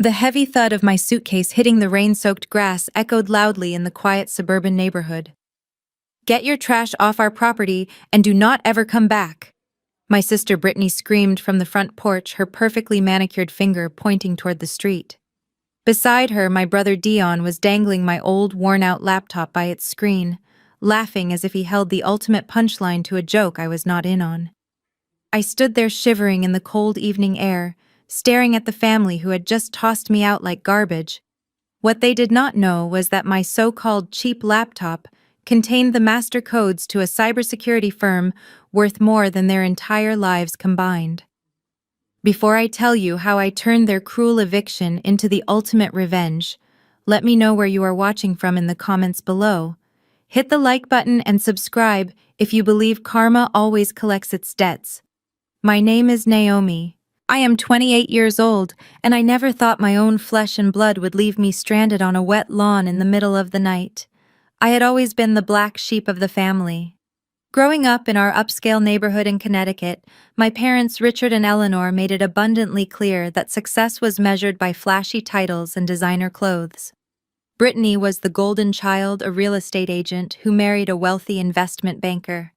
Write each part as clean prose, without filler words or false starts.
The heavy thud of my suitcase hitting the rain-soaked grass echoed loudly in the quiet suburban neighborhood. "Get your trash off our property and do not ever come back," my sister Britney screamed from the front porch, her perfectly manicured finger pointing toward the street. Beside her, my brother Dion was dangling my old, worn-out laptop by its screen, laughing as if he held the ultimate punchline to a joke I was not in on. I stood there shivering in the cold evening air, staring at the family who had just tossed me out like garbage. What they did not know was that my so-called cheap laptop contained the master codes to a cybersecurity firm worth more than their entire lives combined. Before I tell you how I turned their cruel eviction into the ultimate revenge, let me know where you are watching from in the comments below. Hit the like button and subscribe if you believe karma always collects its debts. My name is Naomi. I am 28 years old, and I never thought my own flesh and blood would leave me stranded on a wet lawn in the middle of the night. I had always been the black sheep of the family. Growing up in our upscale neighborhood in Connecticut, my parents Richard and Eleanor made it abundantly clear that success was measured by flashy titles and designer clothes. Britney was the golden child, a real estate agent who married a wealthy investment banker.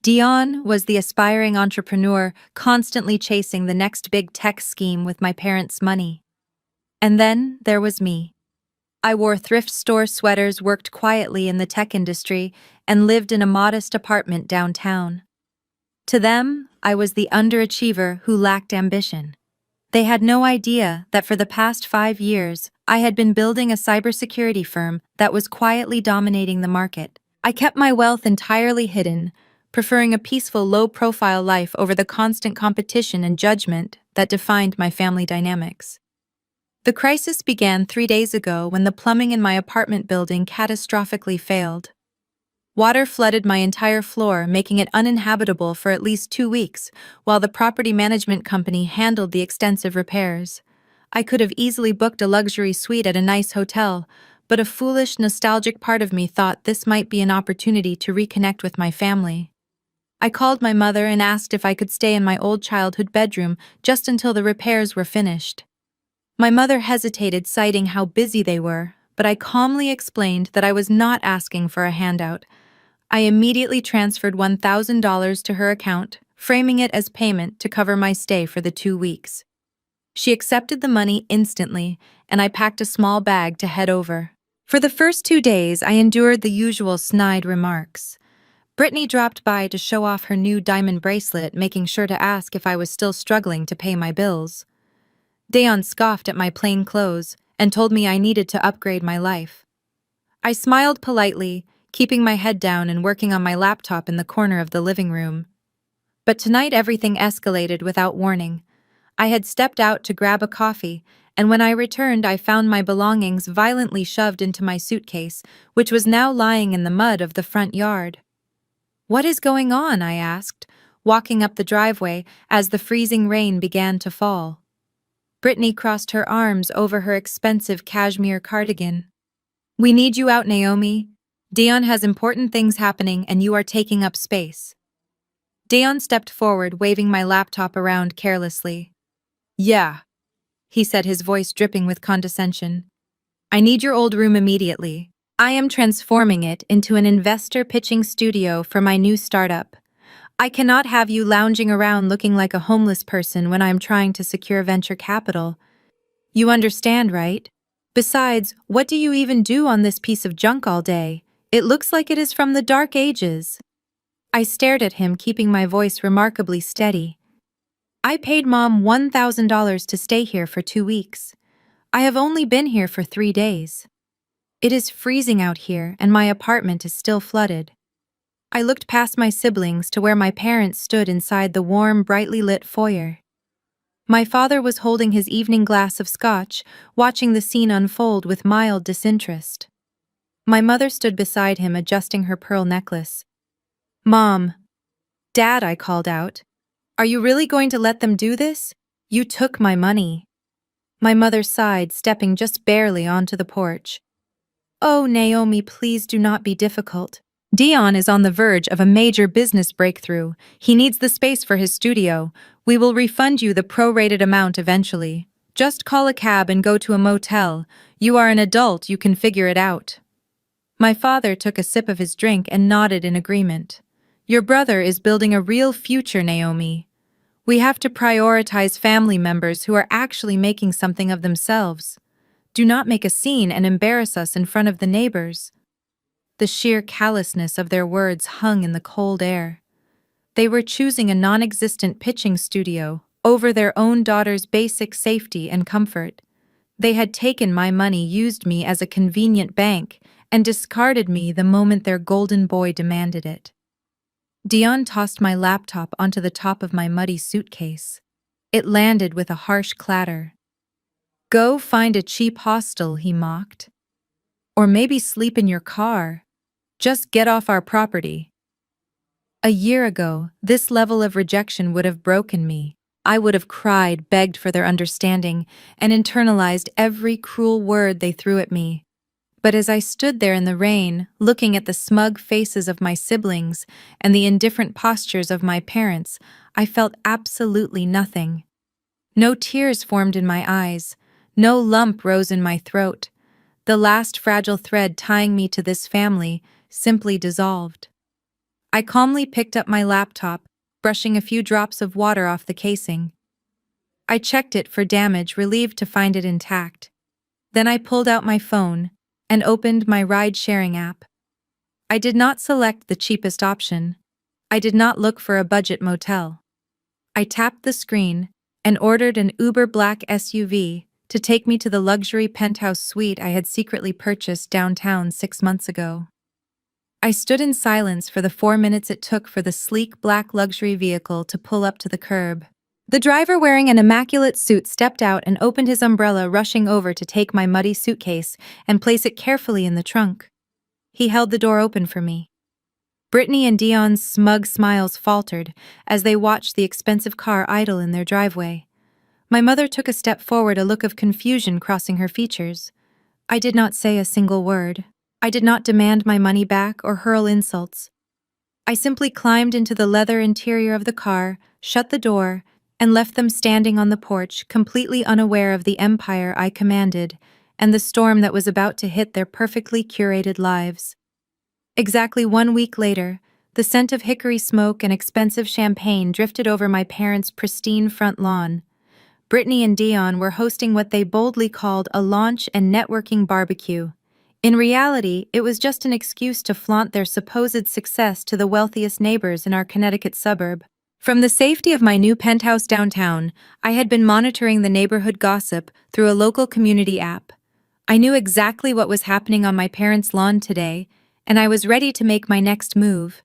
Dion was the aspiring entrepreneur, constantly chasing the next big tech scheme with my parents' money. And then there was me. I wore thrift store sweaters, worked quietly in the tech industry, and lived in a modest apartment downtown. To them, I was the underachiever who lacked ambition. They had no idea that for the past 5 years, I had been building a cybersecurity firm that was quietly dominating the market. I kept my wealth entirely hidden, preferring a peaceful, low-profile life over the constant competition and judgment that defined my family dynamics. The crisis began 3 days ago when the plumbing in my apartment building catastrophically failed. Water flooded my entire floor, making it uninhabitable for at least 2 weeks, while the property management company handled the extensive repairs. I could have easily booked a luxury suite at a nice hotel, but a foolish, nostalgic part of me thought this might be an opportunity to reconnect with my family. I called my mother and asked if I could stay in my old childhood bedroom just until the repairs were finished. My mother hesitated, citing how busy they were, but I calmly explained that I was not asking for a handout. I immediately transferred $1,000 to her account, framing it as payment to cover my stay for the 2 weeks. She accepted the money instantly, and I packed a small bag to head over. For the first 2 days, I endured the usual snide remarks. Britney dropped by to show off her new diamond bracelet, making sure to ask if I was still struggling to pay my bills. Dion scoffed at my plain clothes and told me I needed to upgrade my life. I smiled politely, keeping my head down and working on my laptop in the corner of the living room. But tonight everything escalated without warning. I had stepped out to grab a coffee, and when I returned I found my belongings violently shoved into my suitcase, which was now lying in the mud of the front yard. "What is going on?" I asked, walking up the driveway as the freezing rain began to fall. Britney crossed her arms over her expensive cashmere cardigan. "We need you out, Naomi. Dion has important things happening and you are taking up space." Dion stepped forward, waving my laptop around carelessly. "Yeah," he said, his voice dripping with condescension. "I need your old room immediately. I am transforming it into an investor pitching studio for my new startup. I cannot have you lounging around looking like a homeless person when I am trying to secure venture capital. You understand, right? Besides, what do you even do on this piece of junk all day? It looks like it is from the Dark Ages." I stared at him, keeping my voice remarkably steady. "I paid Mom $1,000 to stay here for 2 weeks. I have only been here for 3 days. It is freezing out here, and my apartment is still flooded." I looked past my siblings to where my parents stood inside the warm, brightly lit foyer. My father was holding his evening glass of scotch, watching the scene unfold with mild disinterest. My mother stood beside him, adjusting her pearl necklace. "Mom." "Dad," I called out. "Are you really going to let them do this? You took my money." My mother sighed, stepping just barely onto the porch. "Oh, Naomi, please do not be difficult. Dion is on the verge of a major business breakthrough. He needs the space for his studio. We will refund you the prorated amount eventually. Just call a cab and go to a motel. You are an adult, you can figure it out. My father took a sip of his drink and nodded in agreement. Your brother is building a real future, Naomi. We have to prioritize family members who are actually making something of themselves. Do not make a scene and embarrass us in front of the neighbors. The sheer callousness of their words hung in the cold air. They were choosing a non-existent pitching studio over their own daughter's basic safety and comfort. They had taken my money, used me as a convenient bank, and discarded me the moment their golden boy demanded it. Dion tossed my laptop onto the top of my muddy suitcase. It landed with a harsh clatter. Go find a cheap hostel, he mocked. Or maybe sleep in your car. Just get off our property. A year ago, this level of rejection would have broken me. I would have cried, begged for their understanding, and internalized every cruel word they threw at me. But as I stood there in the rain, looking at the smug faces of my siblings and the indifferent postures of my parents, I felt absolutely nothing. No tears formed in my eyes. No lump rose in my throat. The last fragile thread tying me to this family simply dissolved. I calmly picked up my laptop, brushing a few drops of water off the casing. I checked it for damage, relieved to find it intact. Then I pulled out my phone and opened my ride-sharing app. I did not select the cheapest option. I did not look for a budget motel. I tapped the screen and ordered an Uber Black SUV to take me to the luxury penthouse suite I had secretly purchased downtown 6 months ago. I stood in silence for the 4 minutes it took for the sleek black luxury vehicle to pull up to the curb. The driver, wearing an immaculate suit, stepped out and opened his umbrella, rushing over to take my muddy suitcase and place it carefully in the trunk. He held the door open for me. Britney and Dion's smug smiles faltered as they watched the expensive car idle in their driveway. My mother took a step forward, a look of confusion crossing her features. I did not say a single word. I did not demand my money back or hurl insults. I simply climbed into the leather interior of the car, shut the door, and left them standing on the porch, completely unaware of the empire I commanded and the storm that was about to hit their perfectly curated lives. Exactly 1 week later, the scent of hickory smoke and expensive champagne drifted over my parents' pristine front lawn. Britney and Dion were hosting what they boldly called a launch and networking barbecue. In reality, it was just an excuse to flaunt their supposed success to the wealthiest neighbors in our Connecticut suburb. From the safety of my new penthouse downtown, I had been monitoring the neighborhood gossip through a local community app. I knew exactly what was happening on my parents' lawn today, and I was ready to make my next move.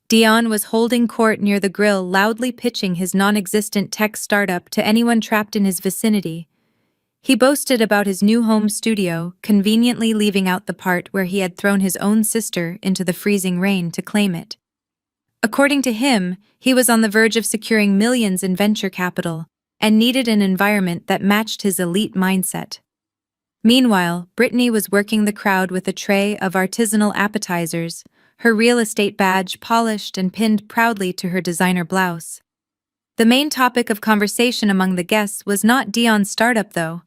Dion was holding court near the grill, loudly pitching his non-existent tech startup to anyone trapped in his vicinity. He boasted about his new home studio, conveniently leaving out the part where he had thrown his own sister into the freezing rain to claim it. According to him, he was on the verge of securing millions in venture capital and needed an environment that matched his elite mindset. Meanwhile, Britney was working the crowd with a tray of artisanal appetizers, her real estate badge polished and pinned proudly to her designer blouse. The main topic of conversation among the guests was not Dion's startup, though.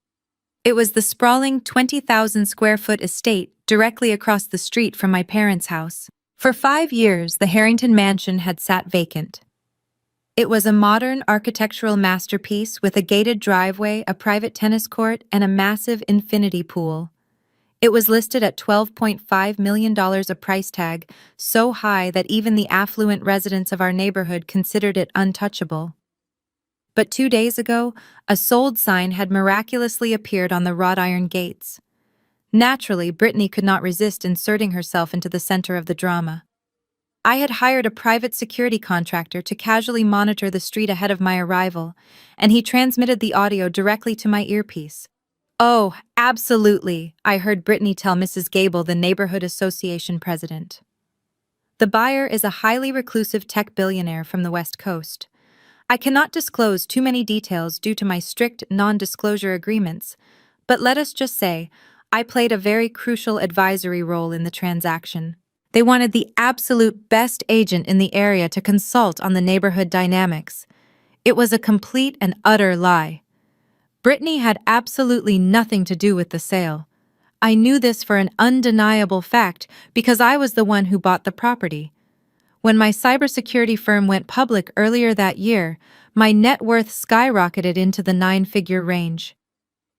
It was the sprawling 20,000-square-foot estate directly across the street from my parents' house. For 5 years, the Harrington mansion had sat vacant. It was a modern architectural masterpiece with a gated driveway, a private tennis court, and a massive infinity pool. It was listed at $12.5 million, a price tag so high that even the affluent residents of our neighborhood considered it untouchable. But 2 days ago, a sold sign had miraculously appeared on the wrought iron gates. Naturally, Britney could not resist inserting herself into the center of the drama. I had hired a private security contractor to casually monitor the street ahead of my arrival, and he transmitted the audio directly to my earpiece. "Oh, absolutely," I heard Britney tell Mrs. Gable, the neighborhood association president. "The buyer is a highly reclusive tech billionaire from the West Coast. I cannot disclose too many details due to my strict non-disclosure agreements, but let us just say I played a very crucial advisory role in the transaction. They wanted the absolute best agent in the area to consult on the neighborhood dynamics. It was a complete and utter lie." Britney had absolutely nothing to do with the sale. I knew this for an undeniable fact because I was the one who bought the property. When my cybersecurity firm went public earlier that year, my net worth skyrocketed into the nine-figure range.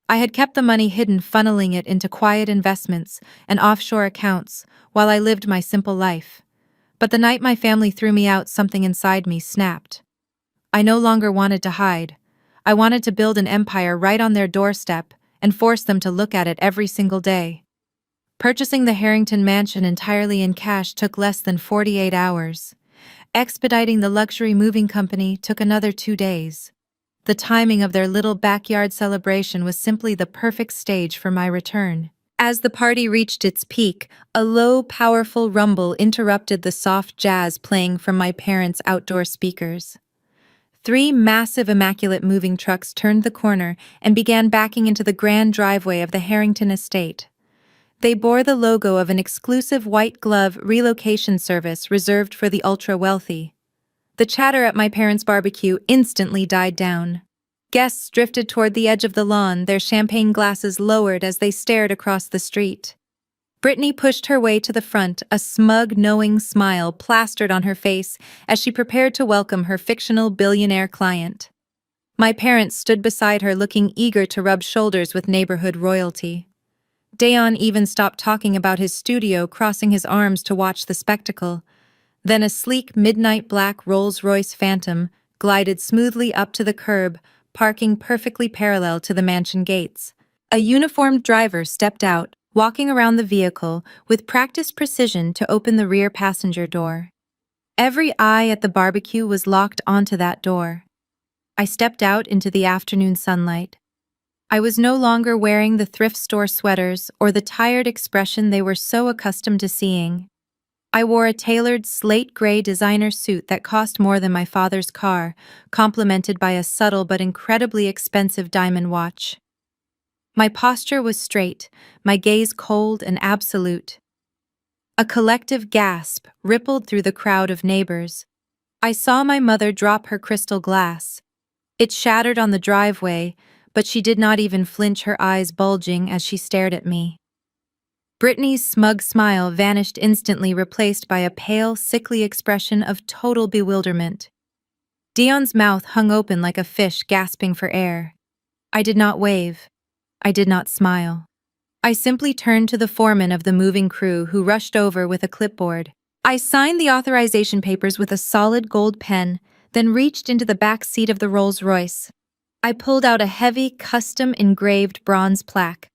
I had kept the money hidden, funneling it into quiet investments and offshore accounts while I lived my simple life. But the night my family threw me out, something inside me snapped. I no longer wanted to hide. I wanted to build an empire right on their doorstep and force them to look at it every single day. Purchasing the Harrington mansion entirely in cash took less than 48 hours. Expediting the luxury moving company took another 2 days. The timing of their little backyard celebration was simply the perfect stage for my return. As the party reached its peak, a low, powerful rumble interrupted the soft jazz playing from my parents' outdoor speakers. 3 massive, immaculate moving trucks turned the corner and began backing into the grand driveway of the Harrington estate. They bore the logo of an exclusive white-glove relocation service reserved for the ultra-wealthy. The chatter at my parents' barbecue instantly died down. Guests drifted toward the edge of the lawn, their champagne glasses lowered as they stared across the street. Britney pushed her way to the front, a smug, knowing smile plastered on her face as she prepared to welcome her fictional billionaire client. My parents stood beside her, looking eager to rub shoulders with neighborhood royalty. Dayon even stopped talking about his studio, crossing his arms to watch the spectacle. Then a sleek midnight black Rolls-Royce Phantom glided smoothly up to the curb, parking perfectly parallel to the mansion gates. A uniformed driver stepped out, walking around the vehicle with practiced precision to open the rear passenger door. Every eye at the barbecue was locked onto that door. I stepped out into the afternoon sunlight. I was no longer wearing the thrift store sweaters or the tired expression they were so accustomed to seeing. I wore a tailored slate gray designer suit that cost more than my father's car, complemented by a subtle but incredibly expensive diamond watch. My posture was straight, my gaze cold and absolute. A collective gasp rippled through the crowd of neighbors. I saw my mother drop her crystal glass. It shattered on the driveway, but she did not even flinch, her eyes bulging as she stared at me. Britney's smug smile vanished instantly, replaced by a pale, sickly expression of total bewilderment. Dion's mouth hung open like a fish gasping for air. I did not wave. I did not smile. I simply turned to the foreman of the moving crew, who rushed over with a clipboard. I signed the authorization papers with a solid gold pen, then reached into the back seat of the Rolls-Royce. I pulled out a heavy, custom-engraved bronze plaque.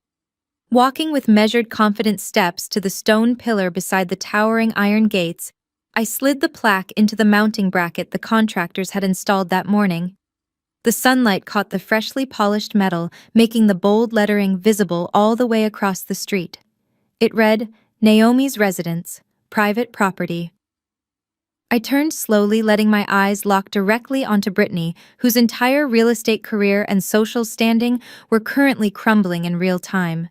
Walking with measured, confident steps to the stone pillar beside the towering iron gates, I slid the plaque into the mounting bracket the contractors had installed that morning. The sunlight caught the freshly polished metal, making the bold lettering visible all the way across the street. It read, "Naomi's Residence, Private Property." I turned slowly, letting my eyes lock directly onto Britney, whose entire real estate career and social standing were currently crumbling in real time.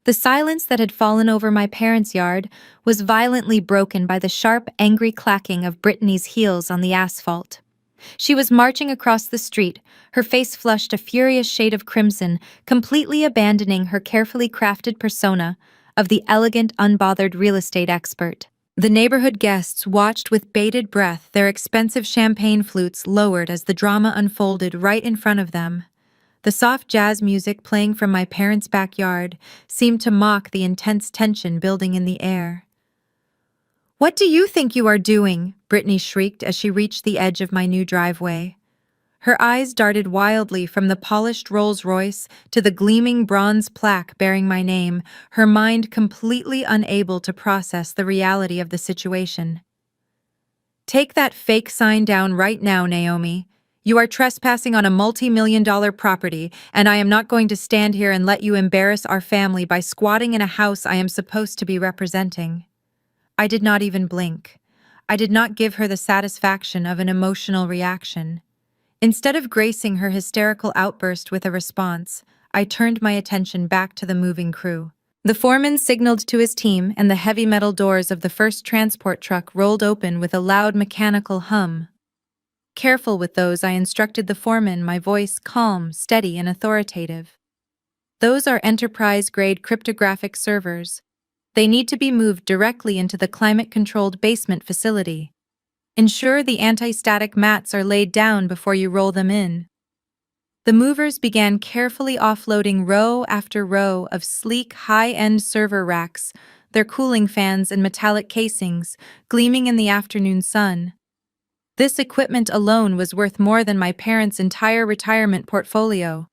The silence that had fallen over my parents' yard was violently broken by the sharp, angry clacking of Britney's heels on the asphalt. She was marching across the street, her face flushed a furious shade of crimson, completely abandoning her carefully crafted persona of the elegant, unbothered real estate expert. The neighborhood guests watched with bated breath, their expensive champagne flutes lowered as the drama unfolded right in front of them. The soft jazz music playing from my parents' backyard seemed to mock the intense tension building in the air. "What do you think you are doing?" Britney shrieked as she reached the edge of my new driveway. Her eyes darted wildly from the polished Rolls-Royce to the gleaming bronze plaque bearing my name, her mind completely unable to process the reality of the situation. "Take that fake sign down right now, Naomi. You are trespassing on a multi-million-dollar property, and I am not going to stand here and let you embarrass our family by squatting in a house I am supposed to be representing." I did not even blink. I did not give her the satisfaction of an emotional reaction. Instead of gracing her hysterical outburst with a response, I turned my attention back to the moving crew. The foreman signaled to his team, and the heavy metal doors of the first transport truck rolled open with a loud mechanical hum. Careful with those, I instructed the foreman, my voice calm, steady, and authoritative. Those are enterprise-grade cryptographic servers. They need to be moved directly into the climate-controlled basement facility. Ensure the anti-static mats are laid down before you roll them in. The movers began carefully offloading row after row of sleek, high-end server racks, their cooling fans and metallic casings gleaming in the afternoon sun. This equipment alone was worth more than my parents' entire retirement portfolio.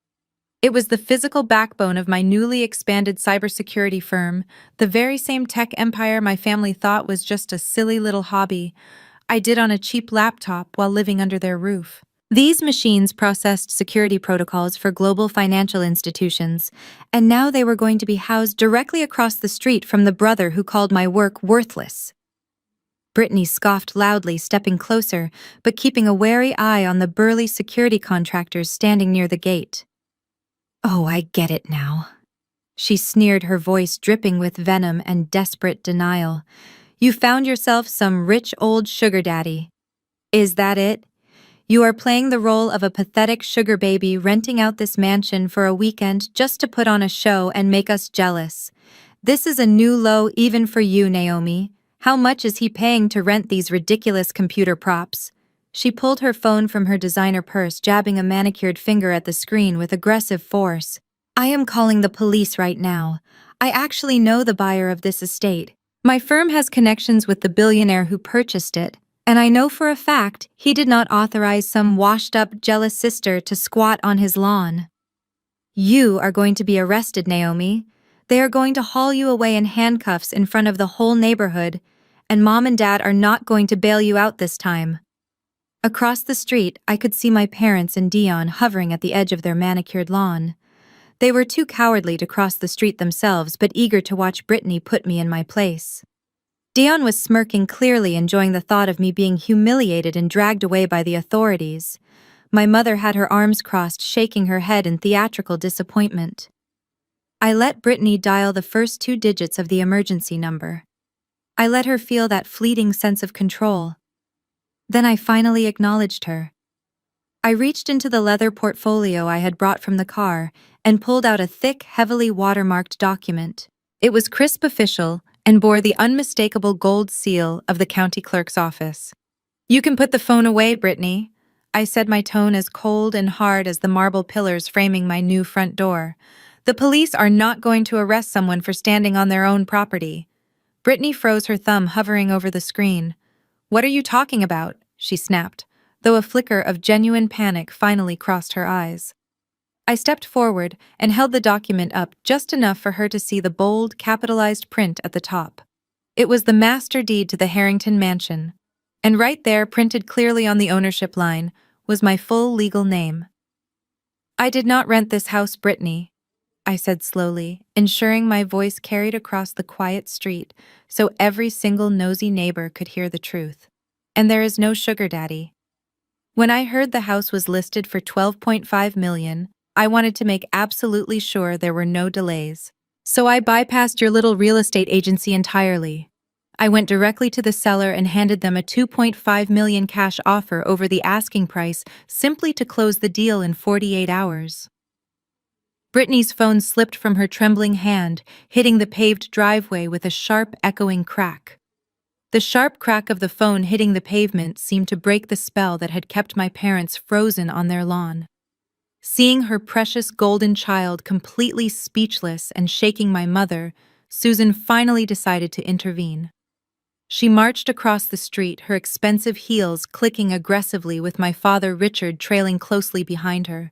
It was the physical backbone of my newly expanded cybersecurity firm, the very same tech empire my family thought was just a silly little hobby I did on a cheap laptop while living under their roof. These machines processed security protocols for global financial institutions, and now they were going to be housed directly across the street from the brother who called my work worthless. Britney scoffed loudly, stepping closer, but keeping a wary eye on the burly security contractors standing near the gate. "Oh, I get it now," she sneered, her voice dripping with venom and desperate denial. "You found yourself some rich old sugar daddy. Is that it? You are playing the role of a pathetic sugar baby renting out this mansion for a weekend just to put on a show and make us jealous. This is a new low even for you, Naomi. How much is he paying to rent these ridiculous computer props?" She pulled her phone from her designer purse, jabbing a manicured finger at the screen with aggressive force. "I am calling the police right now. I actually know the buyer of this estate. My firm has connections with the billionaire who purchased it, and I know for a fact he did not authorize some washed-up, jealous sister to squat on his lawn. You are going to be arrested, Naomi. They are going to haul you away in handcuffs in front of the whole neighborhood, and Mom and Dad are not going to bail you out this time." Across the street, I could see my parents and Dion hovering at the edge of their manicured lawn. They were too cowardly to cross the street themselves, but eager to watch Britney put me in my place. Dion was smirking, clearly enjoying the thought of me being humiliated and dragged away by the authorities. My mother had her arms crossed, shaking her head in theatrical disappointment. I let Britney dial the first 2 digits of the emergency number. I let her feel that fleeting sense of control. Then I finally acknowledged her. I reached into the leather portfolio I had brought from the car and pulled out a thick, heavily watermarked document. It was crisp, official, and bore the unmistakable gold seal of the county clerk's office. "You can put the phone away, Britney," I said, my tone as cold and hard as the marble pillars framing my new front door. "The police are not going to arrest someone for standing on their own property." Britney froze, her thumb hovering over the screen. "What are you talking about?" she snapped, though a flicker of genuine panic finally crossed her eyes. I stepped forward and held the document up just enough for her to see the bold, capitalized print at the top. It was the master deed to the Harrington mansion, and right there, printed clearly on the ownership line, was my full legal name. "I did not rent this house, Britney," I said slowly, ensuring my voice carried across the quiet street so every single nosy neighbor could hear the truth. "And there is no sugar daddy. When I heard the house was listed for $12.5 million, I wanted to make absolutely sure there were no delays. So I bypassed your little real estate agency entirely. I went directly to the seller and handed them a $2.5 million cash offer over the asking price simply to close the deal in 48 hours. Britney's phone slipped from her trembling hand, hitting the paved driveway with a sharp, echoing crack. The sharp crack of the phone hitting the pavement seemed to break the spell that had kept my parents frozen on their lawn. Seeing her precious golden child completely speechless and shaking my mother, Susan finally decided to intervene. She marched across the street, her expensive heels clicking aggressively with my father Richard trailing closely behind her.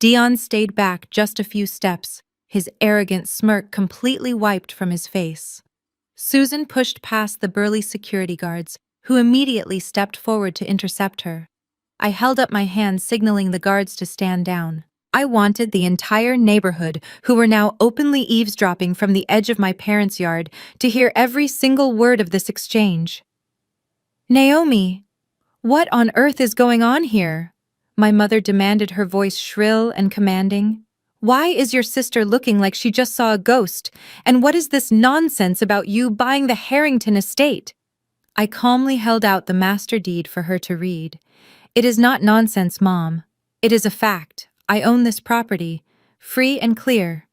Dion stayed back just a few steps, his arrogant smirk completely wiped from his face. Susan pushed past the burly security guards, who immediately stepped forward to intercept her. I held up my hand, signaling the guards to stand down. I wanted the entire neighborhood, who were now openly eavesdropping from the edge of my parents' yard, to hear every single word of this exchange. "Naomi, what on earth is going on here?" my mother demanded, her voice shrill and commanding. "Why is your sister looking like she just saw a ghost? And what is this nonsense about you buying the Harrington estate?" I calmly held out the master deed for her to read. It is not nonsense, Mom. It is a fact. I own this property, free and clear.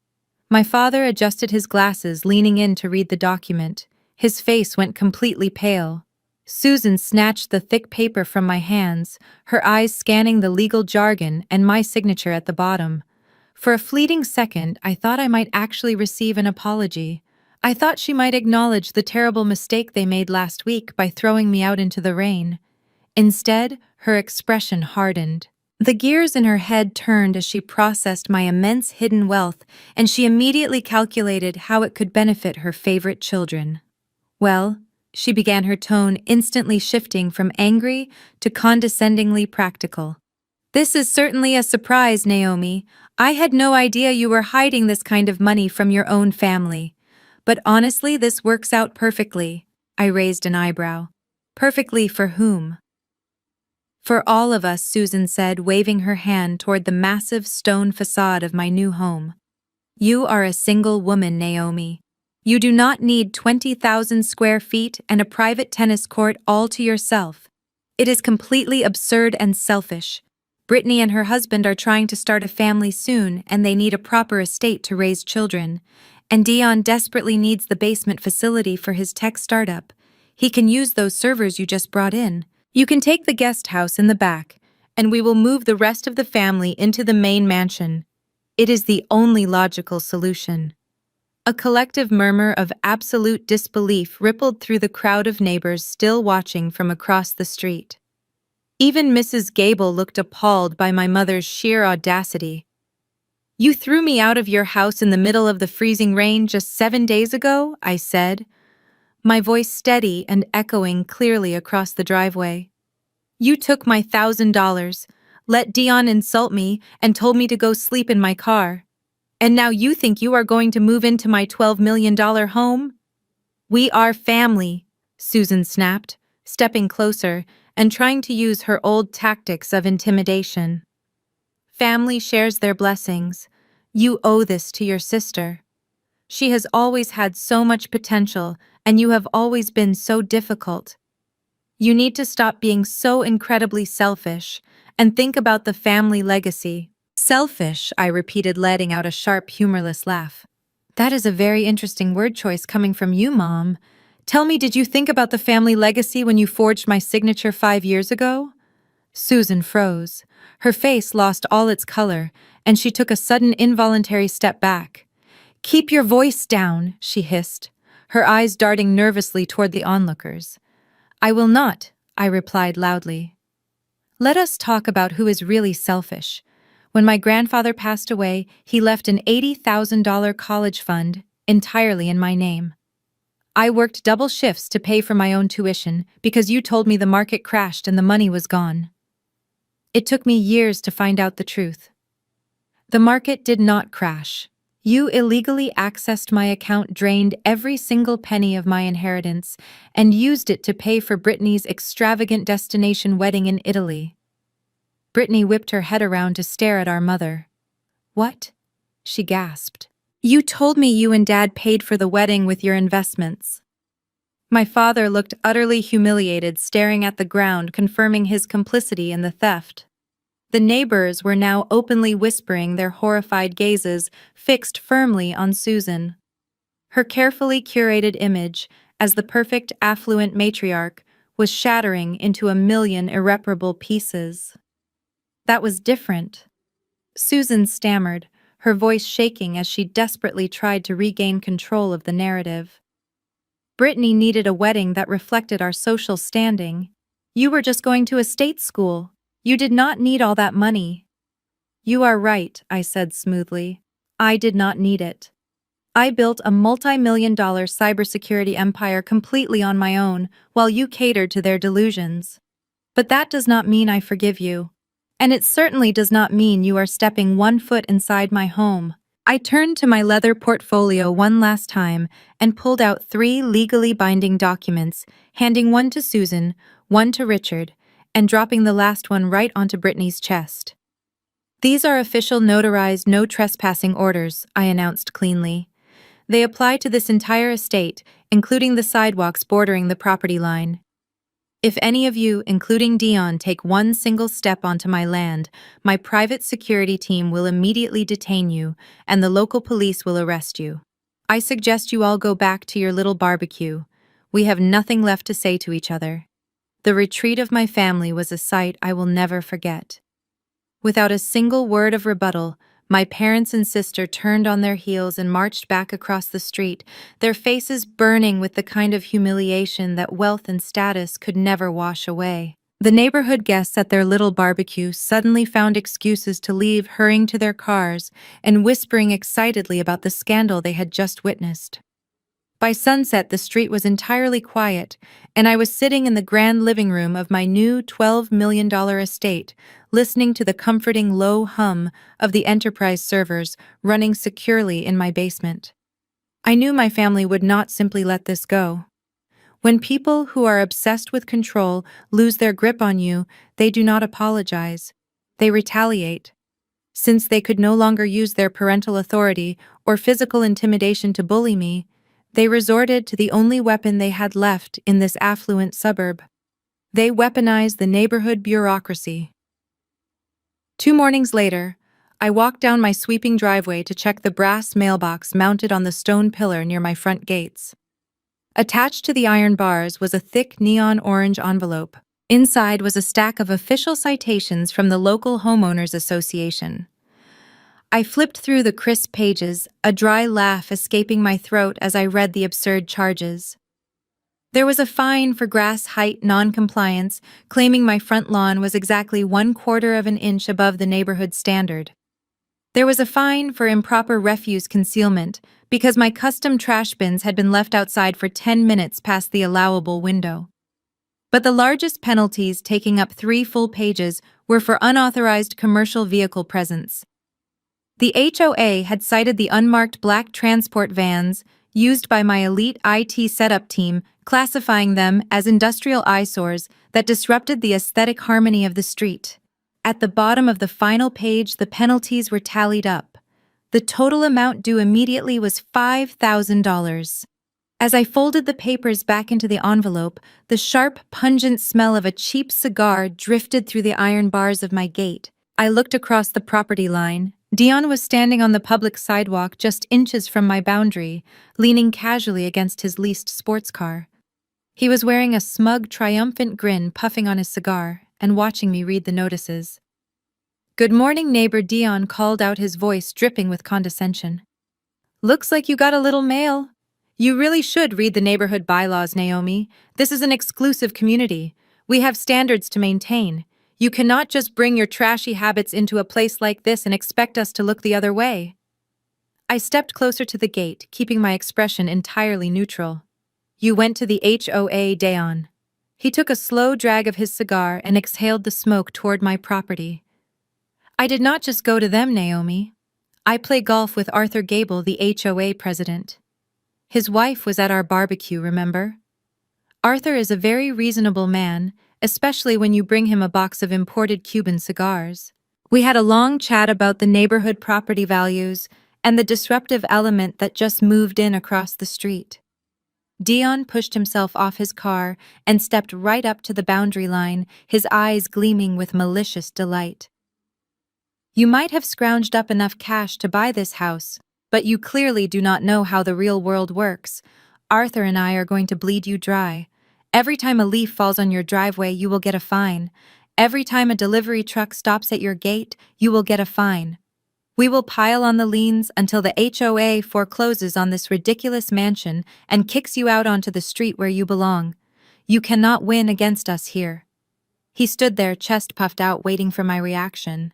My father adjusted his glasses, leaning in to read the document. His face went completely pale. Susan snatched the thick paper from my hands, her eyes scanning the legal jargon and my signature at the bottom. For a fleeting second, I thought I might actually receive an apology. I thought she might acknowledge the terrible mistake they made last week by throwing me out into the rain. Instead, her expression hardened. The gears in her head turned as she processed my immense hidden wealth, and she immediately calculated how it could benefit her favorite children. Well, she began, her tone instantly shifting from angry to condescendingly practical. This is certainly a surprise, Naomi. I had no idea you were hiding this kind of money from your own family. But honestly, this works out perfectly. I raised an eyebrow. Perfectly for whom? For all of us, Susan said, waving her hand toward the massive stone facade of my new home. You are a single woman, Naomi. You do not need 20,000 square feet and a private tennis court all to yourself. It is completely absurd and selfish. Britney and her husband are trying to start a family soon, and they need a proper estate to raise children. And Dion desperately needs the basement facility for his tech startup. He can use those servers you just brought in. You can take the guest house in the back, and we will move the rest of the family into the main mansion. It is the only logical solution. A collective murmur of absolute disbelief rippled through the crowd of neighbors still watching from across the street. Even Mrs. Gable looked appalled by my mother's sheer audacity. You threw me out of your house in the middle of the freezing rain just 7 days ago, I said, my voice steady and echoing clearly across the driveway. You took my $1,000, let Dion insult me, and told me to go sleep in my car. And now you think you are going to move into my $12 million home? We are family, Susan snapped, stepping closer and trying to use her old tactics of intimidation. Family shares their blessings. You owe this to your sister. She has always had so much potential, and you have always been so difficult. You need to stop being so incredibly selfish and think about the family legacy. Selfish, I repeated, letting out a sharp, humorless laugh. That is a very interesting word choice coming from you, Mom. Tell me, did you think about the family legacy when you forged my signature 5 years ago? Susan froze. Her face lost all its color, and she took a sudden involuntary step back. Keep your voice down, she hissed, her eyes darting nervously toward the onlookers. I will not, I replied loudly. Let us talk about who is really selfish. When my grandfather passed away, he left an $80,000 college fund entirely in my name. I worked double shifts to pay for my own tuition because you told me the market crashed and the money was gone. It took me years to find out the truth. The market did not crash. You illegally accessed my account, drained every single penny of my inheritance, and used it to pay for Britney's extravagant destination wedding in Italy. Britney whipped her head around to stare at our mother. What? She gasped. You told me you and Dad paid for the wedding with your investments. My father looked utterly humiliated, staring at the ground, confirming his complicity in the theft. The neighbors were now openly whispering, their horrified gazes fixed firmly on Susan. Her carefully curated image, as the perfect affluent matriarch, was shattering into a million irreparable pieces. That was different. Susan stammered, her voice shaking as she desperately tried to regain control of the narrative. Britney needed a wedding that reflected our social standing. You were just going to a state school. You did not need all that money. You are right, I said smoothly. I did not need it. I built a multi-million-dollar cybersecurity empire completely on my own, while you catered to their delusions. But that does not mean I forgive you. And it certainly does not mean you are stepping 1 foot inside my home. I turned to my leather portfolio one last time and pulled out 3 legally binding documents, handing one to Susan, one to Richard, and dropping the last one right onto Britney's chest. These are official notarized no trespassing orders, I announced cleanly. They apply to this entire estate, including the sidewalks bordering the property line. If any of you, including Dion, take one single step onto my land, my private security team will immediately detain you, and the local police will arrest you. I suggest you all go back to your little barbecue. We have nothing left to say to each other. The retreat of my family was a sight I will never forget. Without a single word of rebuttal, my parents and sister turned on their heels and marched back across the street, their faces burning with the kind of humiliation that wealth and status could never wash away. The neighborhood guests at their little barbecue suddenly found excuses to leave, hurrying to their cars and whispering excitedly about the scandal they had just witnessed. By sunset, the street was entirely quiet, and I was sitting in the grand living room of my new $12 million estate, listening to the comforting low hum of the enterprise servers running securely in my basement. I knew my family would not simply let this go. When people who are obsessed with control lose their grip on you, they do not apologize. They retaliate. Since they could no longer use their parental authority or physical intimidation to bully me, they resorted to the only weapon they had left in this affluent suburb. They weaponized the neighborhood bureaucracy. 2 mornings later, I walked down my sweeping driveway to check the brass mailbox mounted on the stone pillar near my front gates. Attached to the iron bars was a thick neon orange envelope. Inside was a stack of official citations from the local homeowners association. I flipped through the crisp pages, a dry laugh escaping my throat as I read the absurd charges. There was a fine for grass height non-compliance, claiming my front lawn was exactly 1/4 of an inch above the neighborhood standard. There was a fine for improper refuse concealment, because my custom trash bins had been left outside for 10 minutes past the allowable window. But the largest penalties, taking up 3 full pages, were for unauthorized commercial vehicle presence. The HOA had cited the unmarked black transport vans used by my elite IT setup team, classifying them as industrial eyesores that disrupted the aesthetic harmony of the street. At the bottom of the final page, the penalties were tallied up. The total amount due immediately was $5,000. As I folded the papers back into the envelope, the sharp, pungent smell of a cheap cigar drifted through the iron bars of my gate. I looked across the property line. Dion was standing on the public sidewalk just inches from my boundary, leaning casually against his leased sports car. He was wearing a smug, triumphant grin, puffing on his cigar, and watching me read the notices. "Good morning, neighbor," Dion called out, his voice dripping with condescension. "Looks like you got a little mail. You really should read the neighborhood bylaws, Naomi. This is an exclusive community. We have standards to maintain. You cannot just bring your trashy habits into a place like this and expect us to look the other way." I stepped closer to the gate, keeping my expression entirely neutral. "You went to the HOA, Dion." He took a slow drag of his cigar and exhaled the smoke toward my property. "I did not just go to them, Naomi. I play golf with Arthur Gable, the HOA president. His wife was at our barbecue, remember? Arthur is a very reasonable man, especially when you bring him a box of imported Cuban cigars. We had a long chat about the neighborhood property values and the disruptive element that just moved in across the street." Dion pushed himself off his car and stepped right up to the boundary line, his eyes gleaming with malicious delight. "You might have scrounged up enough cash to buy this house, but you clearly do not know how the real world works. Arthur and I are going to bleed you dry. Every time a leaf falls on your driveway, you will get a fine. Every time a delivery truck stops at your gate, you will get a fine. We will pile on the liens until the HOA forecloses on this ridiculous mansion and kicks you out onto the street where you belong. You cannot win against us here." He stood there, chest puffed out, waiting for my reaction.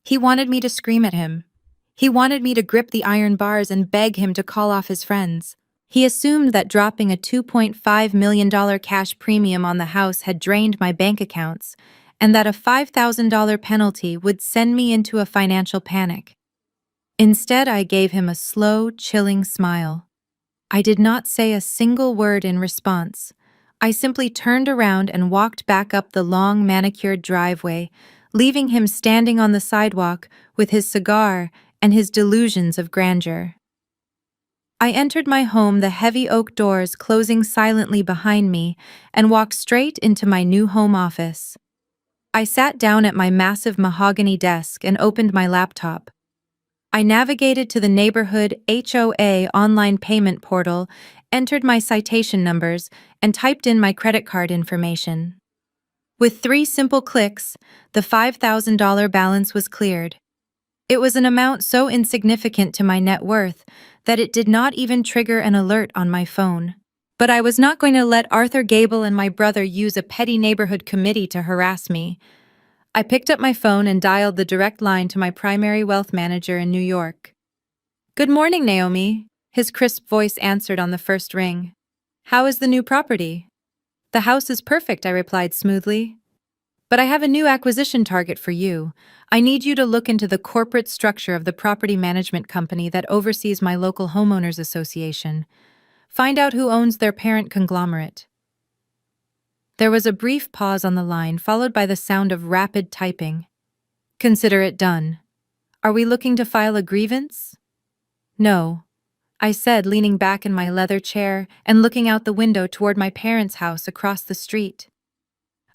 He wanted me to scream at him. He wanted me to grip the iron bars and beg him to call off his friends. He assumed that dropping a $2.5 million cash premium on the house had drained my bank accounts, and that a $5,000 penalty would send me into a financial panic. Instead, I gave him a slow, chilling smile. I did not say a single word in response. I simply turned around and walked back up the long, manicured driveway, leaving him standing on the sidewalk with his cigar and his delusions of grandeur. I entered my home, the heavy oak doors closing silently behind me, and walked straight into my new home office. I sat down at my massive mahogany desk and opened my laptop. I navigated to the neighborhood HOA online payment portal, entered my citation numbers, and typed in my credit card information. With 3 simple clicks, the $5,000 balance was cleared. It was an amount so insignificant to my net worth that it did not even trigger an alert on my phone. But I was not going to let Arthur Gable and my brother use a petty neighborhood committee to harass me. I picked up my phone and dialed the direct line to my primary wealth manager in New York. "Good morning, Naomi," his crisp voice answered on the first ring. "How is the new property?" "The house is perfect," I replied smoothly. "But I have a new acquisition target for you. I need you to look into the corporate structure of the property management company that oversees my local homeowners association. Find out who owns their parent conglomerate." There was a brief pause on the line, followed by the sound of rapid typing. "Consider it done. Are we looking to file a grievance?" "No," I said, leaning back in my leather chair and looking out the window toward my parents' house across the street.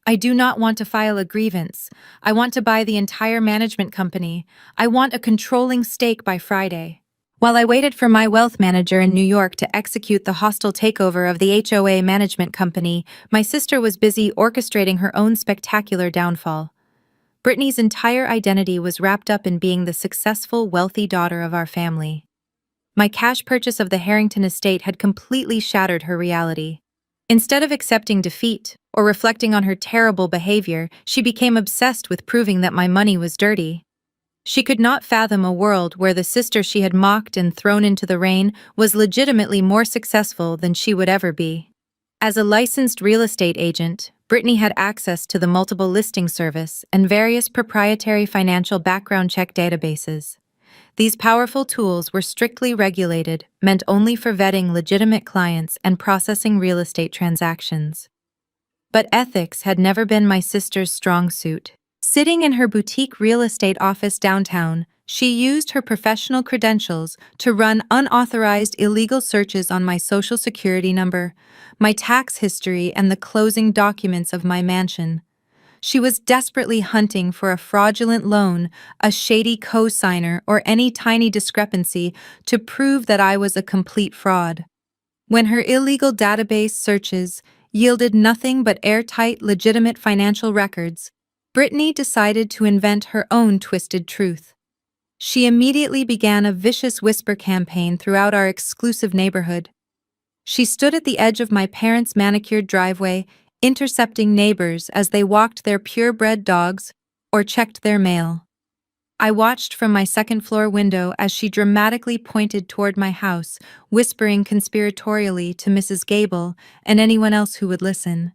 "I do not want to file a grievance. I want to buy the entire management company. I want a controlling stake by Friday." While I waited for my wealth manager in New York to execute the hostile takeover of the HOA management company, my sister was busy orchestrating her own spectacular downfall. Britney's entire identity was wrapped up in being the successful, wealthy daughter of our family. My cash purchase of the Harrington estate had completely shattered her reality. Instead of accepting defeat or reflecting on her terrible behavior, she became obsessed with proving that my money was dirty. She could not fathom a world where the sister she had mocked and thrown into the rain was legitimately more successful than she would ever be. As a licensed real estate agent, Britney had access to the multiple listing service and various proprietary financial background check databases. These powerful tools were strictly regulated, meant only for vetting legitimate clients and processing real estate transactions. But ethics had never been my sister's strong suit. Sitting in her boutique real estate office downtown, she used her professional credentials to run unauthorized illegal searches on my social security number, my tax history, and the closing documents of my mansion. She was desperately hunting for a fraudulent loan, a shady co-signer, or any tiny discrepancy to prove that I was a complete fraud. When her illegal database searches yielded nothing but airtight, legitimate financial records, Britney decided to invent her own twisted truth. She immediately began a vicious whisper campaign throughout our exclusive neighborhood. She stood at the edge of my parents' manicured driveway, intercepting neighbors as they walked their purebred dogs or checked their mail. I watched from my second-floor window as she dramatically pointed toward my house, whispering conspiratorially to Mrs. Gable and anyone else who would listen.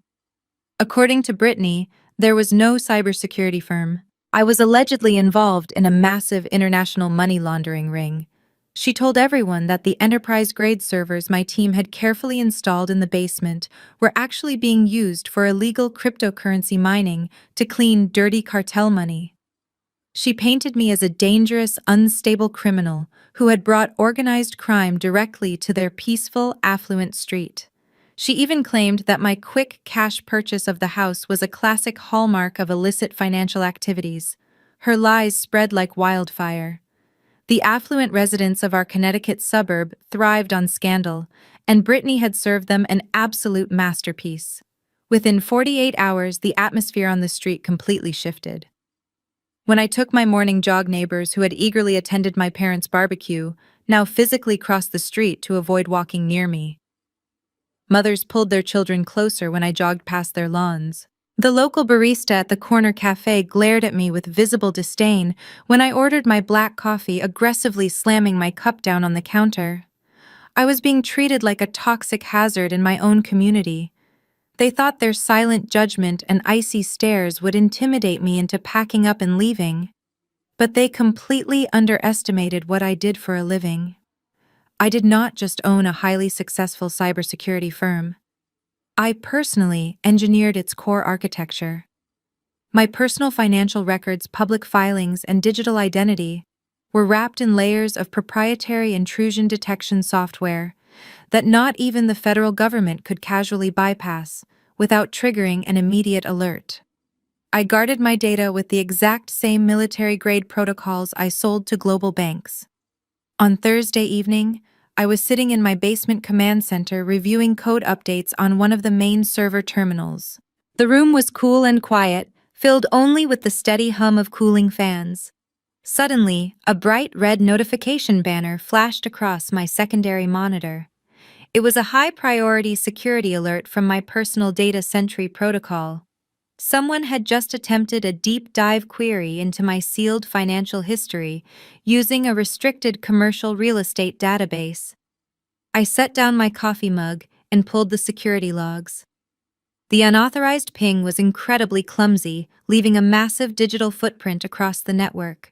According to Britney, there was no cybersecurity firm. I was allegedly involved in a massive international money laundering ring. She told everyone that the enterprise-grade servers my team had carefully installed in the basement were actually being used for illegal cryptocurrency mining to clean dirty cartel money. She painted me as a dangerous, unstable criminal who had brought organized crime directly to their peaceful, affluent street. She even claimed that my quick cash purchase of the house was a classic hallmark of illicit financial activities. Her lies spread like wildfire. The affluent residents of our Connecticut suburb thrived on scandal, and Britney had served them an absolute masterpiece. Within 48 hours, the atmosphere on the street completely shifted. When I took my morning jog, neighbors who had eagerly attended my parents' barbecue now physically crossed the street to avoid walking near me. Mothers pulled their children closer when I jogged past their lawns. The local barista at the corner cafe glared at me with visible disdain when I ordered my black coffee, aggressively slamming my cup down on the counter. I was being treated like a toxic hazard in my own community. They thought their silent judgment and icy stares would intimidate me into packing up and leaving. But they completely underestimated what I did for a living. I did not just own a highly successful cybersecurity firm. I personally engineered its core architecture. My personal financial records, public filings, and digital identity were wrapped in layers of proprietary intrusion detection software that not even the federal government could casually bypass without triggering an immediate alert. I guarded my data with the exact same military-grade protocols I sold to global banks. On Thursday evening, I was sitting in my basement command center reviewing code updates on one of the main server terminals. The room was cool and quiet, filled only with the steady hum of cooling fans. Suddenly, a bright red notification banner flashed across my secondary monitor. It was a high-priority security alert from my personal data sentry protocol. Someone had just attempted a deep dive query into my sealed financial history using a restricted commercial real estate database. I set down my coffee mug and pulled the security logs. The unauthorized ping was incredibly clumsy, leaving a massive digital footprint across the network.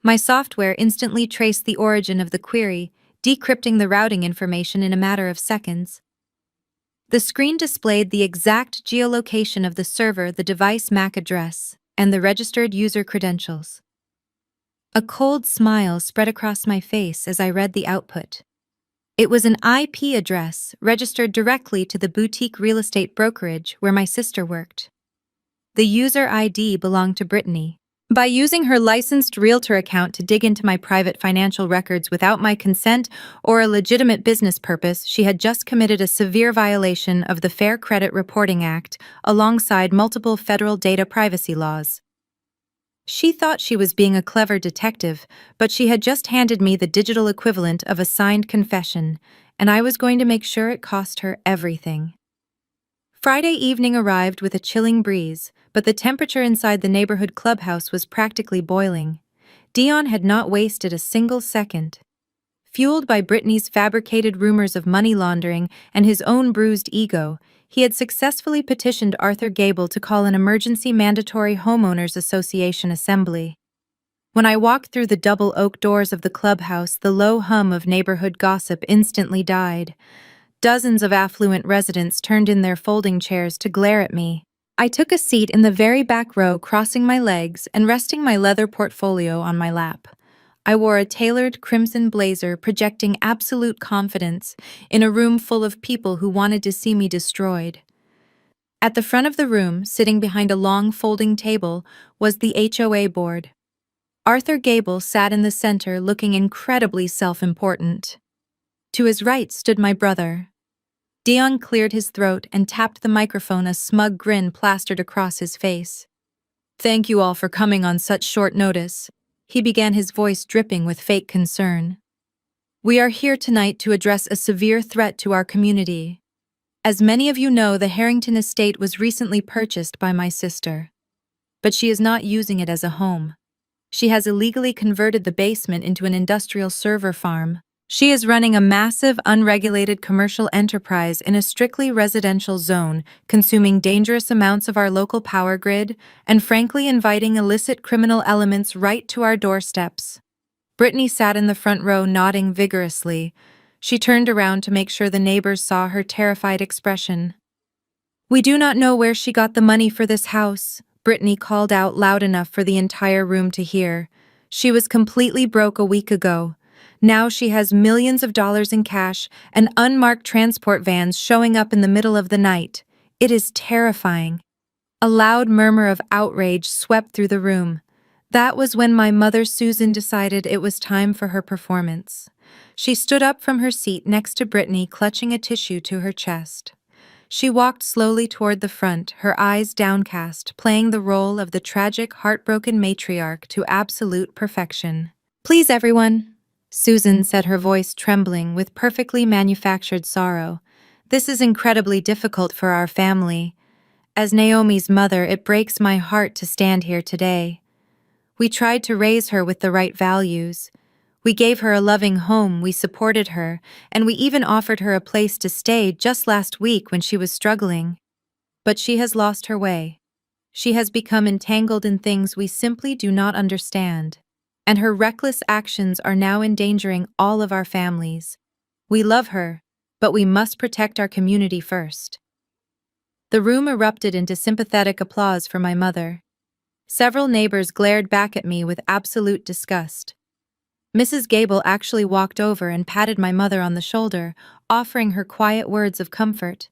My software instantly traced the origin of the query, decrypting the routing information in a matter of seconds. The screen displayed the exact geolocation of the server, the device MAC address, and the registered user credentials. A cold smile spread across my face as I read the output. It was an IP address registered directly to the boutique real estate brokerage where my sister worked. The user ID belonged to Britney. By using her licensed realtor account to dig into my private financial records without my consent or a legitimate business purpose, she had just committed a severe violation of the Fair Credit Reporting Act alongside multiple federal data privacy laws. She thought she was being a clever detective, but she had just handed me the digital equivalent of a signed confession, and I was going to make sure it cost her everything. Friday evening arrived with a chilling breeze, but the temperature inside the neighborhood clubhouse was practically boiling. Dion had not wasted a single second. Fueled by Britney's fabricated rumors of money laundering and his own bruised ego, he had successfully petitioned Arthur Gable to call an emergency mandatory homeowners association assembly. When I walked through the double oak doors of the clubhouse, the low hum of neighborhood gossip instantly died. Dozens of affluent residents turned in their folding chairs to glare at me. I took a seat in the very back row, crossing my legs and resting my leather portfolio on my lap. I wore a tailored crimson blazer, projecting absolute confidence in a room full of people who wanted to see me destroyed. At the front of the room, sitting behind a long folding table, was the HOA board. Arthur Gable sat in the center, looking incredibly self-important. To his right stood my brother. Dion cleared his throat and tapped the microphone, a smug grin plastered across his face. "Thank you all for coming on such short notice," he began, his voice dripping with fake concern. "We are here tonight to address a severe threat to our community. As many of you know, the Harrington estate was recently purchased by my sister. But she is not using it as a home. She has illegally converted the basement into an industrial server farm. She is running a massive, unregulated commercial enterprise in a strictly residential zone, consuming dangerous amounts of our local power grid, and frankly inviting illicit criminal elements right to our doorsteps." Britney sat in the front row, nodding vigorously. She turned around to make sure the neighbors saw her terrified expression. "We do not know where she got the money for this house," Britney called out loud enough for the entire room to hear. "She was completely broke a week ago. Now she has millions of dollars in cash and unmarked transport vans showing up in the middle of the night. It is terrifying." A loud murmur of outrage swept through the room. That was when my mother Susan decided it was time for her performance. She stood up from her seat next to Britney, clutching a tissue to her chest. She walked slowly toward the front, her eyes downcast, playing the role of the tragic, heartbroken matriarch to absolute perfection. "Please, everyone," Susan said, her voice trembling with perfectly manufactured sorrow. "This is incredibly difficult for our family. As Naomi's mother, it breaks my heart to stand here today. We tried to raise her with the right values. We gave her a loving home, we supported her, and we even offered her a place to stay just last week when she was struggling. But she has lost her way. She has become entangled in things we simply do not understand. And her reckless actions are now endangering all of our families. We love her, but we must protect our community first." The room erupted into sympathetic applause for my mother. Several neighbors glared back at me with absolute disgust. Mrs. Gable actually walked over and patted my mother on the shoulder, offering her quiet words of comfort.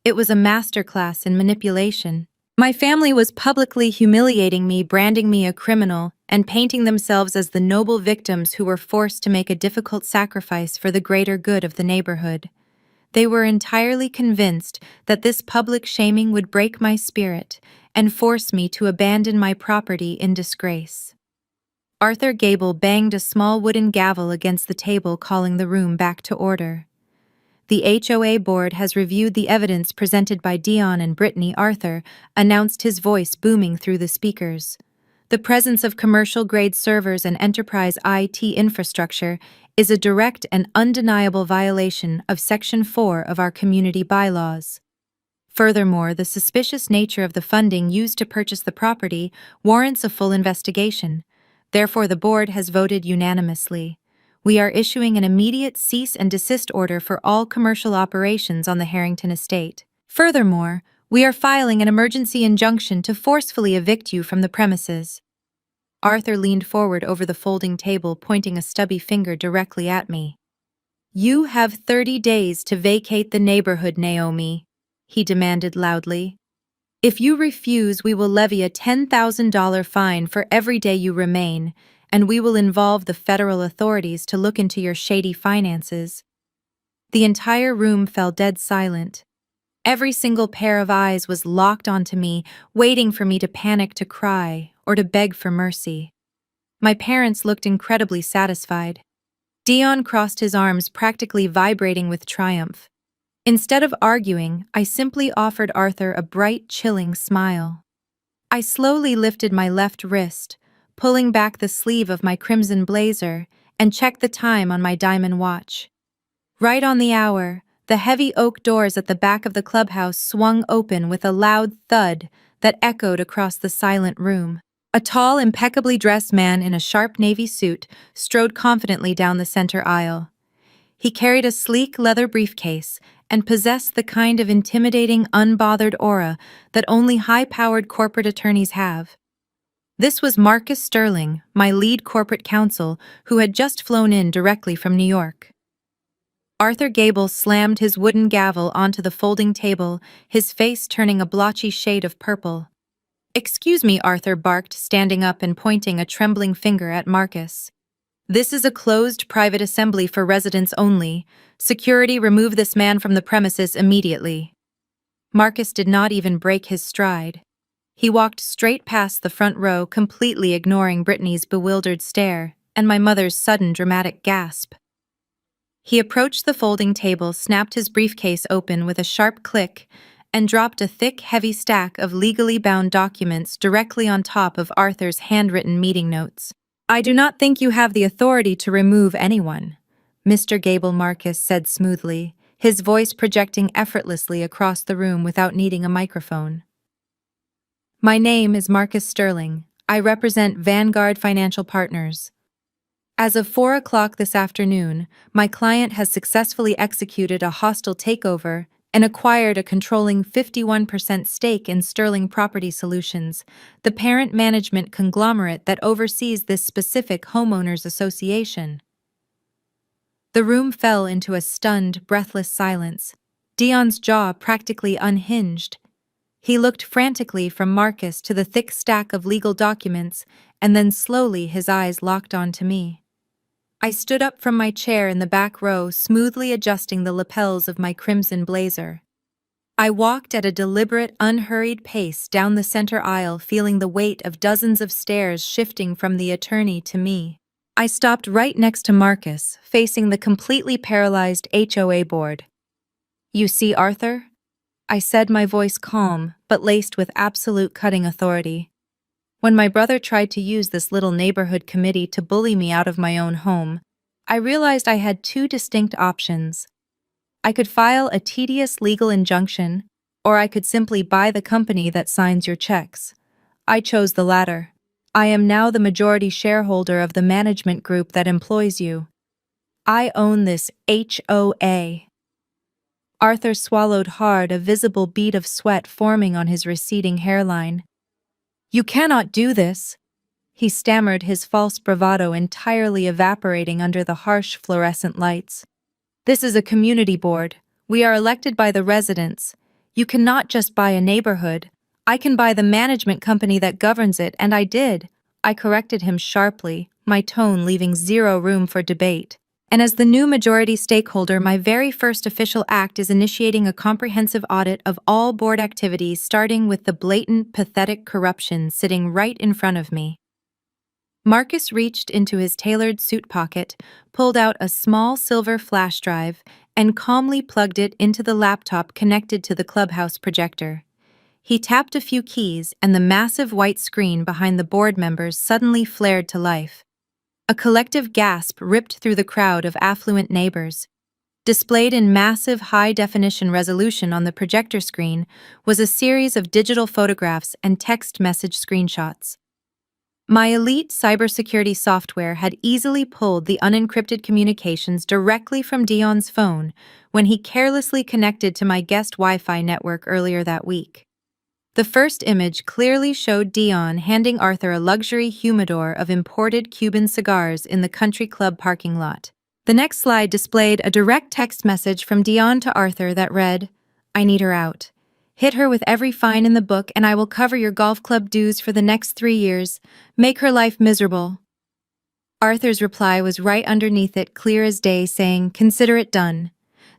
It was a masterclass in manipulation. My family was publicly humiliating me, branding me a criminal, and painting themselves as the noble victims who were forced to make a difficult sacrifice for the greater good of the neighborhood. They were entirely convinced that this public shaming would break my spirit and force me to abandon my property in disgrace. Arthur Gable banged a small wooden gavel against the table, calling the room back to order. The HOA board has reviewed the evidence presented by Dion and Britney. Arthur announced, his voice booming through the speakers. The presence of commercial-grade servers and enterprise IT infrastructure is a direct and undeniable violation of Section 4 of our community bylaws. Furthermore, the suspicious nature of the funding used to purchase the property warrants a full investigation. Therefore, the board has voted unanimously. We are issuing an immediate cease and desist order for all commercial operations on the Harrington estate. Furthermore, we are filing an emergency injunction to forcefully evict you from the premises. Arthur leaned forward over the folding table, pointing a stubby finger directly at me. You have 30 days to vacate the neighborhood, Naomi, he demanded loudly. If you refuse, we will levy a $10,000 fine for every day you remain, and we will involve the federal authorities to look into your shady finances. The entire room fell dead silent. Every single pair of eyes was locked onto me, waiting for me to panic, to cry, or to beg for mercy. My parents looked incredibly satisfied. Dion crossed his arms, practically vibrating with triumph. Instead of arguing, I simply offered Arthur a bright, chilling smile. I slowly lifted my left wrist, pulling back the sleeve of my crimson blazer, and checked the time on my diamond watch. Right on the hour, the heavy oak doors at the back of the clubhouse swung open with a loud thud that echoed across the silent room. A tall, impeccably dressed man in a sharp navy suit strode confidently down the center aisle. He carried a sleek leather briefcase and possessed the kind of intimidating, unbothered aura that only high-powered corporate attorneys have. This was Marcus Sterling, my lead corporate counsel, who had just flown in directly from New York. Arthur Gable slammed his wooden gavel onto the folding table, his face turning a blotchy shade of purple. "Excuse me," Arthur barked, standing up and pointing a trembling finger at Marcus. "This is a closed private assembly for residents only. Security, remove this man from the premises immediately." Marcus did not even break his stride. He walked straight past the front row, completely ignoring Britney's bewildered stare and my mother's sudden dramatic gasp. He approached the folding table, snapped his briefcase open with a sharp click, and dropped a thick, heavy stack of legally bound documents directly on top of Arthur's handwritten meeting notes. "I do not think you have the authority to remove anyone," Mr. Gable, Marcus said smoothly, his voice projecting effortlessly across the room without needing a microphone. "My name is Marcus Sterling. I represent Vanguard Financial Partners. As of 4 o'clock this afternoon, my client has successfully executed a hostile takeover and acquired a controlling 51% stake in Sterling Property Solutions, the parent management conglomerate that oversees this specific homeowners association." The room fell into a stunned, breathless silence. Dion's jaw practically unhinged. He looked frantically from Marcus to the thick stack of legal documents, and then slowly his eyes locked onto me. I stood up from my chair in the back row, smoothly adjusting the lapels of my crimson blazer. I walked at a deliberate, unhurried pace down the center aisle, feeling the weight of dozens of stares shifting from the attorney to me. I stopped right next to Marcus, facing the completely paralyzed HOA board. "You see, Arthur?" I said, my voice calm, but laced with absolute cutting authority. "When my brother tried to use this little neighborhood committee to bully me out of my own home, I realized I had two distinct options. I could file a tedious legal injunction, or I could simply buy the company that signs your checks. I chose the latter. I am now the majority shareholder of the management group that employs you. I own this HOA." Arthur swallowed hard, a visible bead of sweat forming on his receding hairline. "You cannot do this." he stammered, his false bravado entirely evaporating under the harsh fluorescent lights. "This is a community board. We are elected by the residents. You cannot just buy a neighborhood. I can buy the management company that governs it, and I did." I corrected him sharply, my tone leaving zero room for debate. "And as the new majority stakeholder, my very first official act is initiating a comprehensive audit of all board activities, starting with the blatant, pathetic corruption sitting right in front of me." Marcus reached into his tailored suit pocket, pulled out a small silver flash drive, and calmly plugged it into the laptop connected to the clubhouse projector. He tapped a few keys, and the massive white screen behind the board members suddenly flared to life. A collective gasp ripped through the crowd of affluent neighbors. Displayed in massive high-definition resolution on the projector screen was a series of digital photographs and text message screenshots. My elite cybersecurity software had easily pulled the unencrypted communications directly from Dion's phone when he carelessly connected to my guest Wi-Fi network earlier that week. The first image clearly showed Dion handing Arthur a luxury humidor of imported Cuban cigars in the country club parking lot. The next slide displayed a direct text message from Dion to Arthur that read, "I need her out. Hit her with every fine in the book and I will cover your golf club dues for the next 3 years. Make her life miserable." Arthur's reply was right underneath it, clear as day, saying, "Consider it done.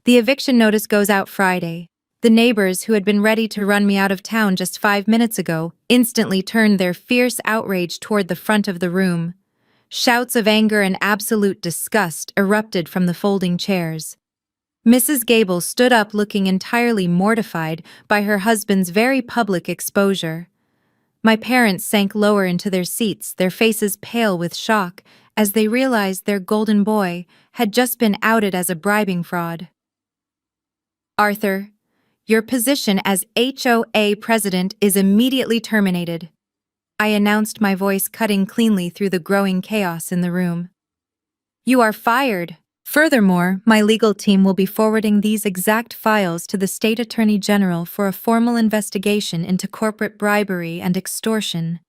The eviction notice goes out Friday." The neighbors, who had been ready to run me out of town just 5 minutes ago, instantly turned their fierce outrage toward the front of the room. Shouts of anger and absolute disgust erupted from the folding chairs. Mrs. Gable stood up looking entirely mortified by her husband's very public exposure. My parents sank lower into their seats, their faces pale with shock, as they realized their golden boy had just been outed as a bribing fraud. "Arthur, your position as HOA president is immediately terminated," I announced, my voice cutting cleanly through the growing chaos in the room. "You are fired. Furthermore, my legal team will be forwarding these exact files to the State Attorney General for a formal investigation into corporate bribery and extortion.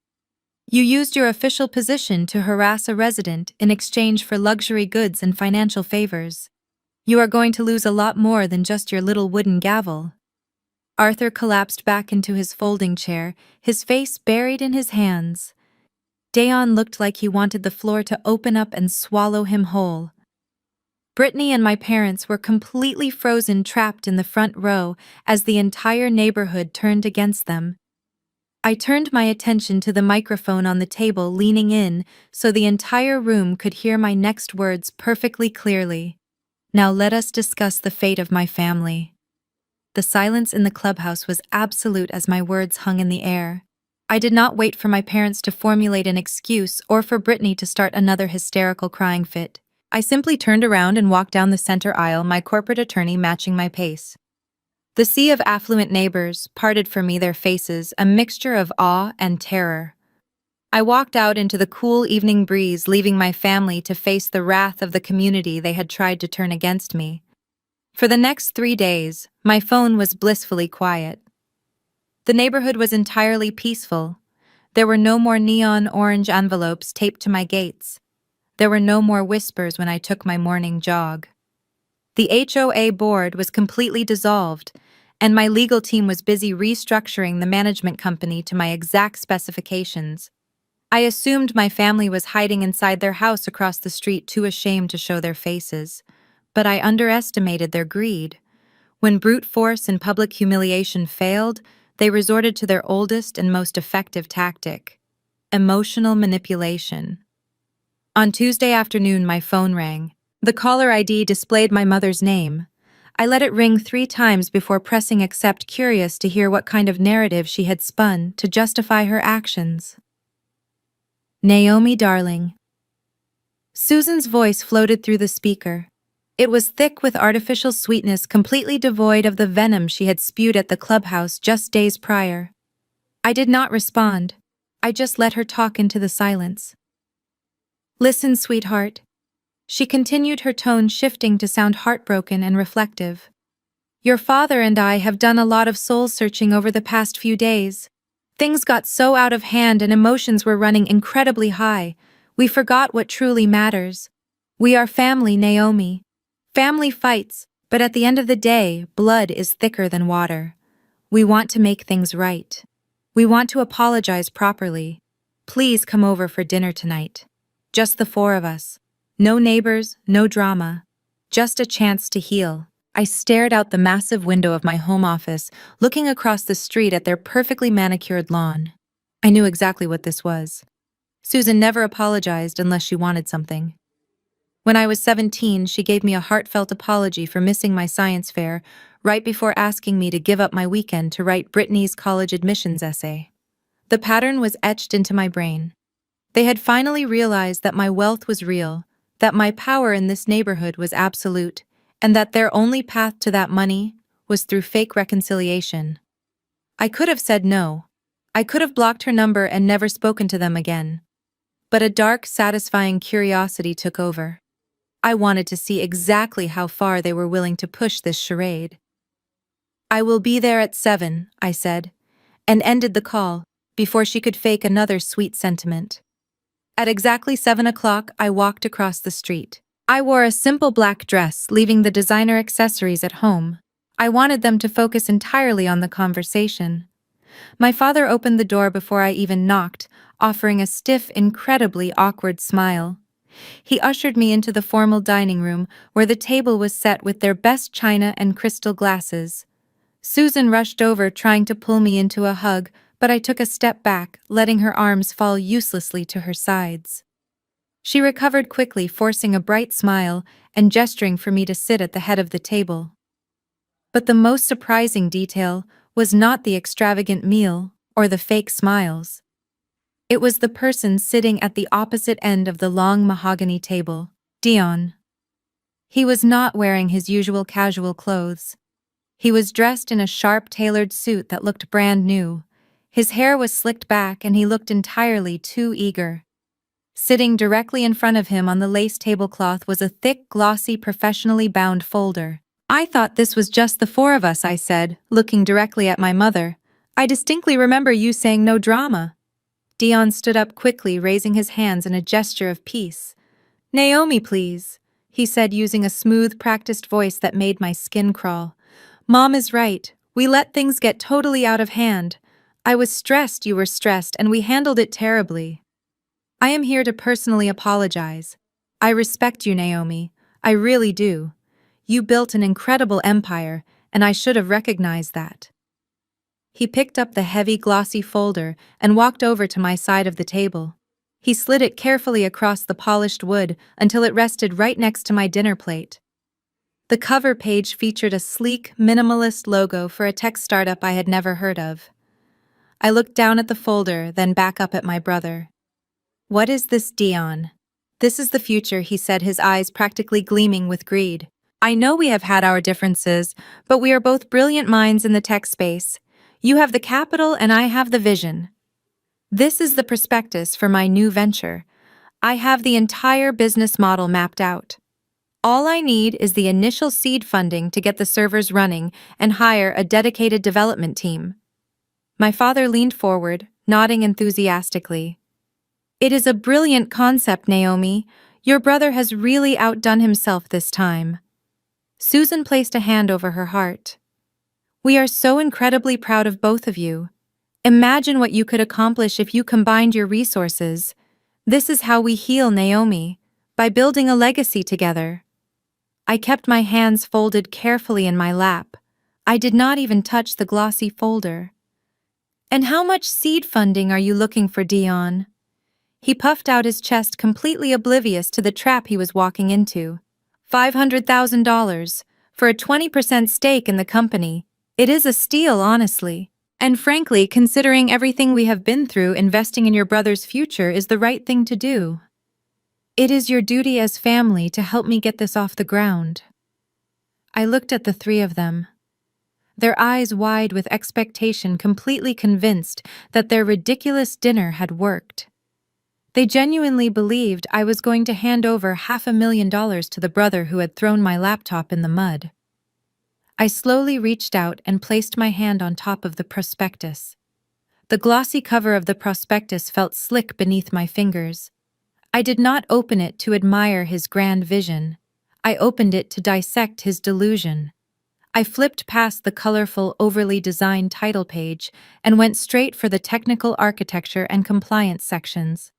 You used your official position to harass a resident in exchange for luxury goods and financial favors. You are going to lose a lot more than just your little wooden gavel." Arthur collapsed back into his folding chair, his face buried in his hands. Dion looked like he wanted the floor to open up and swallow him whole. Britney and my parents were completely frozen, trapped in the front row as the entire neighborhood turned against them. I turned my attention to the microphone on the table, leaning in so the entire room could hear my next words perfectly clearly. "Now let us discuss the fate of my family." The silence in the clubhouse was absolute as my words hung in the air. I did not wait for my parents to formulate an excuse or for Britney to start another hysterical crying fit. I simply turned around and walked down the center aisle, my corporate attorney matching my pace. The sea of affluent neighbors parted for me, their faces a mixture of awe and terror. I walked out into the cool evening breeze, leaving my family to face the wrath of the community they had tried to turn against me. For the next 3 days, my phone was blissfully quiet. The neighborhood was entirely peaceful. There were no more neon orange envelopes taped to my gates. There were no more whispers when I took my morning jog. The HOA board was completely dissolved, and my legal team was busy restructuring the management company to my exact specifications. I assumed my family was hiding inside their house across the street, too ashamed to show their faces. But I underestimated their greed. When brute force and public humiliation failed, they resorted to their oldest and most effective tactic: emotional manipulation. On Tuesday afternoon, my phone rang. The caller ID displayed my mother's name. I let it ring 3 times before pressing accept, curious to hear what kind of narrative she had spun to justify her actions. "Naomi, darling." Susan's voice floated through the speaker. It was thick with artificial sweetness, completely devoid of the venom she had spewed at the clubhouse just days prior. I did not respond. I just let her talk into the silence. "Listen, sweetheart." She continued, her tone shifting to sound heartbroken and reflective. "Your father and I have done a lot of soul-searching over the past few days. Things got so out of hand and emotions were running incredibly high. We forgot what truly matters. We are family, Naomi. Family fights, but at the end of the day, blood is thicker than water. We want to make things right. We want to apologize properly. Please come over for dinner tonight. Just the four of us. No neighbors, no drama. Just a chance to heal. I stared out the massive window of my home office, looking across the street at their perfectly manicured lawn. I knew exactly what this was. Susan never apologized unless she wanted something. When I was 17, she gave me a heartfelt apology for missing my science fair, right before asking me to give up my weekend to write Britney's college admissions essay. The pattern was etched into my brain. They had finally realized that my wealth was real, that my power in this neighborhood was absolute, and that their only path to that money was through fake reconciliation. I could have said no. I could have blocked her number and never spoken to them again. But a dark, satisfying curiosity took over. I wanted to see exactly how far they were willing to push this charade. "I will be there at 7, I said, and ended the call before she could fake another sweet sentiment. At exactly 7 o'clock, I walked across the street. I wore a simple black dress, leaving the designer accessories at home. I wanted them to focus entirely on the conversation. My father opened the door before I even knocked, offering a stiff, incredibly awkward smile. He ushered me into the formal dining room, where the table was set with their best china and crystal glasses. Susan rushed over, trying to pull me into a hug, but I took a step back, letting her arms fall uselessly to her sides. She recovered quickly, forcing a bright smile and gesturing for me to sit at the head of the table. But the most surprising detail was not the extravagant meal or the fake smiles. It was the person sitting at the opposite end of the long mahogany table, Dion. He was not wearing his usual casual clothes. He was dressed in a sharp, tailored suit that looked brand new. His hair was slicked back and he looked entirely too eager. Sitting directly in front of him on the lace tablecloth was a thick, glossy, professionally bound folder. "I thought this was just the four of us," I said, looking directly at my mother. "I distinctly remember you saying no drama." Dion stood up quickly, raising his hands in a gesture of peace. "Naomi, please," he said, using a smooth, practiced voice that made my skin crawl. "Mom is right. We let things get totally out of hand. I was stressed, you were stressed, and we handled it terribly. I am here to personally apologize. I respect you, Naomi. I really do. You built an incredible empire, and I should have recognized that." He picked up the heavy, glossy folder and walked over to my side of the table. He slid it carefully across the polished wood until it rested right next to my dinner plate. The cover page featured a sleek, minimalist logo for a tech startup I had never heard of. I looked down at the folder, then back up at my brother. "What is this, Dion?" "This is the future," he said, his eyes practically gleaming with greed. "I know we have had our differences, but we are both brilliant minds in the tech space. You have the capital and I have the vision. This is the prospectus for my new venture. I have the entire business model mapped out. All I need is the initial seed funding to get the servers running and hire a dedicated development team." My father leaned forward, nodding enthusiastically. "It is a brilliant concept, Naomi. Your brother has really outdone himself this time." Susan placed a hand over her heart. "We are so incredibly proud of both of you. Imagine what you could accomplish if you combined your resources. This is how we heal, Naomi, by building a legacy together." I kept my hands folded carefully in my lap. I did not even touch the glossy folder. "And how much seed funding are you looking for, Dion?" He puffed out his chest, completely oblivious to the trap he was walking into. $500,000 for a 20% stake in the company. It is a steal, honestly. And frankly, considering everything we have been through, investing in your brother's future is the right thing to do. It is your duty as family to help me get this off the ground." I looked at the three of them, their eyes wide with expectation, completely convinced that their ridiculous dinner had worked. They genuinely believed I was going to hand over $500,000 to the brother who had thrown my laptop in the mud. I slowly reached out and placed my hand on top of the prospectus. The glossy cover of the prospectus felt slick beneath my fingers. I did not open it to admire his grand vision. I opened it to dissect his delusion. I flipped past the colorful, overly designed title page and went straight for the technical architecture and compliance sections.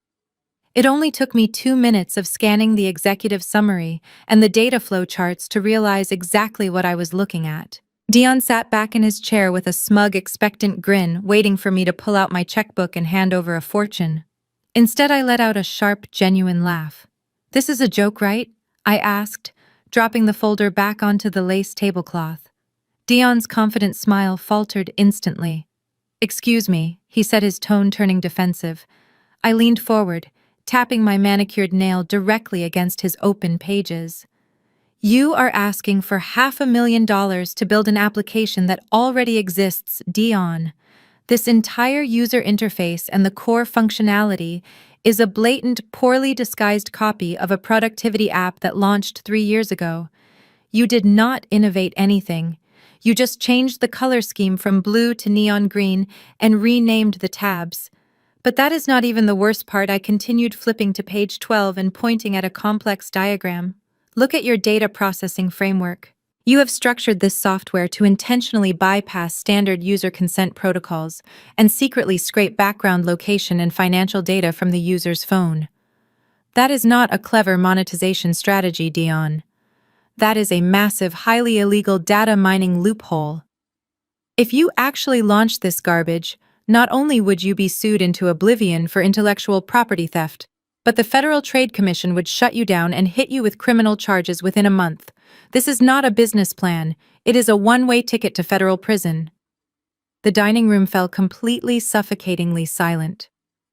It only took me 2 minutes of scanning the executive summary and the data flow charts to realize exactly what I was looking at. Dion sat back in his chair with a smug, expectant grin, waiting for me to pull out my checkbook and hand over a fortune. Instead, I let out a sharp, genuine laugh. "This is a joke, right?" I asked, dropping the folder back onto the lace tablecloth. Dion's confident smile faltered instantly. "Excuse me," he said, his tone turning defensive. I leaned forward, tapping my manicured nail directly against his open pages. "You are asking for $500,000 to build an application that already exists, Dion. This entire user interface and the core functionality is a blatant, poorly disguised copy of a productivity app that launched 3 years ago. You did not innovate anything. You just changed the color scheme from blue to neon green and renamed the tabs. But that is not even the worst part." I continued, flipping to page 12 and pointing at a complex diagram. "Look at your data processing framework. You have structured this software to intentionally bypass standard user consent protocols and secretly scrape background location and financial data from the user's phone. That is not a clever monetization strategy, Dion. That is a massive, highly illegal data mining loophole. If you actually launched this garbage, not only would you be sued into oblivion for intellectual property theft, but the Federal Trade Commission would shut you down and hit you with criminal charges within a month. This is not a business plan. It is a one-way ticket to federal prison." The dining room fell completely suffocatingly silent.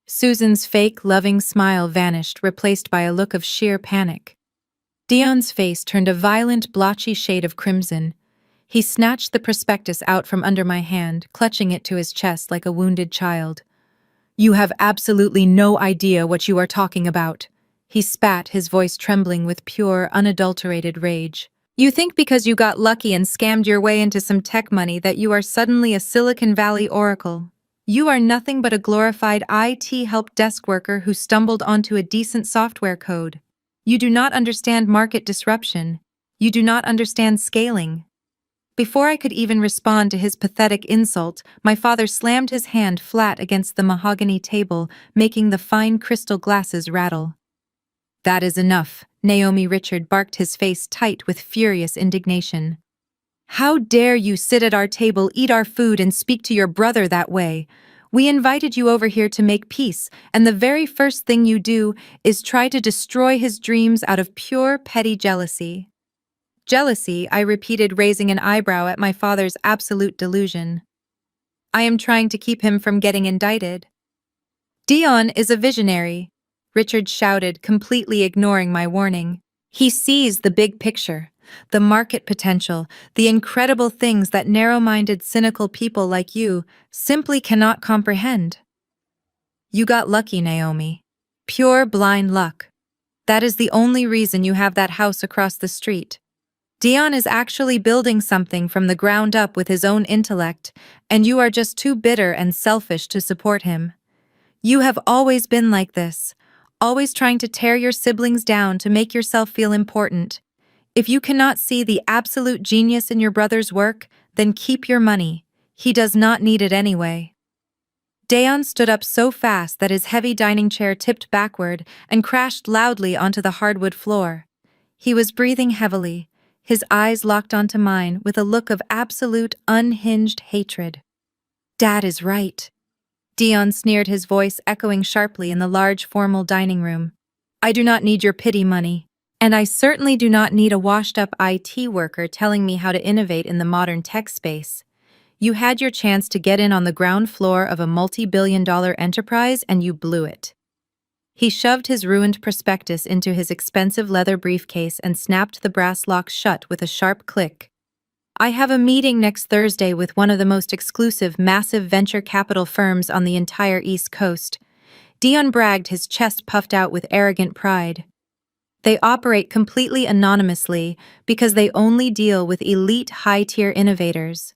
Susan's fake, loving smile vanished, replaced by a look of sheer panic. Dion's face turned a violent, blotchy shade of crimson. He snatched the prospectus out from under my hand, clutching it to his chest like a wounded child. "You have absolutely no idea what you are talking about," he spat, his voice trembling with pure, unadulterated rage. "You think because you got lucky and scammed your way into some tech money that you are suddenly a Silicon Valley oracle. You are nothing but a glorified IT help desk worker who stumbled onto a decent software code. You do not understand market disruption. You do not understand scaling." Before I could even respond to his pathetic insult, my father slammed his hand flat against the mahogany table, making the fine crystal glasses rattle. "That is enough," Naomi Richard barked, his face tight with furious indignation. "How dare you sit at our table, eat our food, and speak to your brother that way? We invited you over here to make peace, and the very first thing you do is try to destroy his dreams out of pure, petty jealousy." "Jealousy," I repeated, raising an eyebrow at my father's absolute delusion. "I am trying to keep him from getting indicted." "Dion is a visionary," Richard shouted, completely ignoring my warning. "He sees the big picture, the market potential, the incredible things that narrow-minded, cynical people like you simply cannot comprehend." "You got lucky, Naomi. Pure, blind luck. That is the only reason you have that house across the street. Dion is actually building something from the ground up with his own intellect, and you are just too bitter and selfish to support him. You have always been like this, always trying to tear your siblings down to make yourself feel important. If you cannot see the absolute genius in your brother's work, then keep your money. He does not need it anyway." Dion stood up so fast that his heavy dining chair tipped backward and crashed loudly onto the hardwood floor. He was breathing heavily, his eyes locked onto mine with a look of absolute, unhinged hatred. "Dad is right," Dion sneered, his voice echoing sharply in the large, formal dining room. "I do not need your pity money, and I certainly do not need a washed-up IT worker telling me how to innovate in the modern tech space. You had your chance to get in on the ground floor of a multi-billion-dollar enterprise, and you blew it." He shoved his ruined prospectus into his expensive leather briefcase and snapped the brass lock shut with a sharp click. "I have a meeting next Thursday with one of the most exclusive, massive venture capital firms on the entire East Coast." Dion bragged, his chest puffed out with arrogant pride. "They operate completely anonymously because they only deal with elite, high-tier innovators.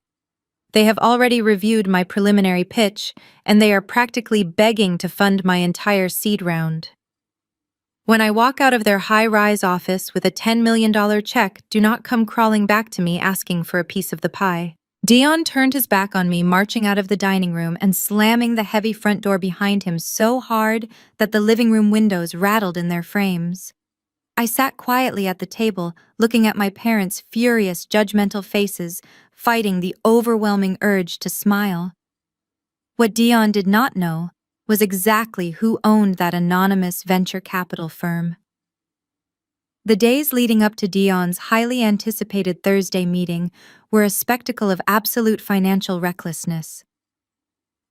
They have already reviewed my preliminary pitch, and they are practically begging to fund my entire seed round. When I walk out of their high-rise office with a $10 million check, do not come crawling back to me asking for a piece of the pie. Dion turned his back on me, marching out of the dining room and slamming the heavy front door behind him so hard that the living room windows rattled in their frames. I sat quietly at the table, looking at my parents' furious, judgmental faces, fighting the overwhelming urge to smile. What Dion did not know was exactly who owned that anonymous venture capital firm. The days leading up to Dion's highly anticipated Thursday meeting were a spectacle of absolute financial recklessness.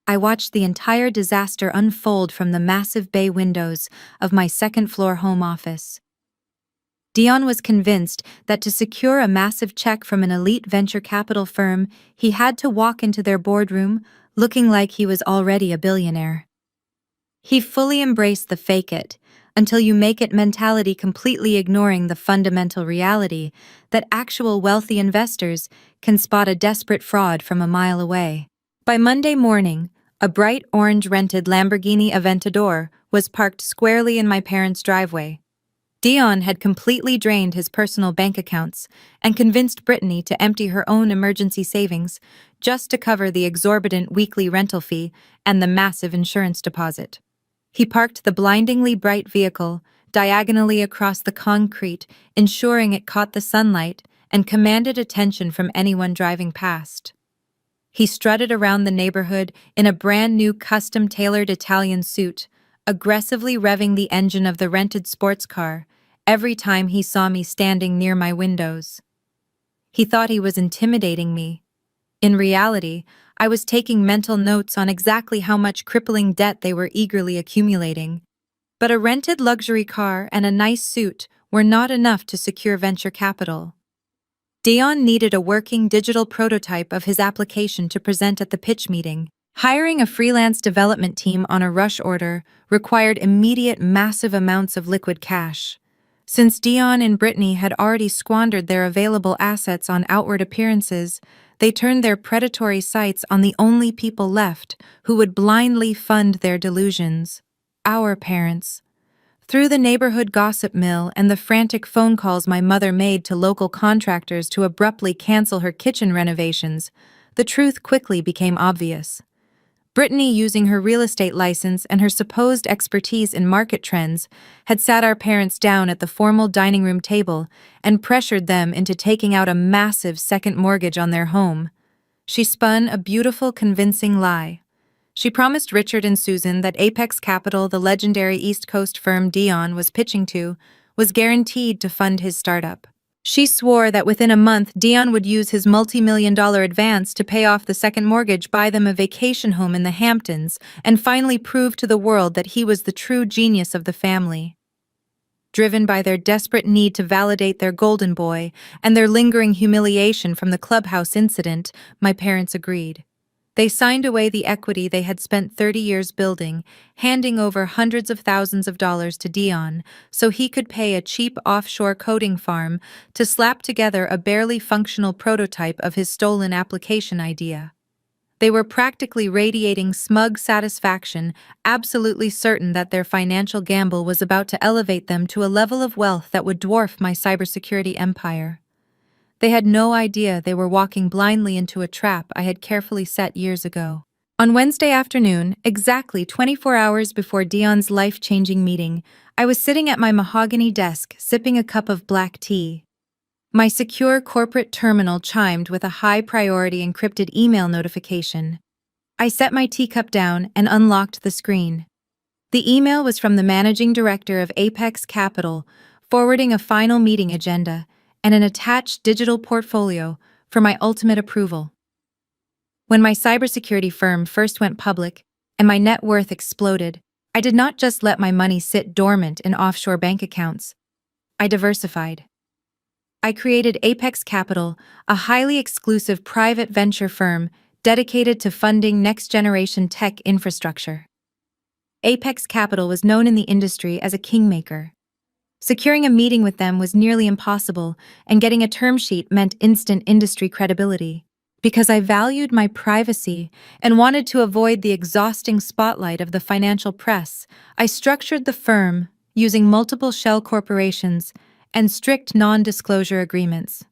I watched the entire disaster unfold from the massive bay windows of my second-floor home office. Dion was convinced that to secure a massive check from an elite venture capital firm, he had to walk into their boardroom looking like he was already a billionaire. He fully embraced the fake it until you make it mentality, completely ignoring the fundamental reality that actual wealthy investors can spot a desperate fraud from a mile away. By Monday morning, a bright orange rented Lamborghini Aventador was parked squarely in my parents' driveway. Dion had completely drained his personal bank accounts and convinced Britney to empty her own emergency savings just to cover the exorbitant weekly rental fee and the massive insurance deposit. He parked the blindingly bright vehicle diagonally across the concrete, ensuring it caught the sunlight and commanded attention from anyone driving past. He strutted around the neighborhood in a brand-new custom-tailored Italian suit, aggressively revving the engine of the rented sports car every time he saw me standing near my windows. He thought he was intimidating me. In reality, I was taking mental notes on exactly how much crippling debt they were eagerly accumulating. But a rented luxury car and a nice suit were not enough to secure venture capital. Dion needed a working digital prototype of his application to present at the pitch meeting. Hiring a freelance development team on a rush order required immediate massive amounts of liquid cash. Since Dion and Britney had already squandered their available assets on outward appearances, they turned their predatory sights on the only people left who would blindly fund their delusions: our parents. Through the neighborhood gossip mill and the frantic phone calls my mother made to local contractors to abruptly cancel her kitchen renovations, the truth quickly became obvious. Britney, using her real estate license and her supposed expertise in market trends, had sat our parents down at the formal dining room table and pressured them into taking out a massive second mortgage on their home. She spun a beautiful, convincing lie. She promised Richard and Susan that Apex Capital, the legendary East Coast firm Dion was pitching to, was guaranteed to fund his startup. She swore that within a month, Dion would use his multi-million-dollar advance to pay off the second mortgage, buy them a vacation home in the Hamptons, and finally prove to the world that he was the true genius of the family. Driven by their desperate need to validate their golden boy and their lingering humiliation from the clubhouse incident, my parents agreed. They signed away the equity they had spent 30 years building, handing over hundreds of thousands of dollars to Dion so he could pay a cheap offshore coding farm to slap together a barely functional prototype of his stolen application idea. They were practically radiating smug satisfaction, absolutely certain that their financial gamble was about to elevate them to a level of wealth that would dwarf my cybersecurity empire. They had no idea they were walking blindly into a trap I had carefully set years ago. On Wednesday afternoon, exactly 24 hours before Dion's life-changing meeting, I was sitting at my mahogany desk sipping a cup of black tea. My secure corporate terminal chimed with a high-priority encrypted email notification. I set my teacup down and unlocked the screen. The email was from the managing director of Apex Capital, forwarding a final meeting agenda and an attached digital portfolio for my ultimate approval. When my cybersecurity firm first went public and my net worth exploded, I did not just let my money sit dormant in offshore bank accounts. I diversified. I created Apex Capital, a highly exclusive private venture firm dedicated to funding next-generation tech infrastructure. Apex Capital was known in the industry as a kingmaker. Securing a meeting with them was nearly impossible, and getting a term sheet meant instant industry credibility. Because I valued my privacy and wanted to avoid the exhausting spotlight of the financial press, I structured the firm using multiple shell corporations and strict non-disclosure agreements.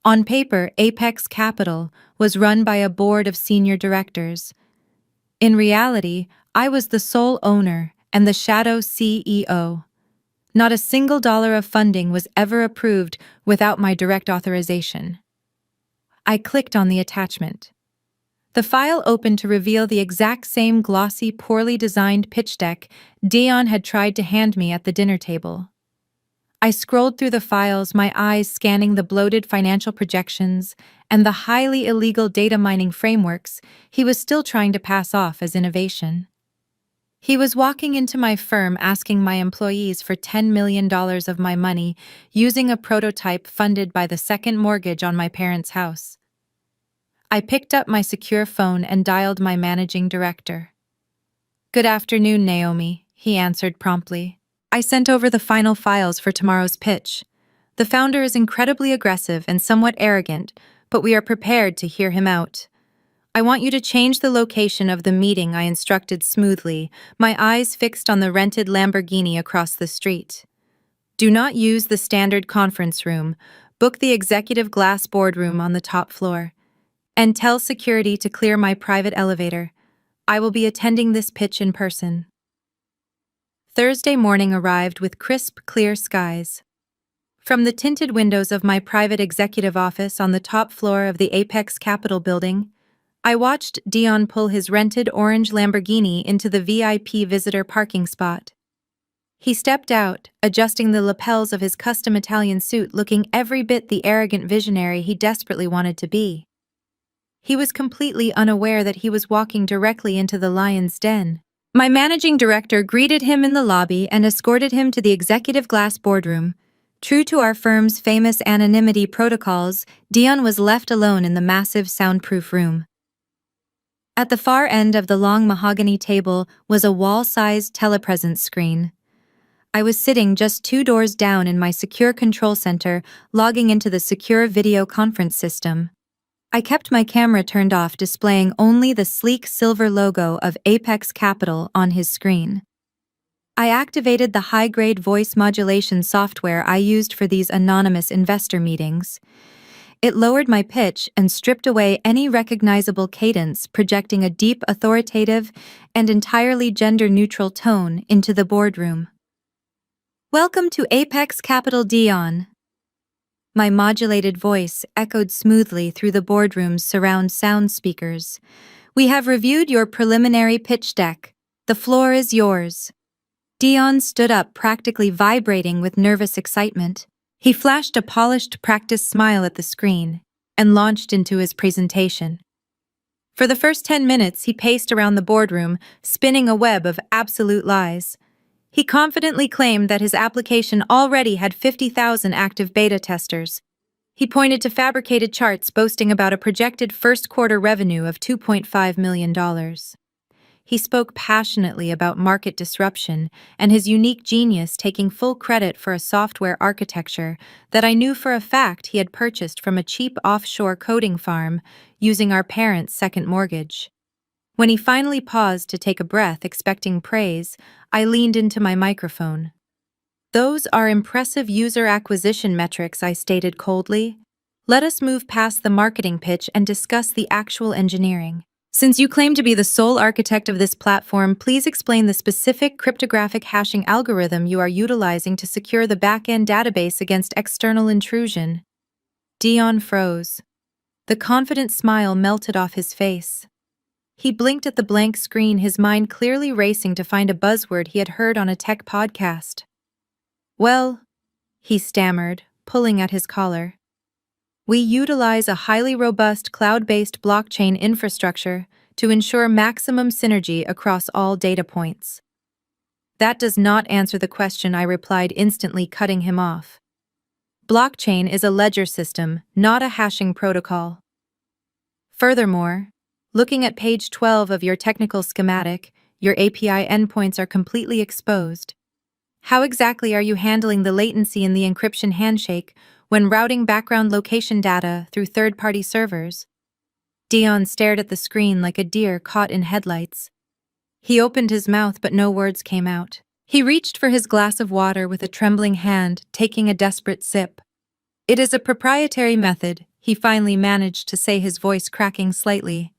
On paper, Apex Capital was run by a board of senior directors. In reality, I was the sole owner and the shadow CEO. Not a single dollar of funding was ever approved without my direct authorization. I clicked on the attachment. The file opened to reveal the exact same glossy, poorly designed pitch deck Dion had tried to hand me at the dinner table. I scrolled through the files, my eyes scanning the bloated financial projections and the highly illegal data mining frameworks he was still trying to pass off as innovation. He was walking into my firm asking my employees for $10 million of my money using a prototype funded by the second mortgage on my parents' house. I picked up my secure phone and dialed my managing director. "Good afternoon, Naomi," he answered promptly. "I sent over the final files for tomorrow's pitch. The founder is incredibly aggressive and somewhat arrogant, but we are prepared to hear him out. I want you to change the location of the meeting," I instructed smoothly, my eyes fixed on the rented Lamborghini across the street. "Do not use the standard conference room. Book the executive glass boardroom on the top floor. And tell security to clear my private elevator. I will be attending this pitch in person." Thursday morning arrived with crisp, clear skies. From the tinted windows of my private executive office on the top floor of the Apex Capital building, I watched Dion pull his rented orange Lamborghini into the VIP visitor parking spot. He stepped out, adjusting the lapels of his custom Italian suit, looking every bit the arrogant visionary he desperately wanted to be. He was completely unaware that he was walking directly into the lion's den. My managing director greeted him in the lobby and escorted him to the executive glass boardroom. True to our firm's famous anonymity protocols, Dion was left alone in the massive soundproof room. At the far end of the long mahogany table was a wall-sized telepresence screen. I was sitting just 2 doors down in my secure control center, logging into the secure video conference system. I kept my camera turned off, displaying only the sleek silver logo of Apex Capital on his screen. I activated the high-grade voice modulation software I used for these anonymous investor meetings. It lowered my pitch and stripped away any recognizable cadence, projecting a deep, authoritative, and entirely gender-neutral tone into the boardroom. "Welcome to Apex Capital, Dion." My modulated voice echoed smoothly through the boardroom's surround sound speakers. "We have reviewed your preliminary pitch deck. The floor is yours." Dion stood up, practically vibrating with nervous excitement. He flashed a polished, practiced smile at the screen and launched into his presentation. For the first 10 minutes, he paced around the boardroom, spinning a web of absolute lies. He confidently claimed that his application already had 50,000 active beta testers. He pointed to fabricated charts boasting about a projected first-quarter revenue of $2.5 million. He spoke passionately about market disruption and his unique genius, taking full credit for a software architecture that I knew for a fact he had purchased from a cheap offshore coding farm using our parents' second mortgage. When he finally paused to take a breath, expecting praise, I leaned into my microphone. "Those are impressive user acquisition metrics," I stated coldly. "Let us move past the marketing pitch and discuss the actual engineering. Since you claim to be the sole architect of this platform, please explain the specific cryptographic hashing algorithm you are utilizing to secure the back-end database against external intrusion." Dion froze. The confident smile melted off his face. He blinked at the blank screen, his mind clearly racing to find a buzzword he had heard on a tech podcast. "Well," he stammered, pulling at his collar, "we utilize a highly robust cloud-based blockchain infrastructure to ensure maximum synergy across all data points." "That does not answer the question," I replied, instantly cutting him off. "Blockchain is a ledger system, not a hashing protocol. Furthermore, looking at page 12 of your technical schematic, your API endpoints are completely exposed. How exactly are you handling the latency in the encryption handshake when routing background location data through third-party servers?" Dion stared at the screen like a deer caught in headlights. He opened his mouth, but no words came out. He reached for his glass of water with a trembling hand, taking a desperate sip. "It is a proprietary method," he finally managed to say, his voice cracking slightly.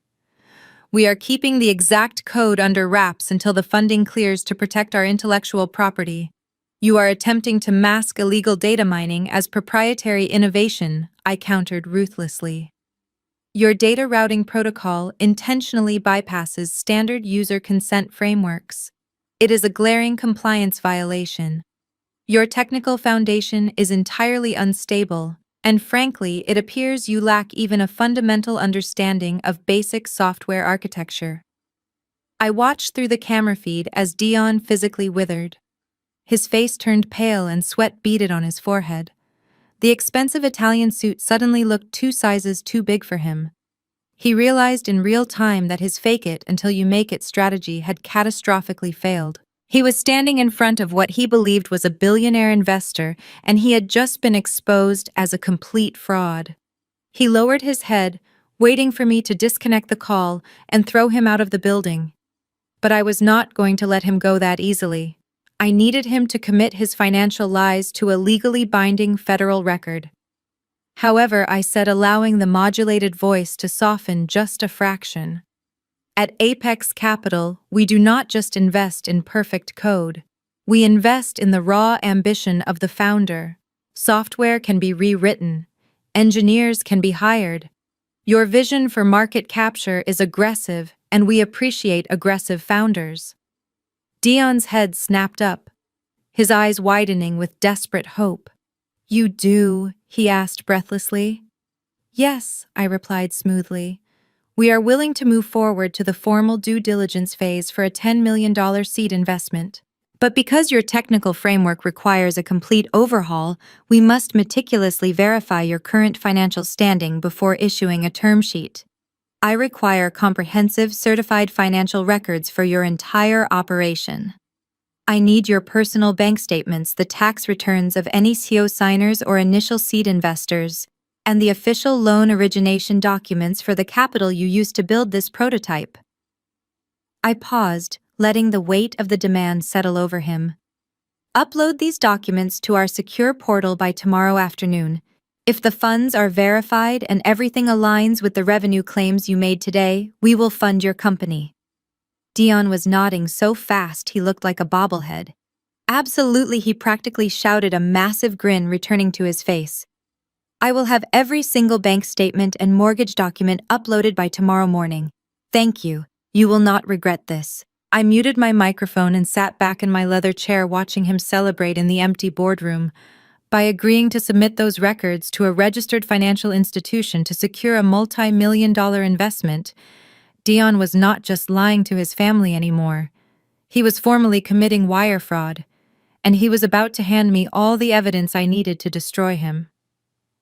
"We are keeping the exact code under wraps until the funding clears to protect our intellectual property. You are attempting to mask illegal data mining as proprietary innovation," I countered ruthlessly. "Your data routing protocol intentionally bypasses standard user consent frameworks. It is a glaring compliance violation. Your technical foundation is entirely unstable, and frankly, it appears you lack even a fundamental understanding of basic software architecture." I watched through the camera feed as Dion physically withered. His face turned pale and sweat beaded on his forehead. The expensive Italian suit suddenly looked 2 sizes too big for him. He realized in real time that his fake it until you make it strategy had catastrophically failed. He was standing in front of what he believed was a billionaire investor, and he had just been exposed as a complete fraud. He lowered his head, waiting for me to disconnect the call and throw him out of the building. But I was not going to let him go that easily. I needed him to commit his financial lies to a legally binding federal record. However, I said, allowing the modulated voice to soften just a fraction. "At Apex Capital, we do not just invest in perfect code. We invest in the raw ambition of the founder. Software can be rewritten. Engineers can be hired. Your vision for market capture is aggressive, and we appreciate aggressive founders." Dion's head snapped up, his eyes widening with desperate hope. "You do?" he asked breathlessly. "Yes," I replied smoothly. "We are willing to move forward to the formal due diligence phase for a $10 million seed investment. But because your technical framework requires a complete overhaul, we must meticulously verify your current financial standing before issuing a term sheet. I require comprehensive certified financial records for your entire operation. I need your personal bank statements, the tax returns of any CO signers or initial seed investors, and the official loan origination documents for the capital you used to build this prototype." I paused, letting the weight of the demand settle over him. "Upload these documents to our secure portal by tomorrow afternoon. If the funds are verified and everything aligns with the revenue claims you made today, we will fund your company." Dion was nodding so fast he looked like a bobblehead. "Absolutely," he practically shouted, a massive grin returning to his face. "I will have every single bank statement and mortgage document uploaded by tomorrow morning. Thank you. You will not regret this." I muted my microphone and sat back in my leather chair watching him celebrate in the empty boardroom. By agreeing to submit those records to a registered financial institution to secure a multi-million-dollar investment, Dion was not just lying to his family anymore. He was formally committing wire fraud, and he was about to hand me all the evidence I needed to destroy him.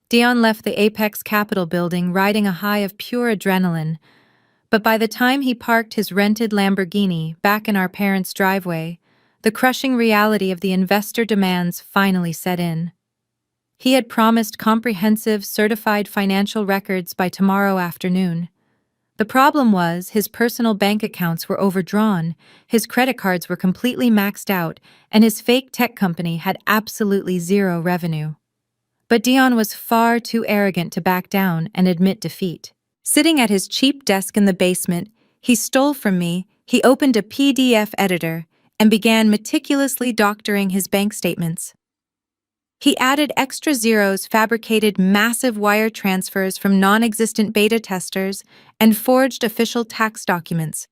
Dion left the Apex Capital building riding a high of pure adrenaline, but by the time he parked his rented Lamborghini back in our parents' driveway, the crushing reality of the investor demands finally set in. He had promised comprehensive, certified financial records by tomorrow afternoon. The problem was his personal bank accounts were overdrawn, his credit cards were completely maxed out, and his fake tech company had absolutely zero revenue. But Dion was far too arrogant to back down and admit defeat. Sitting at his cheap desk in the basement, he stole from me, he opened a PDF editor, and began meticulously doctoring his bank statements. He added extra zeros, fabricated massive wire transfers from non-existent beta testers, and forged official tax documents.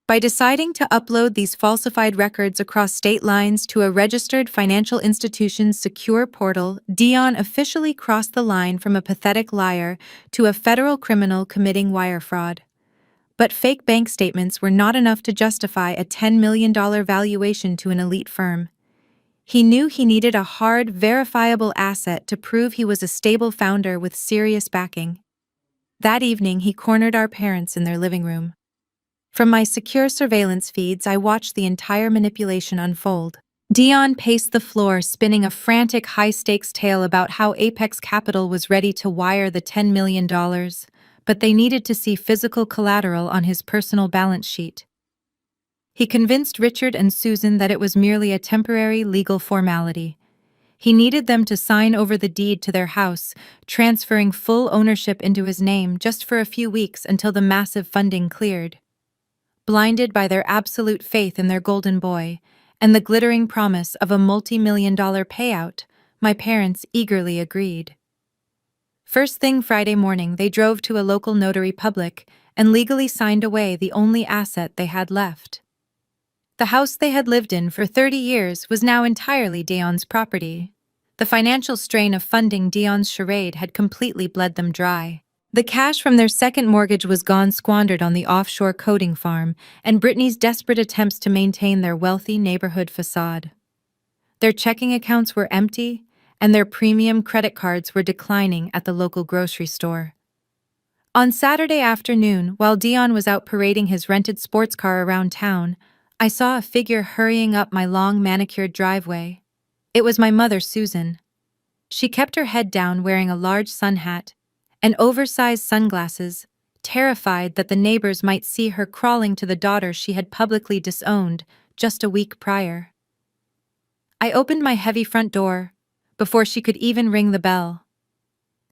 By deciding to upload these falsified records across state lines to a registered financial institution's secure portal, Dion officially crossed the line from a pathetic liar to a federal criminal committing wire fraud. But fake bank statements were not enough to justify a $10 million valuation to an elite firm. He knew he needed a hard, verifiable asset to prove he was a stable founder with serious backing. That evening, he cornered our parents in their living room. From my secure surveillance feeds, I watched the entire manipulation unfold. Dion paced the floor, spinning a frantic high-stakes tale about how Apex Capital was ready to wire the $10 million, but they needed to see physical collateral on his personal balance sheet. He convinced Richard and Susan that it was merely a temporary legal formality. He needed them to sign over the deed to their house, transferring full ownership into his name just for a few weeks until the massive funding cleared. Blinded by their absolute faith in their golden boy and the glittering promise of a multi-million-dollar payout, my parents eagerly agreed. First thing Friday morning, they drove to a local notary public and legally signed away the only asset they had left. The house they had lived in for 30 years was now entirely Dion's property. The financial strain of funding Dion's charade had completely bled them dry. The cash from their second mortgage was gone, squandered on the offshore coating farm, and Britney's desperate attempts to maintain their wealthy neighborhood facade. Their checking accounts were empty, and their premium credit cards were declining at the local grocery store. On Saturday afternoon, while Dion was out parading his rented sports car around town, I saw a figure hurrying up my long manicured driveway. It was my mother, Susan. She kept her head down, wearing a large sun hat and oversized sunglasses, terrified that the neighbors might see her crawling to the daughter she had publicly disowned just a week prior. I opened my heavy front door before she could even ring the bell.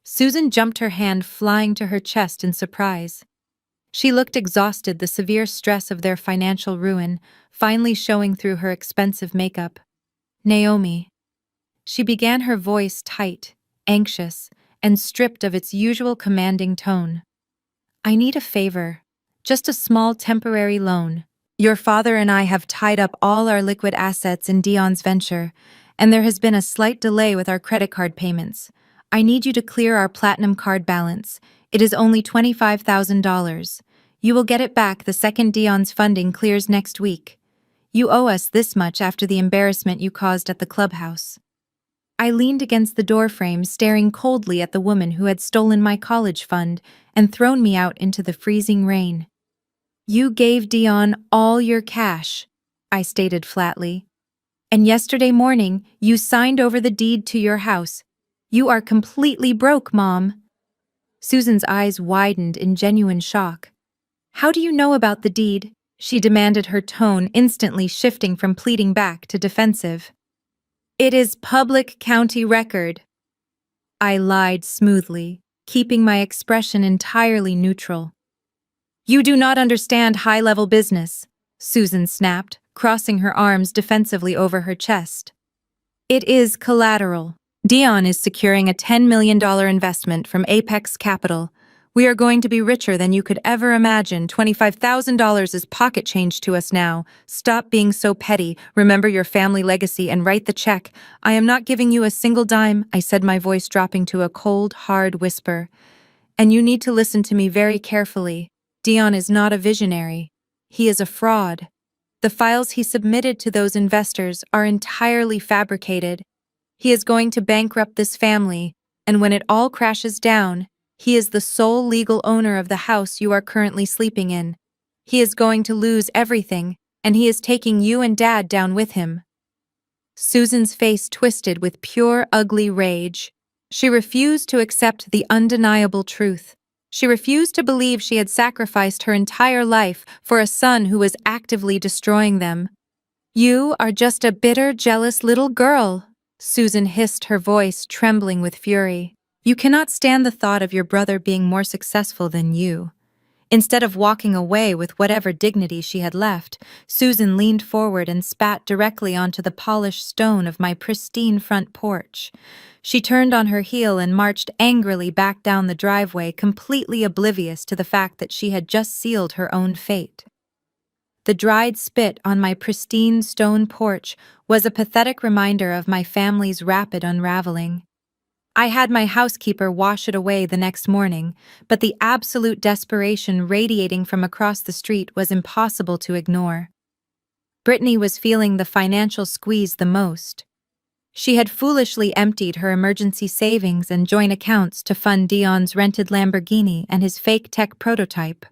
Susan jumped, her hand flying to her chest in surprise. She looked exhausted, the severe stress of their financial ruin finally showing through her expensive makeup. "Naomi." She began, her voice tight, anxious, and stripped of its usual commanding tone. "I need a favor. Just a small temporary loan. Your father and I have tied up all our liquid assets in Dion's venture, and there has been a slight delay with our credit card payments. I need you to clear our platinum card balance. It is only $25,000. You will get it back the second Dion's funding clears next week. You owe us this much after the embarrassment you caused at the clubhouse." I leaned against the doorframe, staring coldly at the woman who had stolen my college fund and thrown me out into the freezing rain. "You gave Dion all your cash," I stated flatly. "And yesterday morning, you signed over the deed to your house. You are completely broke, Mom." Susan's eyes widened in genuine shock. "How do you know about the deed?" she demanded, her tone instantly shifting from pleading back to defensive. "It is public county record." I lied smoothly, keeping my expression entirely neutral. "You do not understand high-level business," Susan snapped, crossing her arms defensively over her chest. "It is collateral. Dion is securing a $10 million investment from Apex Capital. We are going to be richer than you could ever imagine. $25,000 is pocket change to us now. Stop being so petty, remember your family legacy, and write the check. I am not giving you a single dime," I said, my voice dropping to a cold, hard whisper. "And you need to listen to me very carefully. Dion is not a visionary. He is a fraud. The files he submitted to those investors are entirely fabricated. He is going to bankrupt this family, and when it all crashes down, he is the sole legal owner of the house you are currently sleeping in. He is going to lose everything, and he is taking you and Dad down with him." Susan's face twisted with pure, ugly rage. She refused to accept the undeniable truth. She refused to believe she had sacrificed her entire life for a son who was actively destroying them. "You are just a bitter, jealous little girl," Susan hissed, her voice trembling with fury. "You cannot stand the thought of your brother being more successful than you." Instead of walking away with whatever dignity she had left, Susan leaned forward and spat directly onto the polished stone of my pristine front porch. She turned on her heel and marched angrily back down the driveway, completely oblivious to the fact that she had just sealed her own fate. The dried spit on my pristine stone porch was a pathetic reminder of my family's rapid unraveling. I had my housekeeper wash it away the next morning, but the absolute desperation radiating from across the street was impossible to ignore. Britney was feeling the financial squeeze the most. She had foolishly emptied her emergency savings and joint accounts to fund Dion's rented Lamborghini and his fake tech prototype.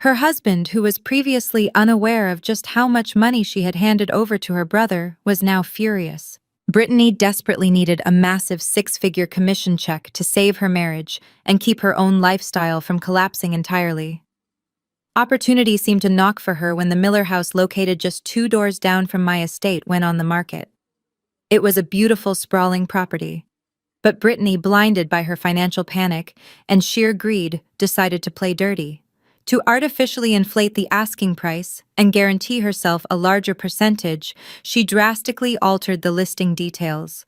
Her husband, who was previously unaware of just how much money she had handed over to her brother, was now furious. Brittany desperately needed a massive six-figure commission check to save her marriage and keep her own lifestyle from collapsing entirely. Opportunity seemed to knock for her when the Miller house located just 2 doors down from my estate went on the market. It was a beautiful, sprawling property. But Brittany, blinded by her financial panic and sheer greed, decided to play dirty. To artificially inflate the asking price and guarantee herself a larger percentage, she drastically altered the listing details.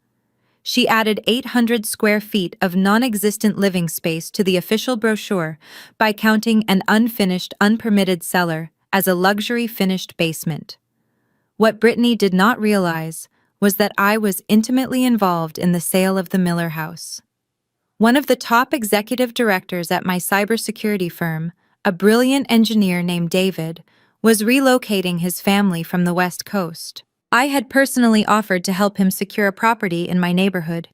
She added 800 square feet of non-existent living space to the official brochure by counting an unfinished, unpermitted cellar as a luxury finished basement. What Brittany did not realize was that I was intimately involved in the sale of the Miller house. One of the top executive directors at my cybersecurity firm, a brilliant engineer named David, was relocating his family from the West Coast. I had personally offered to help him secure a property in my neighborhood.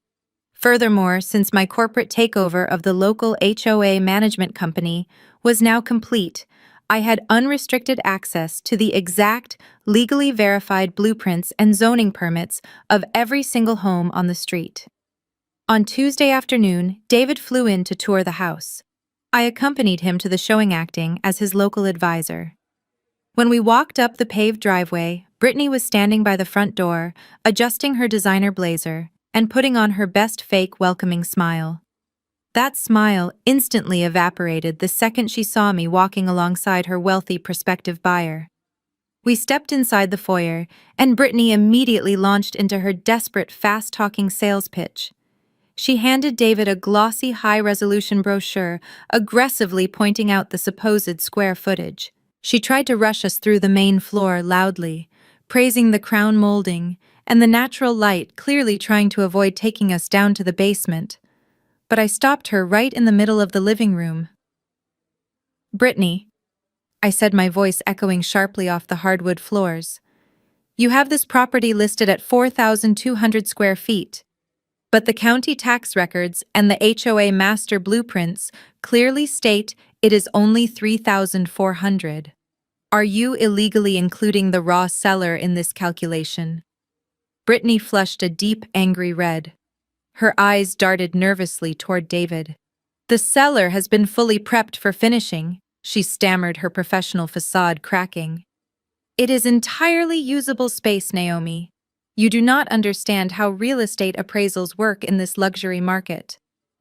Furthermore, since my corporate takeover of the local HOA management company was now complete, I had unrestricted access to the exact, legally verified blueprints and zoning permits of every single home on the street. On Tuesday afternoon, David flew in to tour the house. I accompanied him to the showing, acting as his local advisor. When we walked up the paved driveway, Brittany was standing by the front door, adjusting her designer blazer and putting on her best fake welcoming smile. That smile instantly evaporated the second she saw me walking alongside her wealthy prospective buyer. We stepped inside the foyer, and Brittany immediately launched into her desperate, fast-talking sales pitch. She handed David a glossy, high-resolution brochure, aggressively pointing out the supposed square footage. She tried to rush us through the main floor loudly, praising the crown molding and the natural light, clearly trying to avoid taking us down to the basement. But I stopped her right in the middle of the living room. "Brittany," I said, my voice echoing sharply off the hardwood floors, "you have this property listed at 4,200 square feet. But the county tax records and the HOA master blueprints clearly state it is only 3,400. Are you illegally including the raw cellar in this calculation?" Brittany flushed a deep, angry red. Her eyes darted nervously toward David. "The cellar has been fully prepped for finishing," she stammered, her professional facade cracking. "It is entirely usable space, Naomi. You do not understand how real estate appraisals work in this luxury market."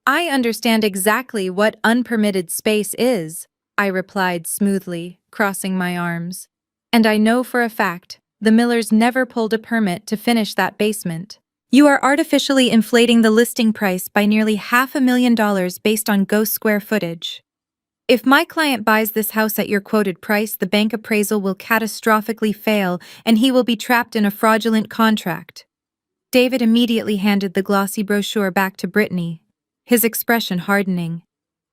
"I understand exactly what unpermitted space is," I replied smoothly, crossing my arms. "And I know for a fact the Millers never pulled a permit to finish that basement. You are artificially inflating the listing price by nearly $500,000 based on ghost square footage. If my client buys this house at your quoted price, the bank appraisal will catastrophically fail and he will be trapped in a fraudulent contract." David immediately handed the glossy brochure back to Brittany, his expression hardening.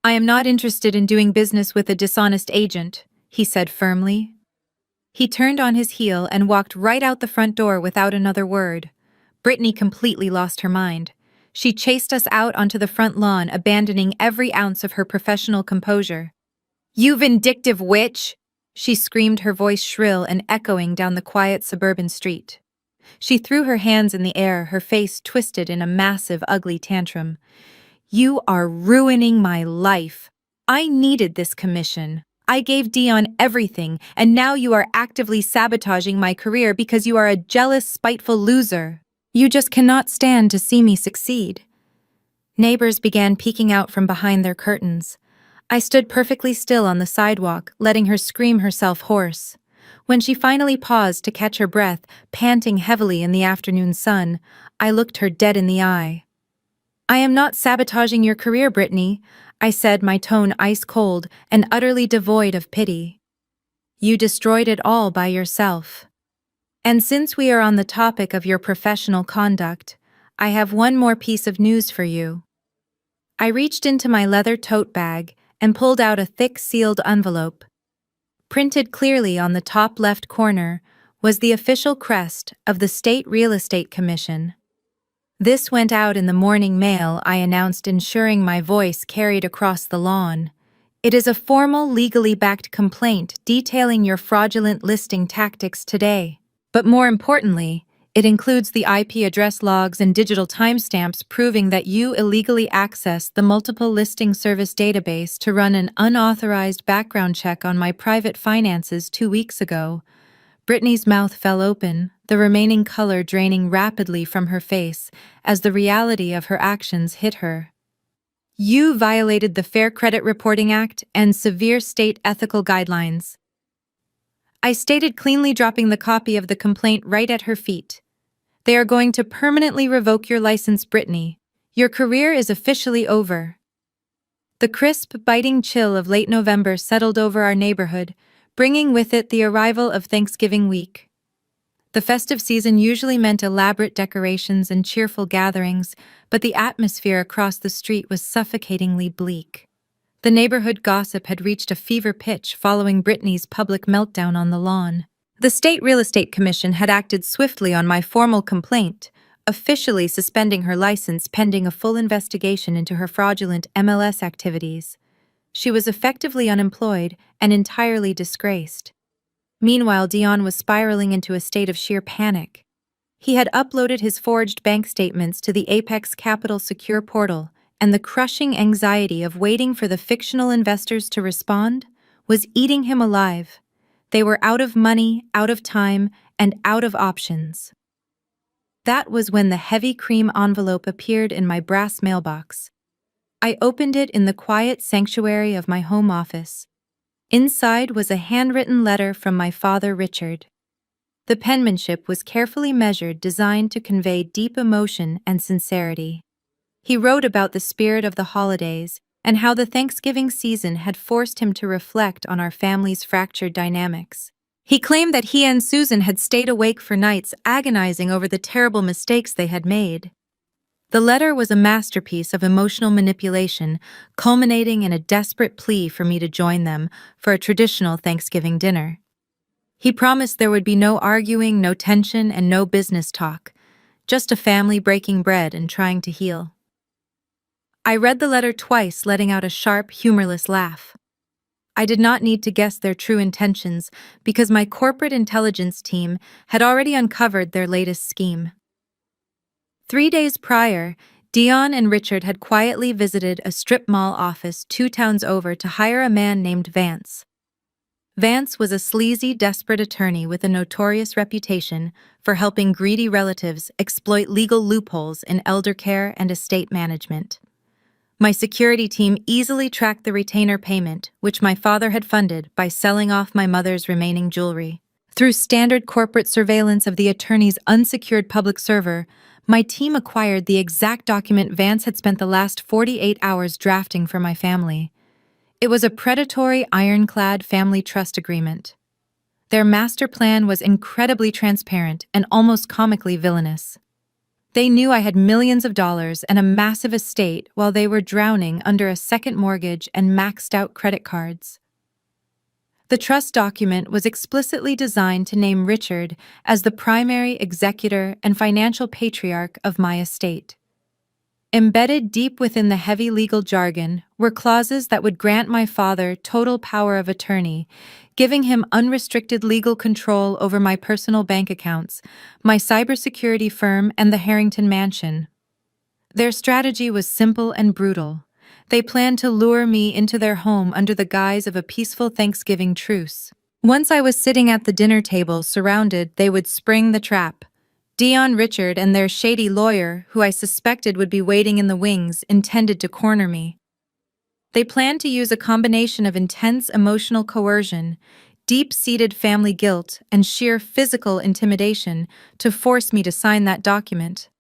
"I am not interested in doing business with a dishonest agent," he said firmly. He turned on his heel and walked right out the front door without another word. Brittany completely lost her mind. She chased us out onto the front lawn, abandoning every ounce of her professional composure. "You vindictive witch!" she screamed, her voice shrill and echoing down the quiet suburban street. She threw her hands in the air, her face twisted in a massive, ugly tantrum. "You are ruining my life. I needed this commission. I gave Dion everything, and now you are actively sabotaging my career because you are a jealous, spiteful loser. You just cannot stand to see me succeed." Neighbors began peeking out from behind their curtains. I stood perfectly still on the sidewalk, letting her scream herself hoarse. When she finally paused to catch her breath, panting heavily in the afternoon sun, I looked her dead in the eye. "I am not sabotaging your career, Brittany," I said, my tone ice cold and utterly devoid of pity. "You destroyed it all by yourself. And since we are on the topic of your professional conduct, I have one more piece of news for you." I reached into my leather tote bag and pulled out a thick sealed envelope. Printed clearly on the top left corner was the official crest of the State Real Estate Commission. "This went out in the morning mail," I announced, ensuring my voice carried across the lawn. "It is a formal, legally backed complaint detailing your fraudulent listing tactics today. But more importantly, It includes the IP address logs and digital timestamps proving that you illegally accessed the multiple listing service database to run an unauthorized background check on my private finances 2 weeks ago. Britney's mouth fell open, the remaining color draining rapidly from her face as the reality of her actions hit her. You violated the Fair Credit Reporting Act and severe state ethical guidelines. I stated, cleanly, dropping the copy of the complaint right at her feet. They are going to permanently revoke your license, Britney. Your career is officially over. The crisp, biting chill of late November settled over our neighborhood, bringing with it the arrival of Thanksgiving week. The festive season usually meant elaborate decorations and cheerful gatherings, but the atmosphere across the street was suffocatingly bleak. The neighborhood gossip had reached a fever pitch following Britney's public meltdown on the lawn. The State Real Estate Commission had acted swiftly on my formal complaint, officially suspending her license pending a full investigation into her fraudulent MLS activities. She was effectively unemployed and entirely disgraced. Meanwhile, Dion was spiraling into a state of sheer panic. He had uploaded his forged bank statements to the Apex Capital Secure portal, and the crushing anxiety of waiting for the fictional investors to respond was eating him alive. They were out of money, out of time, and out of options. That was when the heavy cream envelope appeared in my brass mailbox. I opened it in the quiet sanctuary of my home office. Inside was a handwritten letter from my father, Richard. The penmanship was carefully measured, designed to convey deep emotion and sincerity. He wrote about the spirit of the holidays and how the Thanksgiving season had forced him to reflect on our family's fractured dynamics. He claimed that he and Susan had stayed awake for nights agonizing over the terrible mistakes they had made. The letter was a masterpiece of emotional manipulation, culminating in a desperate plea for me to join them for a traditional Thanksgiving dinner. He promised there would be no arguing, no tension, and no business talk, just a family breaking bread and trying to heal. I read the letter twice, letting out a sharp, humorless laugh. I did not need to guess their true intentions because my corporate intelligence team had already uncovered their latest scheme. 3 days prior, Dion and Richard had quietly visited a strip mall office 2 towns over to hire a man named Vance. Vance was a sleazy, desperate attorney with a notorious reputation for helping greedy relatives exploit legal loopholes in elder care and estate management. My security team easily tracked the retainer payment, which my father had funded by selling off my mother's remaining jewelry. Through standard corporate surveillance of the attorney's unsecured public server, my team acquired the exact document Vance had spent the last 48 hours drafting for my family. It was a predatory, ironclad family trust agreement. Their master plan was incredibly transparent and almost comically villainous. They knew I had millions of dollars and a massive estate while they were drowning under a second mortgage and maxed-out credit cards. The trust document was explicitly designed to name Richard as the primary executor and financial patriarch of my estate. Embedded deep within the heavy legal jargon were clauses that would grant my father total power of attorney, giving him unrestricted legal control over my personal bank accounts, my cybersecurity firm, and the Harrington Mansion. Their strategy was simple and brutal. They planned to lure me into their home under the guise of a peaceful Thanksgiving truce. Once I was sitting at the dinner table surrounded, they would spring the trap. Dion, Richard, and their shady lawyer, who I suspected would be waiting in the wings, intended to corner me. They planned to use a combination of intense emotional coercion, deep-seated family guilt, and sheer physical intimidation to force me to sign that document.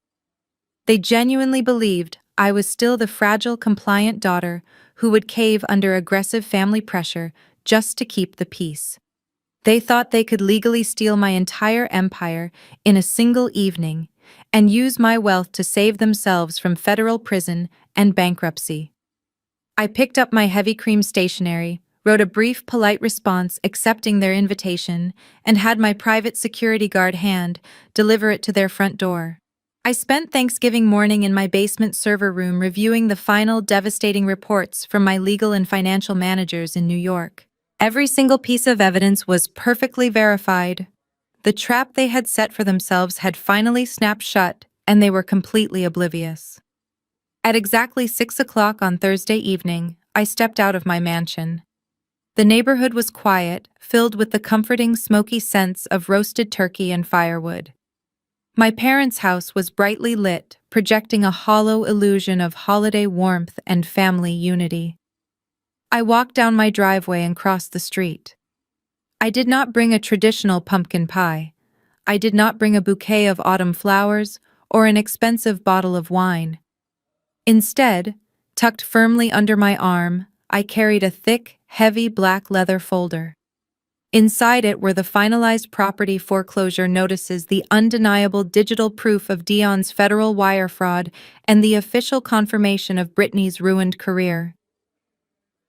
They genuinely believed I was still the fragile, compliant daughter who would cave under aggressive family pressure just to keep the peace. They thought they could legally steal my entire empire in a single evening and use my wealth to save themselves from federal prison and bankruptcy. I picked up my heavy cream stationery, wrote a brief, polite response accepting their invitation, and had my private security guard hand deliver it to their front door. I spent Thanksgiving morning in my basement server room reviewing the final devastating reports from my legal and financial managers in New York. Every single piece of evidence was perfectly verified. The trap they had set for themselves had finally snapped shut, and they were completely oblivious. At exactly 6 o'clock on Thursday evening, I stepped out of my mansion. The neighborhood was quiet, filled with the comforting smoky scents of roasted turkey and firewood. My parents' house was brightly lit, projecting a hollow illusion of holiday warmth and family unity. I walked down my driveway and crossed the street. I did not bring a traditional pumpkin pie. I did not bring a bouquet of autumn flowers or an expensive bottle of wine. Instead, tucked firmly under my arm, I carried a thick, heavy black leather folder. Inside it were the finalized property foreclosure notices, the undeniable digital proof of Dion's federal wire fraud, and the official confirmation of Britney's ruined career.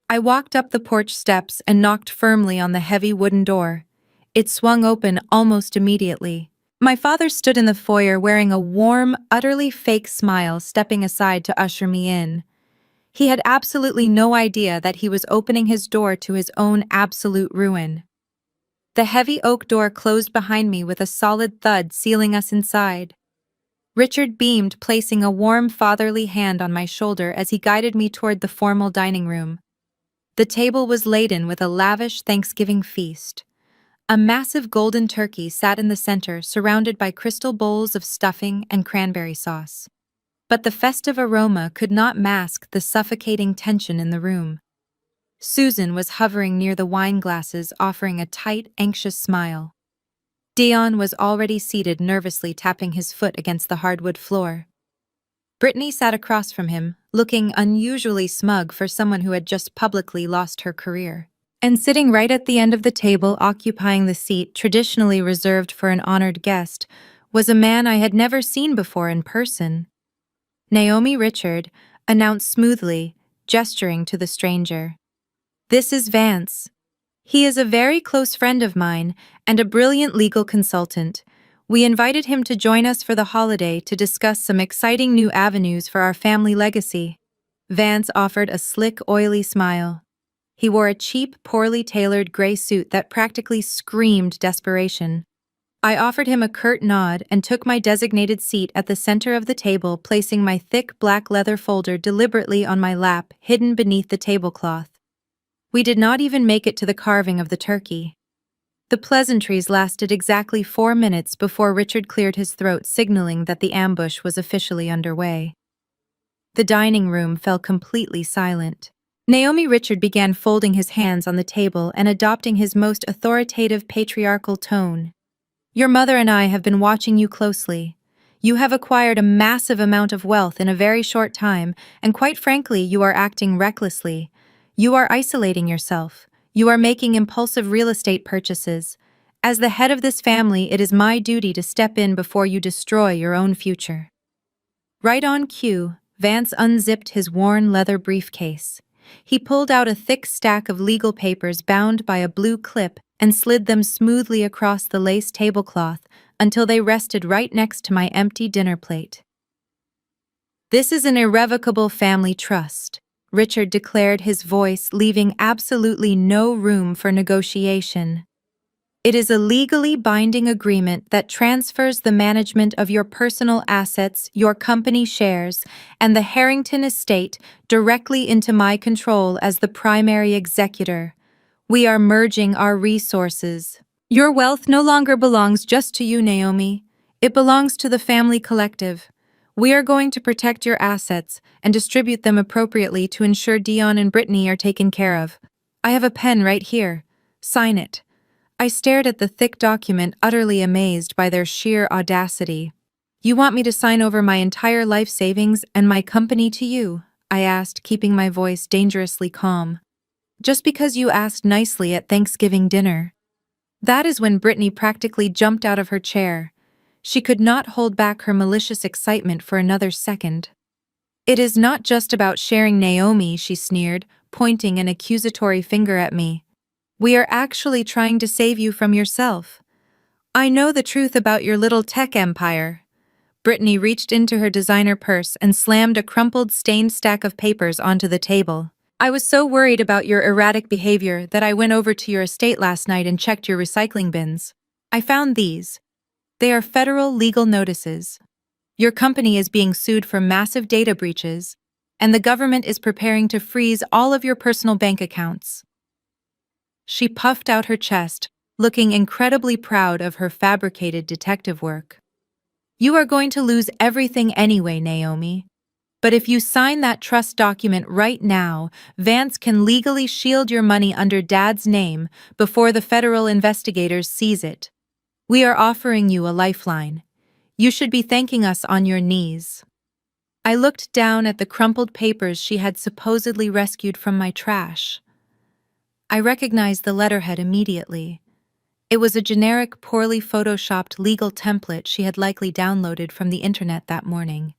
I walked up the porch steps and knocked firmly on the heavy wooden door. It swung open almost immediately. My father stood in the foyer wearing a warm, utterly fake smile, stepping aside to usher me in. He had absolutely no idea that he was opening his door to his own absolute ruin. The heavy oak door closed behind me with a solid thud, sealing us inside. Richard beamed, placing a warm fatherly hand on my shoulder as he guided me toward the formal dining room. The table was laden with a lavish Thanksgiving feast. A massive golden turkey sat in the center, surrounded by crystal bowls of stuffing and cranberry sauce. But the festive aroma could not mask the suffocating tension in the room. Susan was hovering near the wine glasses, offering a tight, anxious smile. Dion was already seated, nervously tapping his foot against the hardwood floor. Britney sat across from him, looking unusually smug for someone who had just publicly lost her career. And sitting right at the end of the table, occupying the seat traditionally reserved for an honored guest, was a man I had never seen before in person. Naomi Richard announced smoothly, gesturing to the stranger. "This is Vance. He is a very close friend of mine and a brilliant legal consultant. We invited him to join us for the holiday to discuss some exciting new avenues for our family legacy." Vance offered a slick, oily smile. He wore a cheap, poorly tailored gray suit that practically screamed desperation. I offered him a curt nod and took my designated seat at the center of the table, placing my thick black leather folder deliberately on my lap, hidden beneath the tablecloth. We did not even make it to the carving of the turkey. The pleasantries lasted exactly 4 minutes before Richard cleared his throat, signaling that the ambush was officially underway. The dining room fell completely silent. Naomi Richard began folding his hands on the table and adopting his most authoritative patriarchal tone. "Your mother and I have been watching you closely. You have acquired a massive amount of wealth in a very short time, and quite frankly, you are acting recklessly. You are isolating yourself. You are making impulsive real estate purchases. As the head of this family, it is my duty to step in before you destroy your own future." Right on cue, Vance unzipped his worn leather briefcase. He pulled out a thick stack of legal papers bound by a blue clip and slid them smoothly across the lace tablecloth until they rested right next to my empty dinner plate. "This is an irrevocable family trust," Richard declared, his voice leaving absolutely no room for negotiation. "It is a legally binding agreement that transfers the management of your personal assets, your company shares, and the Harrington estate directly into my control as the primary executor. We are merging our resources. Your wealth no longer belongs just to you, Naomi. It belongs to the family collective. We are going to protect your assets and distribute them appropriately to ensure Dion and Britney are taken care of. I have a pen right here. Sign it." I stared at the thick document, utterly amazed by their sheer audacity. "You want me to sign over my entire life savings and my company to you?" I asked, keeping my voice dangerously calm. "Just because you asked nicely at Thanksgiving dinner." That is when Britney practically jumped out of her chair. She could not hold back her malicious excitement for another second. "It is not just about sharing, Naomi," she sneered, pointing an accusatory finger at me. "We are actually trying to save you from yourself. I know the truth about your little tech empire." Britney reached into her designer purse and slammed a crumpled, stained stack of papers onto the table. "I was so worried about your erratic behavior that I went over to your estate last night and checked your recycling bins. I found these. They are federal legal notices. Your company is being sued for massive data breaches, and the government is preparing to freeze all of your personal bank accounts. She puffed out her chest, looking incredibly proud of her fabricated detective work. You are going to lose everything anyway, Naomi. But if you sign that trust document right now, Vance can legally shield your money under Dad's name before the federal investigators seize it. We are offering you a lifeline. You should be thanking us on your knees. I looked down at the crumpled papers she had supposedly rescued from my trash. I recognized the letterhead immediately. It was a generic, poorly photoshopped legal template she had likely downloaded from the internet that morning.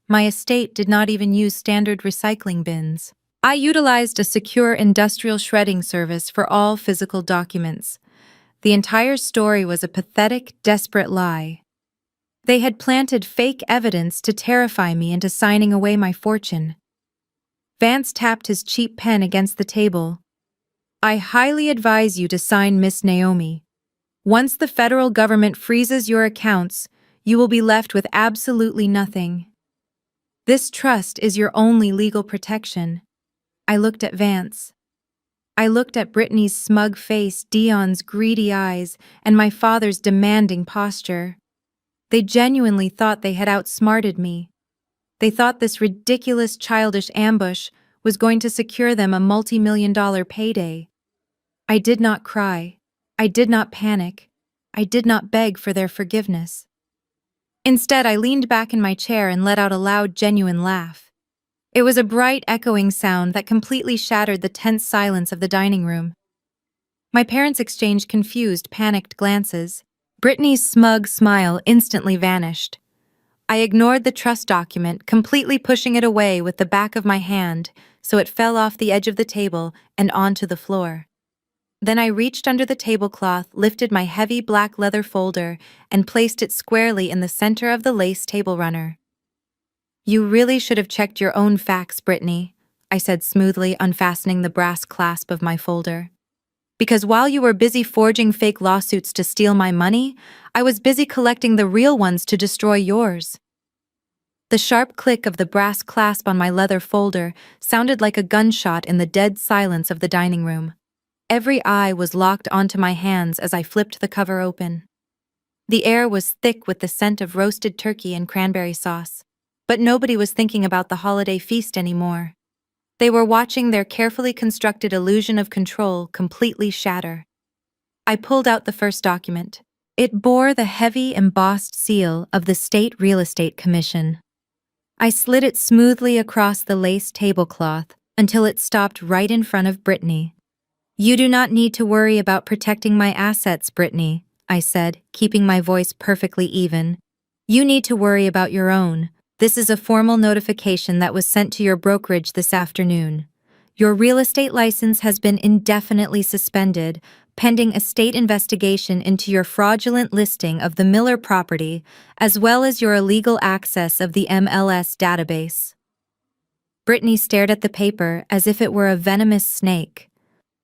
My estate did not even use standard recycling bins. I utilized a secure industrial shredding service for all physical documents. The entire story was a pathetic, desperate lie. They had planted fake evidence to terrify me into signing away my fortune. Vance tapped his cheap pen against the table. I highly advise you to sign, Miss Naomi. Once the federal government freezes your accounts, you will be left with absolutely nothing. This trust is your only legal protection. I looked at Vance. I looked at Britney's smug face, Dion's greedy eyes, and my father's demanding posture. They genuinely thought they had outsmarted me. They thought this ridiculous, childish ambush was going to secure them a multi-million-dollar payday. I did not cry. I did not panic. I did not beg for their forgiveness. Instead, I leaned back in my chair and let out a loud, genuine laugh. It was a bright, echoing sound that completely shattered the tense silence of the dining room. My parents exchanged confused, panicked glances. Britney's smug smile instantly vanished. I ignored the trust document, completely pushing it away with the back of my hand so it fell off the edge of the table and onto the floor. Then I reached under the tablecloth, lifted my heavy black leather folder, and placed it squarely in the center of the lace table runner. You really should have checked your own facts, Britney, I said smoothly, unfastening the brass clasp of my folder. Because while you were busy forging fake lawsuits to steal my money, I was busy collecting the real ones to destroy yours. The sharp click of the brass clasp on my leather folder sounded like a gunshot in the dead silence of the dining room. Every eye was locked onto my hands as I flipped the cover open. The air was thick with the scent of roasted turkey and cranberry sauce, but nobody was thinking about the holiday feast anymore. They were watching their carefully constructed illusion of control completely shatter. I pulled out the first document. It bore the heavy, embossed seal of the State Real Estate Commission. I slid it smoothly across the lace tablecloth until it stopped right in front of Britney. You do not need to worry about protecting my assets, Britney, I said, keeping my voice perfectly even. You need to worry about your own. This is a formal notification that was sent to your brokerage this afternoon. Your real estate license has been indefinitely suspended, pending a state investigation into your fraudulent listing of the Miller property, as well as your illegal access of the MLS database. Britney stared at the paper as if it were a venomous snake.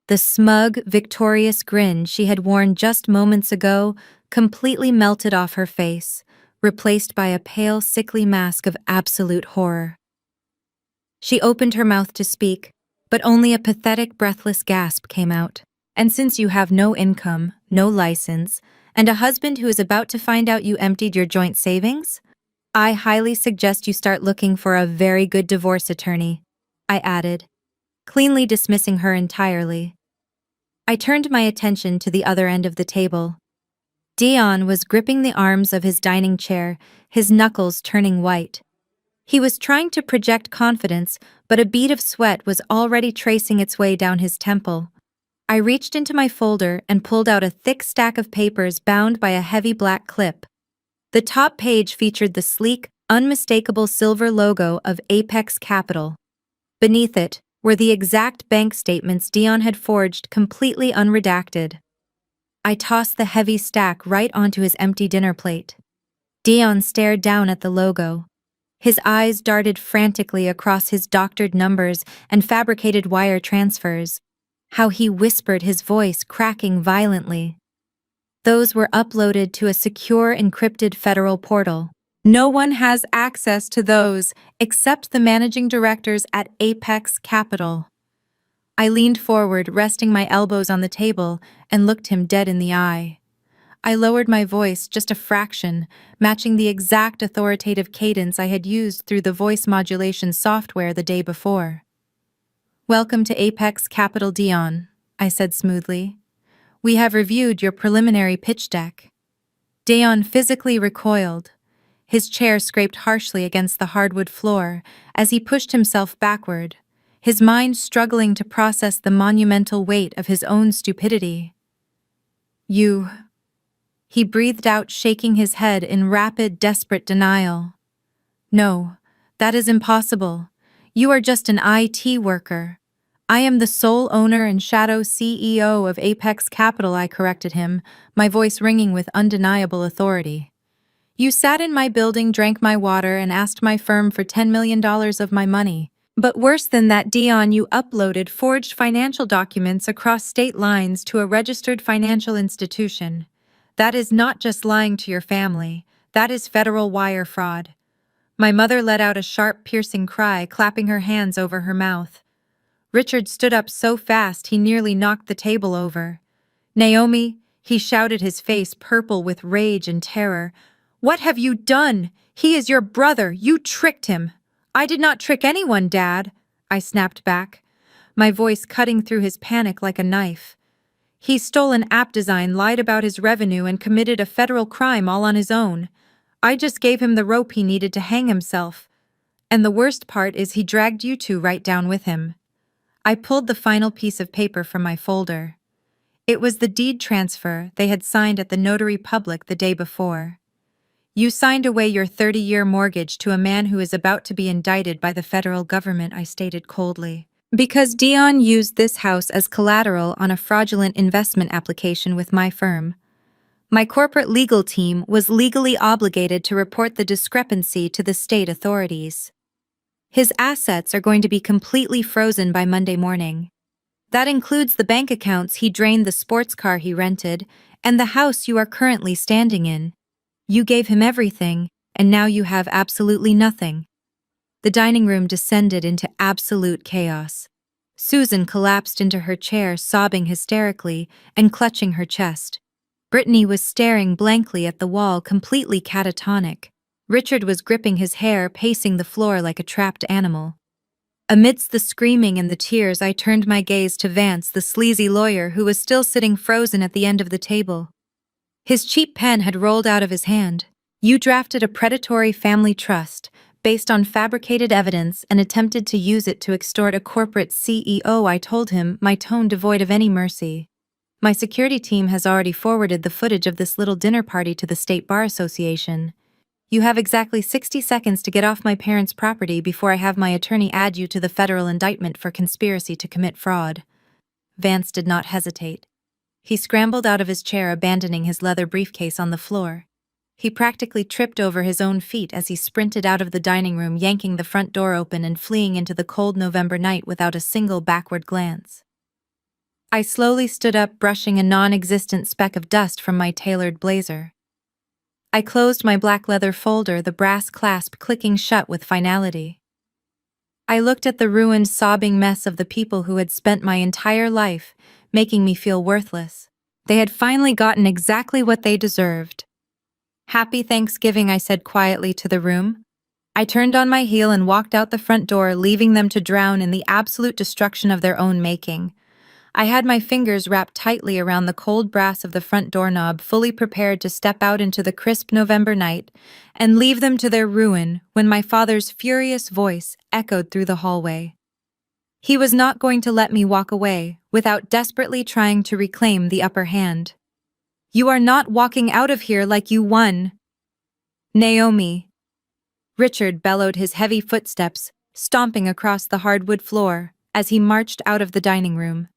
The smug, victorious grin she had worn just moments ago completely melted off her face, replaced by a pale, sickly mask of absolute horror. She opened her mouth to speak, but only a pathetic, breathless gasp came out. And since you have no income, no license, and a husband who is about to find out you emptied your joint savings, I highly suggest you start looking for a very good divorce attorney, I added, cleanly dismissing her entirely. I turned my attention to the other end of the table. Dion was gripping the arms of his dining chair, his knuckles turning white. He was trying to project confidence, but a bead of sweat was already tracing its way down his temple. I reached into my folder and pulled out a thick stack of papers bound by a heavy black clip. The top page featured the sleek, unmistakable silver logo of Apex Capital. Beneath it were the exact bank statements Dion had forged, completely unredacted. I tossed the heavy stack right onto his empty dinner plate. Dion stared down at the logo. His eyes darted frantically across his doctored numbers and fabricated wire transfers. How he whispered, his voice cracking violently. Those were uploaded to a secure encrypted federal portal. No one has access to those except the managing directors at Apex Capital. I leaned forward, resting my elbows on the table, and looked him dead in the eye. I lowered my voice just a fraction, matching the exact authoritative cadence I had used through the voice modulation software the day before. "Welcome to Apex Capital, Dion," I said smoothly. "We have reviewed your preliminary pitch deck." Dion physically recoiled. His chair scraped harshly against the hardwood floor as he pushed himself backward, his mind struggling to process the monumental weight of his own stupidity. "You..." He breathed out, shaking his head in rapid, desperate denial. "No, that is impossible. You are just an IT worker. I am the sole owner and shadow CEO of Apex Capital," I corrected him, my voice ringing with undeniable authority. "You sat in my building, drank my water, and asked my firm for $10 million of my money. But worse than that, Dion, you uploaded forged financial documents across state lines to a registered financial institution. That is not just lying to your family, that is federal wire fraud." My mother let out a sharp, piercing cry, clapping her hands over her mouth. Richard stood up so fast he nearly knocked the table over. "Naomi," he shouted, his face purple with rage and terror, "what have you done? He is your brother. You tricked him." "I did not trick anyone, Dad," I snapped back, my voice cutting through his panic like a knife. "He stole an app design, lied about his revenue, and committed a federal crime all on his own. I just gave him the rope he needed to hang himself. And the worst part is he dragged you two right down with him." I pulled the final piece of paper from my folder. It was the deed transfer they had signed at the notary public the day before. "You signed away your 30-year mortgage to a man who is about to be indicted by the federal government," I stated coldly. "Because Dion used this house as collateral on a fraudulent investment application with my firm. My corporate legal team was legally obligated to report the discrepancy to the state authorities. His assets are going to be completely frozen by Monday morning. That includes the bank accounts he drained, the sports car he rented, and the house you are currently standing in. You gave him everything, and now you have absolutely nothing." The dining room descended into absolute chaos. Susan collapsed into her chair, sobbing hysterically and clutching her chest. Britney was staring blankly at the wall, completely catatonic. Richard was gripping his hair, pacing the floor like a trapped animal. Amidst the screaming and the tears, I turned my gaze to Vance, the sleazy lawyer who was still sitting frozen at the end of the table. His cheap pen had rolled out of his hand. "You drafted a predatory family trust based on fabricated evidence and attempted to use it to extort a corporate CEO," I told him, my tone devoid of any mercy. "My security team has already forwarded the footage of this little dinner party to the State Bar Association. You have exactly 60 seconds to get off my parents' property before I have my attorney add you to the federal indictment for conspiracy to commit fraud." Vance did not hesitate. He scrambled out of his chair, abandoning his leather briefcase on the floor. He practically tripped over his own feet as he sprinted out of the dining room, yanking the front door open and fleeing into the cold November night without a single backward glance. I slowly stood up, brushing a non-existent speck of dust from my tailored blazer. I closed my black leather folder, the brass clasp clicking shut with finality. I looked at the ruined, sobbing mess of the people who had spent my entire life making me feel worthless. They had finally gotten exactly what they deserved. "Happy Thanksgiving," I said quietly to the room. I turned on my heel and walked out the front door, leaving them to drown in the absolute destruction of their own making. I had my fingers wrapped tightly around the cold brass of the front doorknob, fully prepared to step out into the crisp November night and leave them to their ruin when my father's furious voice echoed through the hallway. He was not going to let me walk away without desperately trying to reclaim the upper hand. "You are not walking out of here like you won, Naomi." Richard bellowed, his heavy footsteps stomping across the hardwood floor as he marched out of the dining room.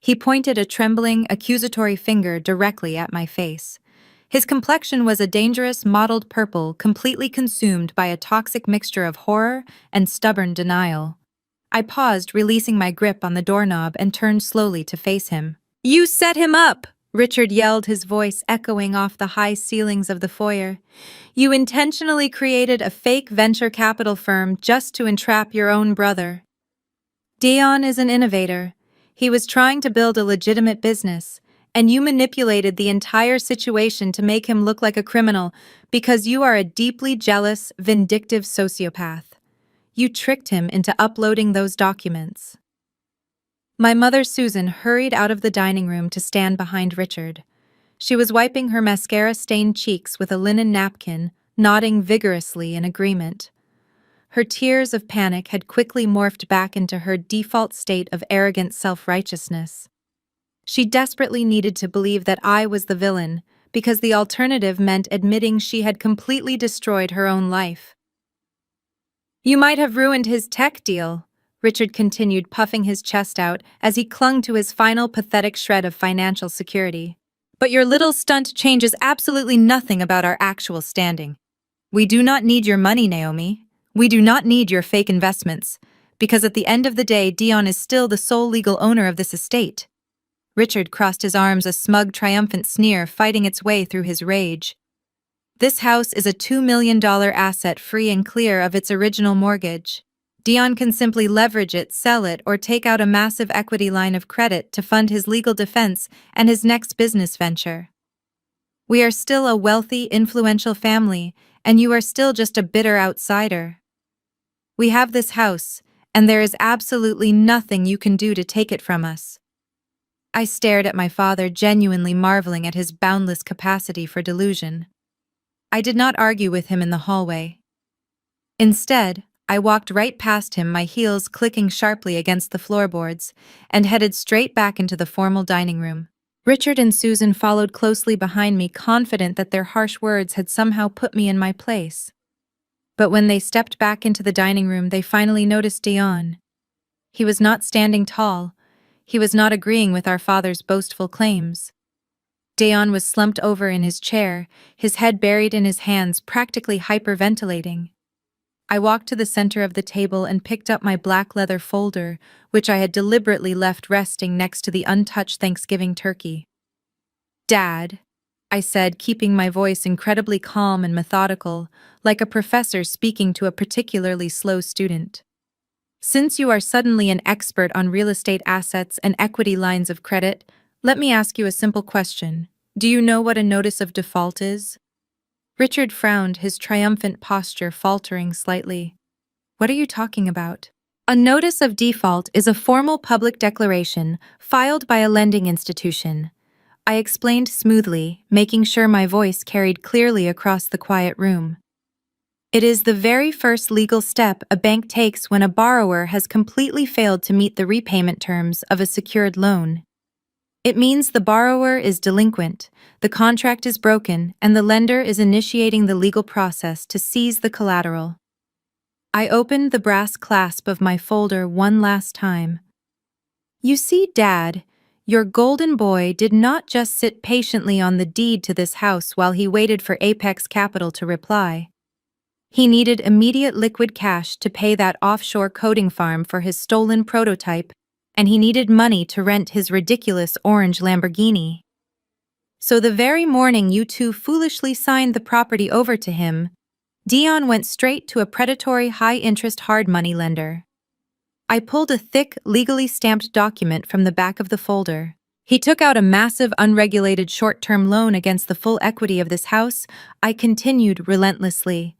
He pointed a trembling, accusatory finger directly at my face. His complexion was a dangerous, mottled purple, completely consumed by a toxic mixture of horror and stubborn denial. I paused, releasing my grip on the doorknob, and turned slowly to face him. "You set him up!" Richard yelled, his voice echoing off the high ceilings of the foyer. You intentionally created a fake venture capital firm just to entrap your own brother. Dion is an innovator. He was trying to build a legitimate business, and you manipulated the entire situation to make him look like a criminal because you are a deeply jealous, vindictive sociopath. You tricked him into uploading those documents. My mother, Susan, hurried out of the dining room to stand behind Richard. She was wiping her mascara-stained cheeks with a linen napkin, nodding vigorously in agreement. Her tears of panic had quickly morphed back into her default state of arrogant self-righteousness. She desperately needed to believe that I was the villain, because the alternative meant admitting she had completely destroyed her own life. You might have ruined his tech deal, Richard continued, puffing his chest out as he clung to his final pathetic shred of financial security. But your little stunt changes absolutely nothing about our actual standing. We do not need your money, Naomi. We do not need your fake investments, because at the end of the day, Dion is still the sole legal owner of this estate. Richard crossed his arms, a smug, triumphant sneer fighting its way through his rage. This house is a $2 million asset, free and clear of its original mortgage. Dion can simply leverage it, sell it, or take out a massive equity line of credit to fund his legal defense and his next business venture. We are still a wealthy, influential family, and you are still just a bitter outsider. We have this house, and there is absolutely nothing you can do to take it from us. I stared at my father, genuinely marveling at his boundless capacity for delusion. I did not argue with him in the hallway. Instead, I walked right past him, my heels clicking sharply against the floorboards, and headed straight back into the formal dining room. Richard and Susan followed closely behind me, confident that their harsh words had somehow put me in my place. But when they stepped back into the dining room, they finally noticed Dion. He was not standing tall. He was not agreeing with our father's boastful claims. Dion was slumped over in his chair, his head buried in his hands, practically hyperventilating. I walked to the center of the table and picked up my black leather folder, which I had deliberately left resting next to the untouched Thanksgiving turkey. Dad, I said, keeping my voice incredibly calm and methodical, like a professor speaking to a particularly slow student. Since you are suddenly an expert on real estate assets and equity lines of credit, let me ask you a simple question. Do you know what a notice of default is? Richard frowned, his triumphant posture faltering slightly. What are you talking about? A notice of default is a formal public declaration filed by a lending institution. I explained smoothly, making sure my voice carried clearly across the quiet room. It is the very first legal step a bank takes when a borrower has completely failed to meet the repayment terms of a secured loan. It means the borrower is delinquent, the contract is broken, and the lender is initiating the legal process to seize the collateral. I opened the brass clasp of my folder one last time. You see, Dad, your golden boy did not just sit patiently on the deed to this house while he waited for Apex Capital to reply. He needed immediate liquid cash to pay that offshore coding farm for his stolen prototype, and he needed money to rent his ridiculous orange Lamborghini. So the very morning you two foolishly signed the property over to him, Dion went straight to a predatory high-interest hard money lender. I pulled a thick, legally stamped document from the back of the folder. He took out a massive, unregulated short-term loan against the full equity of this house. I continued relentlessly.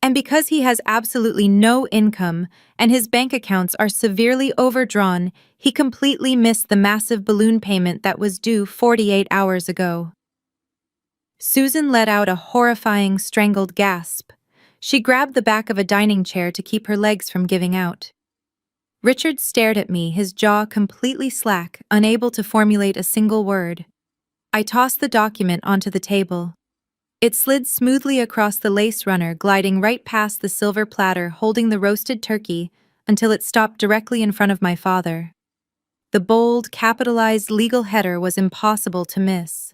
And because he has absolutely no income and his bank accounts are severely overdrawn, he completely missed the massive balloon payment that was due 48 hours ago. Susan let out a horrifying, strangled gasp. She grabbed the back of a dining chair to keep her legs from giving out. Richard stared at me, his jaw completely slack, unable to formulate a single word. I tossed the document onto the table. It slid smoothly across the lace runner, gliding right past the silver platter holding the roasted turkey until it stopped directly in front of my father. The bold, capitalized legal header was impossible to miss.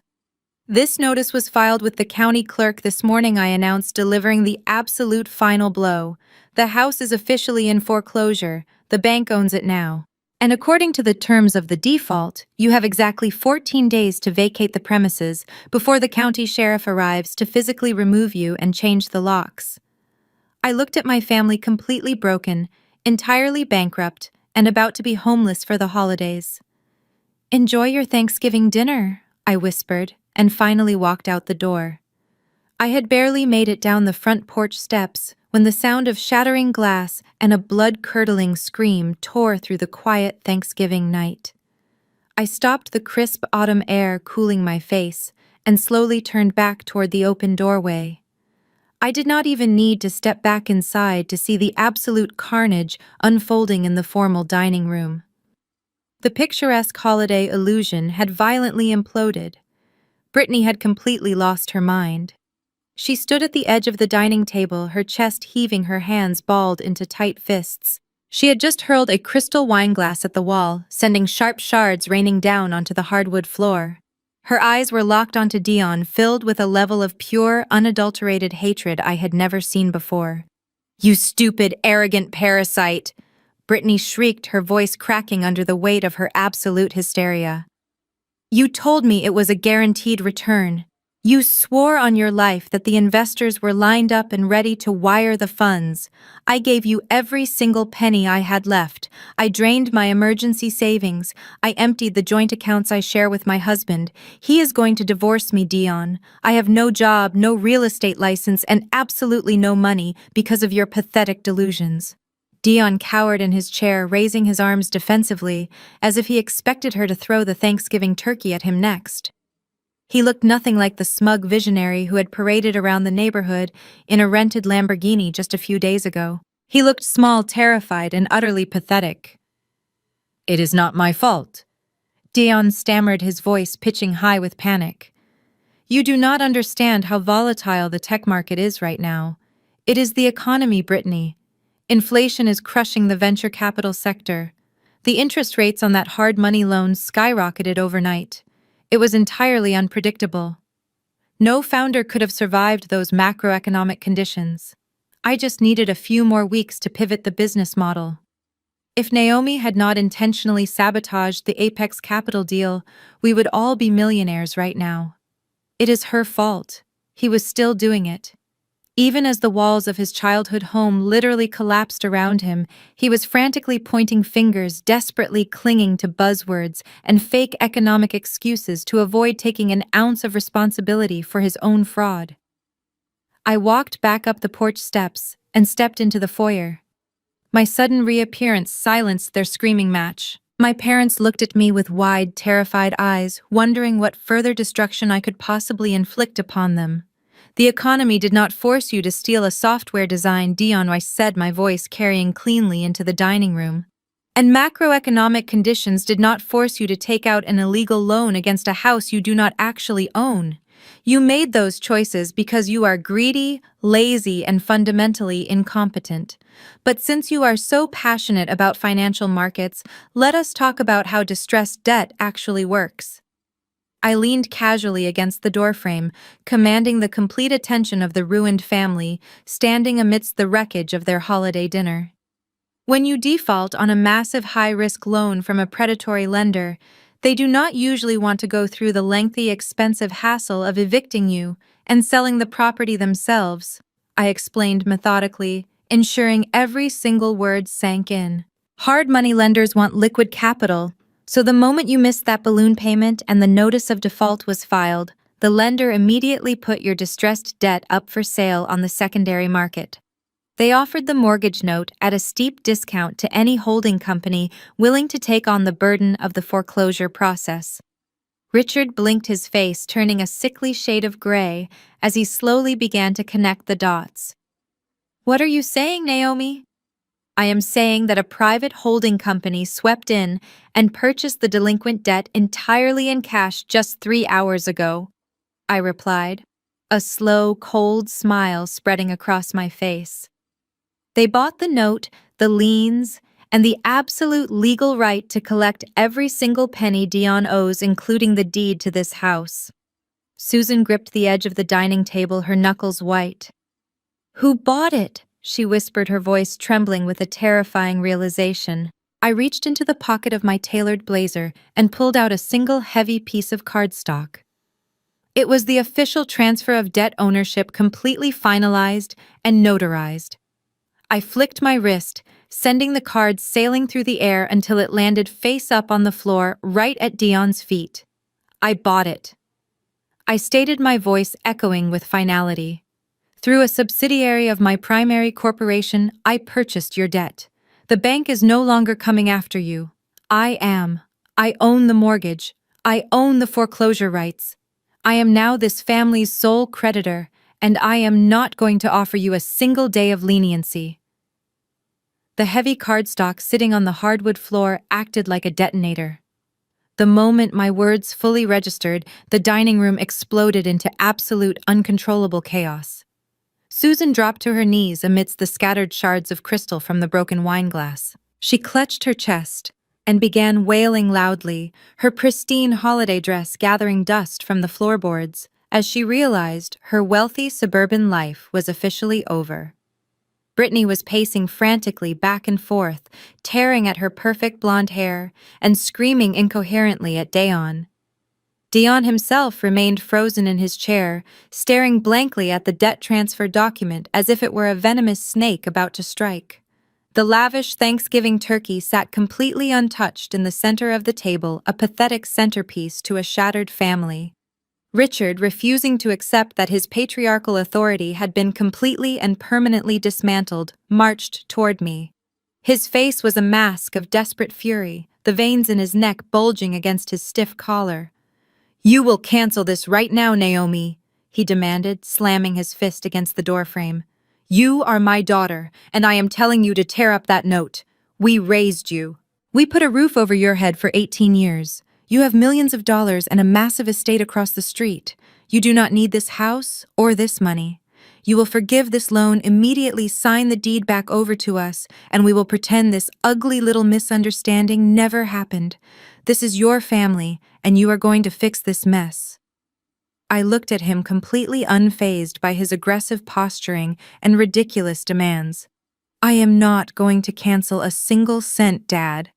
This notice was filed with the county clerk this morning, I announced, delivering the absolute final blow. The house is officially in foreclosure. The bank owns it now. And according to the terms of the default, you have exactly 14 days to vacate the premises before the county sheriff arrives to physically remove you and change the locks. I looked at my family completely broken, entirely bankrupt, and about to be homeless for the holidays. "Enjoy your Thanksgiving dinner," I whispered, and finally walked out the door. I had barely made it down the front porch steps when the sound of shattering glass and a blood-curdling scream tore through the quiet Thanksgiving night. I stopped the crisp autumn air cooling my face and slowly turned back toward the open doorway. I did not even need to step back inside to see the absolute carnage unfolding in the formal dining room. The picturesque holiday illusion had violently imploded. Britney had completely lost her mind. She stood at the edge of the dining table, her chest heaving, her hands balled into tight fists. She had just hurled a crystal wine glass at the wall, sending sharp shards raining down onto the hardwood floor. Her eyes were locked onto Dion, filled with a level of pure, unadulterated hatred I had never seen before. "You stupid, arrogant parasite!" Britney shrieked, her voice cracking under the weight of her absolute hysteria. "You told me it was a guaranteed return. You swore on your life that the investors were lined up and ready to wire the funds. I gave you every single penny I had left. I drained my emergency savings. I emptied the joint accounts I share with my husband. He is going to divorce me, Dion. I have no job, no real estate license, and absolutely no money because of your pathetic delusions." Dion cowered in his chair, raising his arms defensively, as if he expected her to throw the Thanksgiving turkey at him next. He looked nothing like the smug visionary who had paraded around the neighborhood in a rented Lamborghini just a few days ago. He looked small, terrified, and utterly pathetic. "It is not my fault," Dion stammered, his voice pitching high with panic. "You do not understand how volatile the tech market is right now. It is the economy, Britney. Inflation is crushing the venture capital sector. The interest rates on that hard money loan skyrocketed overnight. It was entirely unpredictable. No founder could have survived those macroeconomic conditions. I just needed a few more weeks to pivot the business model. If Naomi had not intentionally sabotaged the Apex Capital deal, we would all be millionaires right now. It is her fault. He was still doing it. Even as the walls of his childhood home literally collapsed around him, he was frantically pointing fingers, desperately clinging to buzzwords and fake economic excuses to avoid taking an ounce of responsibility for his own fraud. I walked back up the porch steps and stepped into the foyer. My sudden reappearance silenced their screaming match. My parents looked at me with wide, terrified eyes, wondering what further destruction I could possibly inflict upon them. "The economy did not force you to steal a software design," Dion, I said, my voice carrying cleanly into the dining room. "And macroeconomic conditions did not force you to take out an illegal loan against a house you do not actually own. You made those choices because you are greedy, lazy, and fundamentally incompetent. But since you are so passionate about financial markets, let us talk about how distressed debt actually works." I leaned casually against the doorframe, commanding the complete attention of the ruined family, standing amidst the wreckage of their holiday dinner. When you default on a massive high-risk loan from a predatory lender, they do not usually want to go through the lengthy, expensive hassle of evicting you and selling the property themselves, I explained methodically, ensuring every single word sank in. Hard money lenders want liquid capital. So the moment you missed that balloon payment and the notice of default was filed, the lender immediately put your distressed debt up for sale on the secondary market. They offered the mortgage note at a steep discount to any holding company willing to take on the burden of the foreclosure process. Richard blinked, his face turning a sickly shade of gray as he slowly began to connect the dots. "What are you saying, Naomi?" "I am saying that a private holding company swept in and purchased the delinquent debt entirely in cash just 3 hours ago," I replied, a slow, cold smile spreading across my face. "They bought the note, the liens, and the absolute legal right to collect every single penny Dion owes, including the deed to this house." Susan gripped the edge of the dining table, her knuckles white. "Who bought it?" she whispered, her voice trembling with a terrifying realization. I reached into the pocket of my tailored blazer and pulled out a single heavy piece of cardstock. It was the official transfer of debt ownership, completely finalized and notarized. I flicked my wrist, sending the card sailing through the air until it landed face up on the floor right at Dion's feet. I bought it. I stated, my voice echoing with finality. Through a subsidiary of my primary corporation, I purchased your debt. The bank is no longer coming after you. I am. I own the mortgage. I own the foreclosure rights. I am now this family's sole creditor, and I am not going to offer you a single day of leniency. The heavy cardstock sitting on the hardwood floor acted like a detonator. The moment my words fully registered, the dining room exploded into absolute uncontrollable chaos. Susan dropped to her knees amidst the scattered shards of crystal from the broken wine glass. She clutched her chest and began wailing loudly, her pristine holiday dress gathering dust from the floorboards, as she realized her wealthy suburban life was officially over. Britney was pacing frantically back and forth, tearing at her perfect blonde hair and screaming incoherently at Dion. Dion himself remained frozen in his chair, staring blankly at the debt transfer document as if it were a venomous snake about to strike. The lavish Thanksgiving turkey sat completely untouched in the center of the table, a pathetic centerpiece to a shattered family. Richard, refusing to accept that his patriarchal authority had been completely and permanently dismantled, marched toward me. His face was a mask of desperate fury, the veins in his neck bulging against his stiff collar. "You will cancel this right now, Naomi," he demanded, slamming his fist against the doorframe. "You are my daughter, and I am telling you to tear up that note. We raised you. We put a roof over your head for 18 years. You have millions of dollars and a massive estate across the street. You do not need this house or this money. You will forgive this loan, immediately sign the deed back over to us, and we will pretend this ugly little misunderstanding never happened. This is your family, and you are going to fix this mess." I looked at him, completely unfazed by his aggressive posturing and ridiculous demands. "I am not going to cancel a single cent, Dad,"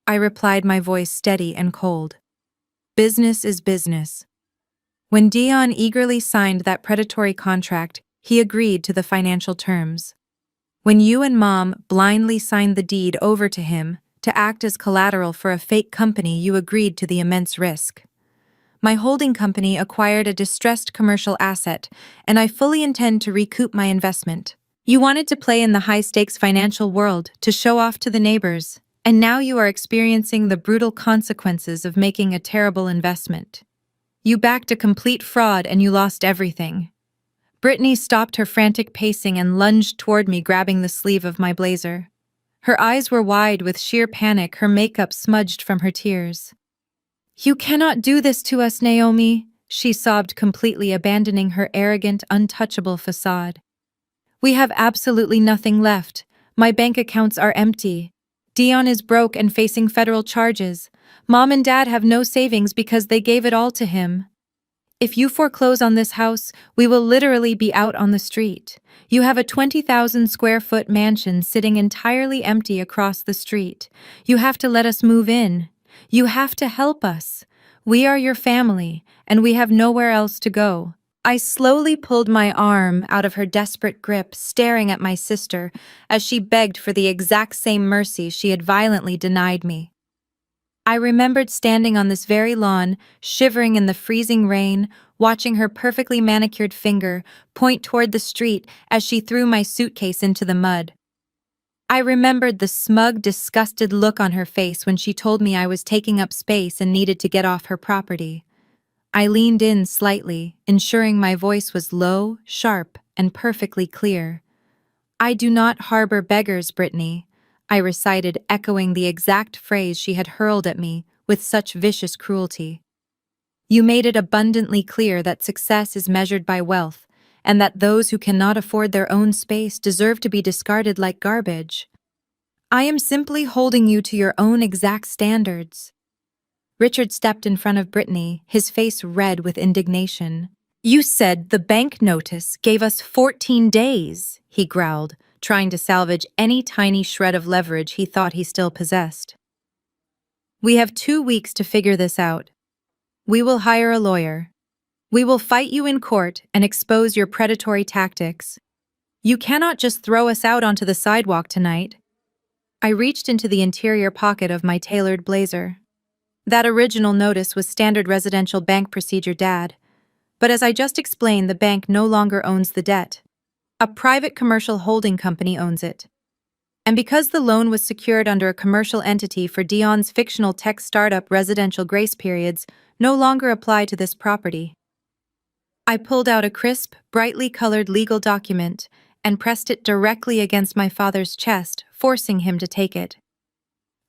I replied, my voice steady and cold. "Business is business." When Dion eagerly signed that predatory contract, he agreed to the financial terms. When you and Mom blindly signed the deed over to him to act as collateral for a fake company, you agreed to the immense risk. My holding company acquired a distressed commercial asset, and I fully intend to recoup my investment. You wanted to play in the high-stakes financial world to show off to the neighbors, and now you are experiencing the brutal consequences of making a terrible investment. You backed a complete fraud and you lost everything. Britney stopped her frantic pacing and lunged toward me, grabbing the sleeve of my blazer. Her eyes were wide with sheer panic, her makeup smudged from her tears. "You cannot do this to us, Naomi," she sobbed, completely abandoning her arrogant, untouchable facade. "We have absolutely nothing left. My bank accounts are empty. Dion is broke and facing federal charges. Mom and Dad have no savings because they gave it all to him. If you foreclose on this house, we will literally be out on the street. You have a 20,000 square foot mansion sitting entirely empty across the street. You have to let us move in. You have to help us. We are your family, and we have nowhere else to go." I slowly pulled my arm out of her desperate grip, staring at my sister as she begged for the exact same mercy she had violently denied me. I remembered standing on this very lawn, shivering in the freezing rain, watching her perfectly manicured finger point toward the street as she threw my suitcase into the mud. I remembered the smug, disgusted look on her face when she told me I was taking up space and needed to get off her property. I leaned in slightly, ensuring my voice was low, sharp, and perfectly clear. "I do not harbor beggars, Britney," I recited, echoing the exact phrase she had hurled at me with such vicious cruelty. "You made it abundantly clear that success is measured by wealth, and that those who cannot afford their own space deserve to be discarded like garbage. I am simply holding you to your own exact standards." Richard stepped in front of Britney, his face red with indignation. "You said the bank notice gave us 14 days, he growled, trying to salvage any tiny shred of leverage he thought he still possessed. "We have 2 weeks to figure this out. We will hire a lawyer. We will fight you in court and expose your predatory tactics. You cannot just throw us out onto the sidewalk tonight." I reached into the interior pocket of my tailored blazer. That original notice was standard residential bank procedure, Dad. But as I just explained, the bank no longer owns the debt. A private commercial holding company owns it. And because the loan was secured under a commercial entity for Dion's fictional tech startup, residential grace periods no longer apply to this property. I pulled out a crisp, brightly colored legal document and pressed it directly against my father's chest, forcing him to take it.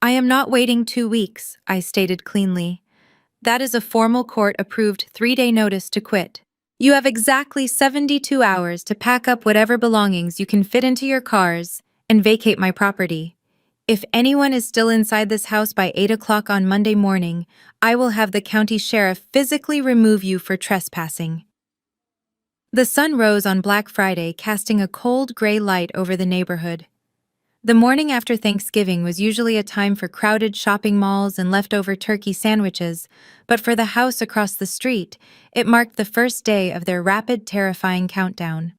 "I am not waiting 2 weeks," I stated cleanly. "That is a formal court-approved 3-day notice to quit. You have exactly 72 hours to pack up whatever belongings you can fit into your cars and vacate my property. If anyone is still inside this house by 8 o'clock on Monday morning, I will have the county sheriff physically remove you for trespassing." The sun rose on Black Friday, casting a cold gray light over the neighborhood. The morning after Thanksgiving was usually a time for crowded shopping malls and leftover turkey sandwiches, but for the house across the street, it marked the first day of their rapid, terrifying countdown.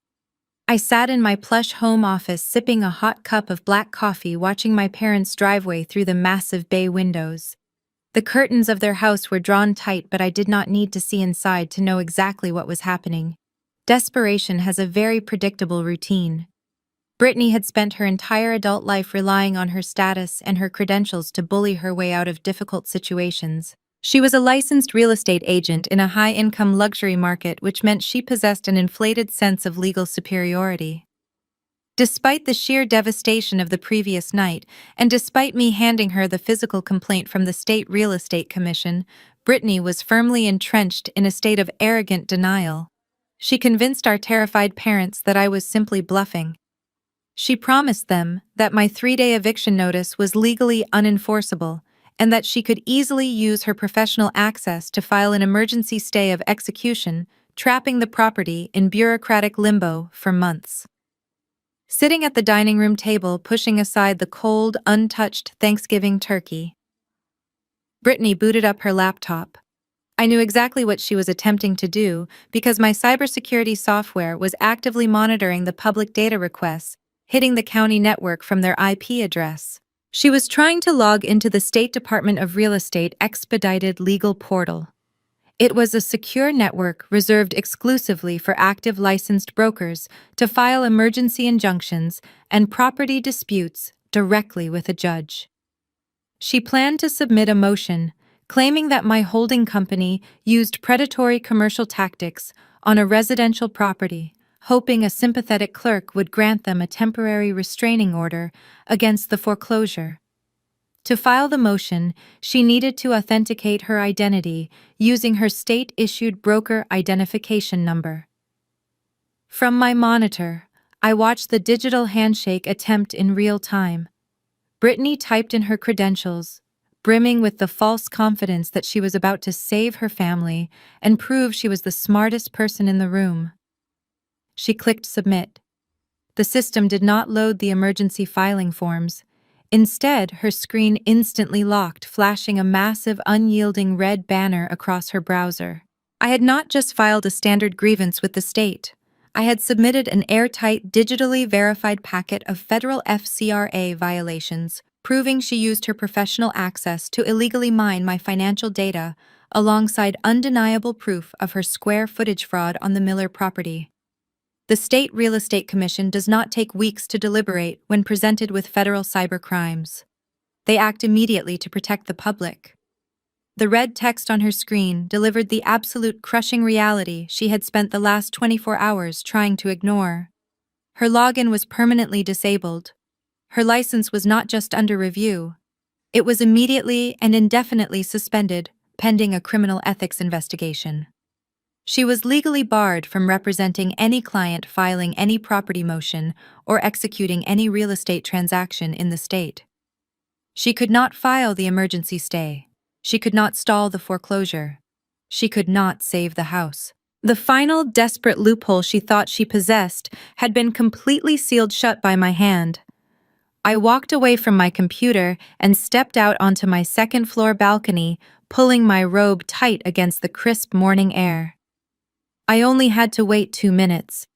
I sat in my plush home office sipping a hot cup of black coffee, watching my parents' driveway through the massive bay windows. The curtains of their house were drawn tight, but I did not need to see inside to know exactly what was happening. Desperation has a very predictable routine. Britney had spent her entire adult life relying on her status and her credentials to bully her way out of difficult situations. She was a licensed real estate agent in a high-income luxury market, which meant she possessed an inflated sense of legal superiority. Despite the sheer devastation of the previous night, and despite me handing her the physical complaint from the State Real Estate Commission, Britney was firmly entrenched in a state of arrogant denial. She convinced our terrified parents that I was simply bluffing. She promised them that my 3-day eviction notice was legally unenforceable and that she could easily use her professional access to file an emergency stay of execution, trapping the property in bureaucratic limbo for months. Sitting at the dining room table, pushing aside the cold, untouched Thanksgiving turkey, Britney booted up her laptop. I knew exactly what she was attempting to do because my cybersecurity software was actively monitoring the public data requests hitting the county network from their IP address. She was trying to log into the State Department of Real Estate Expedited Legal Portal. It was a secure network reserved exclusively for active licensed brokers to file emergency injunctions and property disputes directly with a judge. She planned to submit a motion claiming that my holding company used predatory commercial tactics on a residential property, hoping a sympathetic clerk would grant them a temporary restraining order against the foreclosure. To file the motion, she needed to authenticate her identity using her state-issued broker identification number. From my monitor, I watched the digital handshake attempt in real time. Britney typed in her credentials, brimming with the false confidence that she was about to save her family and prove she was the smartest person in the room. She clicked submit. The system did not load the emergency filing forms. Instead, her screen instantly locked, flashing a massive, unyielding red banner across her browser. I had not just filed a standard grievance with the state. I had submitted an airtight, digitally verified packet of federal FCRA violations, proving she used her professional access to illegally mine my financial data, alongside undeniable proof of her square footage fraud on the Miller property. The State Real Estate Commission does not take weeks to deliberate when presented with federal cyber crimes. They act immediately to protect the public. The red text on her screen delivered the absolute crushing reality she had spent the last 24 hours trying to ignore. Her login was permanently disabled. Her license was not just under review. It was immediately and indefinitely suspended, pending a criminal ethics investigation. She was legally barred from representing any client filing any property motion or executing any real estate transaction in the state. She could not file the emergency stay. She could not stall the foreclosure. She could not save the house. The final desperate loophole she thought she possessed had been completely sealed shut by my hand. I walked away from my computer and stepped out onto my second-floor balcony, pulling my robe tight against the crisp morning air. I only had to wait 2 minutes.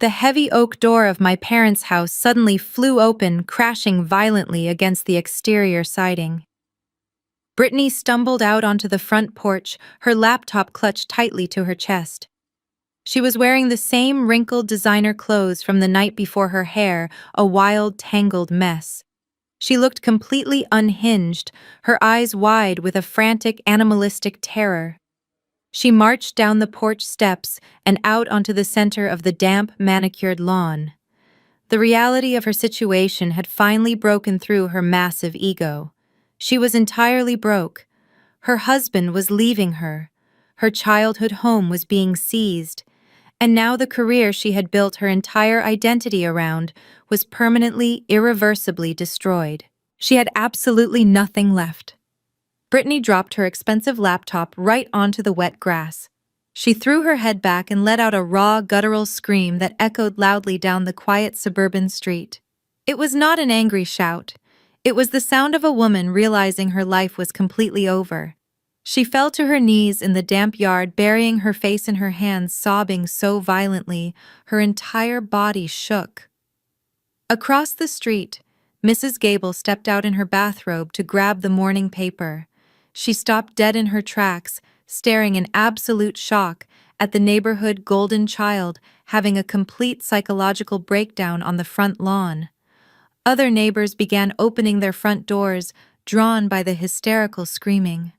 The heavy oak door of my parents' house suddenly flew open, crashing violently against the exterior siding. Britney stumbled out onto the front porch, her laptop clutched tightly to her chest. She was wearing the same wrinkled designer clothes from the night before, her hair a wild, tangled mess. She looked completely unhinged, her eyes wide with a frantic, animalistic terror. She marched down the porch steps and out onto the center of the damp, manicured lawn. The reality of her situation had finally broken through her massive ego. She was entirely broke. Her husband was leaving her. Her childhood home was being seized. And now the career she had built her entire identity around was permanently, irreversibly destroyed. She had absolutely nothing left. Britney dropped her expensive laptop right onto the wet grass. She threw her head back and let out a raw, guttural scream that echoed loudly down the quiet suburban street. It was not an angry shout. It was the sound of a woman realizing her life was completely over. She fell to her knees in the damp yard, burying her face in her hands, sobbing so violently, her entire body shook. Across the street, Mrs. Gable stepped out in her bathrobe to grab the morning paper. She stopped dead in her tracks, staring in absolute shock at the neighborhood golden child having a complete psychological breakdown on the front lawn. Other neighbors began opening their front doors, drawn by the hysterical screaming.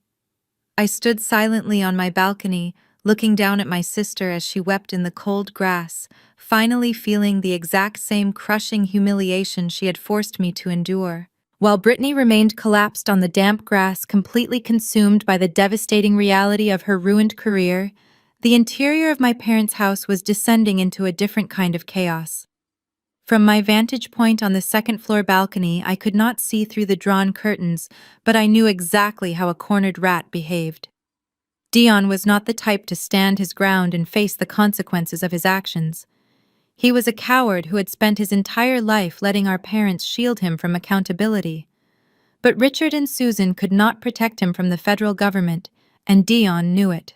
I stood silently on my balcony, looking down at my sister as she wept in the cold grass, finally feeling the exact same crushing humiliation she had forced me to endure. While Britney remained collapsed on the damp grass, completely consumed by the devastating reality of her ruined career, the interior of my parents' house was descending into a different kind of chaos. From my vantage point on the second-floor balcony, I could not see through the drawn curtains, but I knew exactly how a cornered rat behaved. Dion was not the type to stand his ground and face the consequences of his actions. He was a coward who had spent his entire life letting our parents shield him from accountability. But Richard and Susan could not protect him from the federal government, and Dion knew it.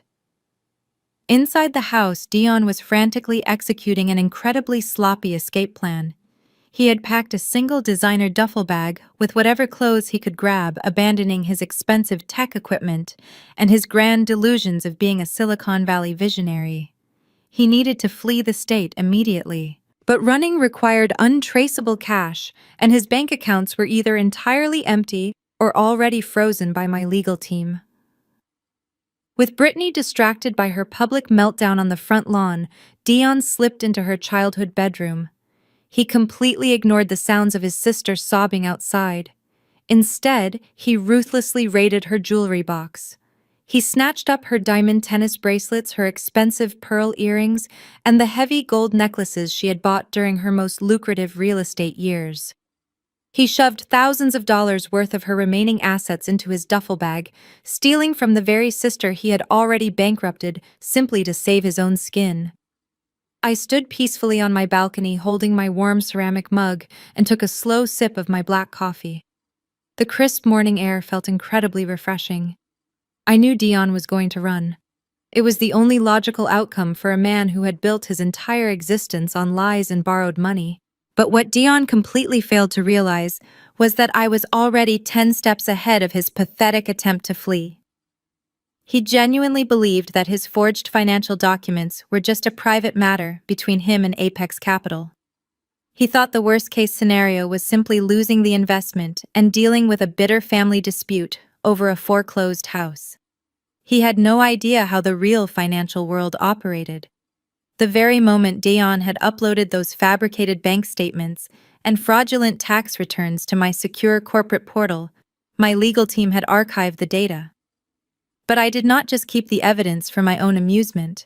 Inside the house, Dion was frantically executing an incredibly sloppy escape plan. He had packed a single designer duffel bag with whatever clothes he could grab, abandoning his expensive tech equipment and his grand delusions of being a Silicon Valley visionary. He needed to flee the state immediately. But running required untraceable cash, and his bank accounts were either entirely empty or already frozen by my legal team. With Britney distracted by her public meltdown on the front lawn, Dion slipped into her childhood bedroom. He completely ignored the sounds of his sister sobbing outside. Instead, he ruthlessly raided her jewelry box. He snatched up her diamond tennis bracelets, her expensive pearl earrings, and the heavy gold necklaces she had bought during her most lucrative real estate years. He shoved thousands of dollars worth of her remaining assets into his duffel bag, stealing from the very sister he had already bankrupted simply to save his own skin. I stood peacefully on my balcony holding my warm ceramic mug and took a slow sip of my black coffee. The crisp morning air felt incredibly refreshing. I knew Dion was going to run. It was the only logical outcome for a man who had built his entire existence on lies and borrowed money. But what Dion completely failed to realize was that I was already 10 steps ahead of his pathetic attempt to flee. He genuinely believed that his forged financial documents were just a private matter between him and Apex Capital. He thought the worst-case scenario was simply losing the investment and dealing with a bitter family dispute over a foreclosed house. He had no idea how the real financial world operated. The very moment Dion had uploaded those fabricated bank statements and fraudulent tax returns to my secure corporate portal, my legal team had archived the data. But I did not just keep the evidence for my own amusement.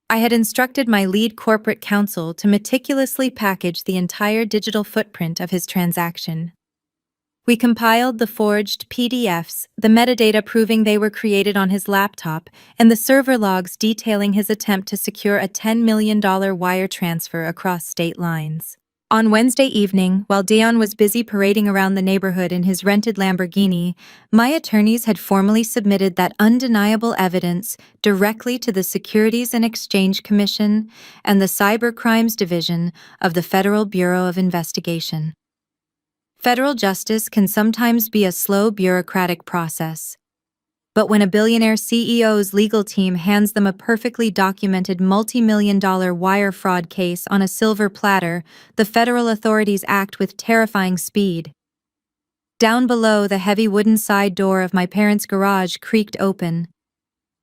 I had instructed my lead corporate counsel to meticulously package the entire digital footprint of his transaction. We compiled the forged PDFs, the metadata proving they were created on his laptop, and the server logs detailing his attempt to secure a $10 million wire transfer across state lines. On Wednesday evening, while Dion was busy parading around the neighborhood in his rented Lamborghini, my attorneys had formally submitted that undeniable evidence directly to the Securities and Exchange Commission and the Cybercrimes Division of the Federal Bureau of Investigation. Federal justice can sometimes be a slow bureaucratic process. But when a billionaire CEO's legal team hands them a perfectly documented multi-million-dollar wire fraud case on a silver platter, the federal authorities act with terrifying speed. Down below, the heavy wooden side door of my parents' garage creaked open.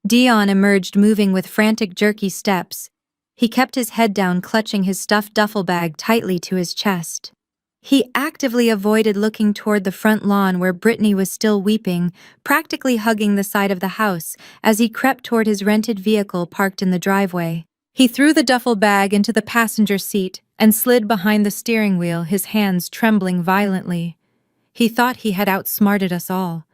Dion emerged, moving with frantic, jerky steps. He kept his head down, clutching his stuffed duffel bag tightly to his chest. He actively avoided looking toward the front lawn where Britney was still weeping, practically hugging the side of the house as he crept toward his rented vehicle parked in the driveway. He threw the duffel bag into the passenger seat and slid behind the steering wheel, his hands trembling violently. He thought he had outsmarted us all.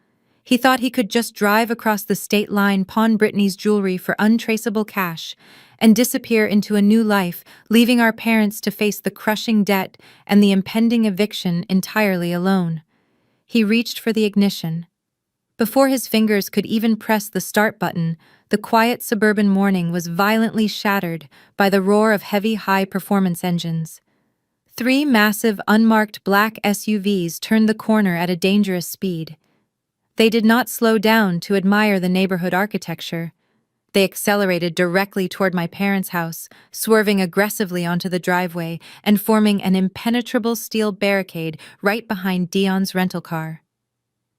He thought he could just drive across the state line, pawn Britney's jewelry for untraceable cash, and disappear into a new life, leaving our parents to face the crushing debt and the impending eviction entirely alone. He reached for the ignition. Before his fingers could even press the start button, the quiet suburban morning was violently shattered by the roar of heavy, high-performance engines. 3 massive, unmarked black SUVs turned the corner at a dangerous speed. They did not slow down to admire the neighborhood architecture. They accelerated directly toward my parents' house, swerving aggressively onto the driveway and forming an impenetrable steel barricade right behind Dion's rental car.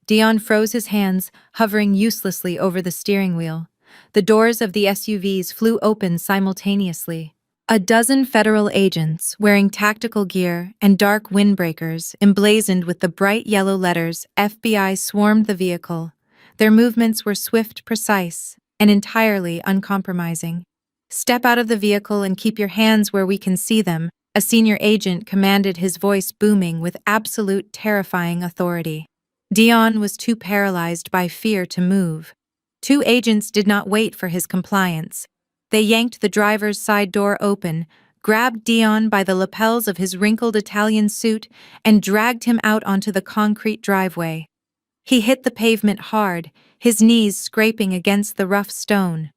Dion froze his hands, hovering uselessly over the steering wheel. The doors of the SUVs flew open simultaneously. A dozen federal agents, wearing tactical gear and dark windbreakers emblazoned with the bright yellow letters FBI, swarmed the vehicle. Their movements were swift, precise, and entirely uncompromising. "Step out of the vehicle and keep your hands where we can see them," a senior agent commanded, his voice booming with absolute, terrifying authority. Dion was too paralyzed by fear to move. 2 agents did not wait for his compliance. They yanked the driver's side door open, grabbed Dion by the lapels of his wrinkled Italian suit, and dragged him out onto the concrete driveway. He hit the pavement hard, his knees scraping against the rough stone.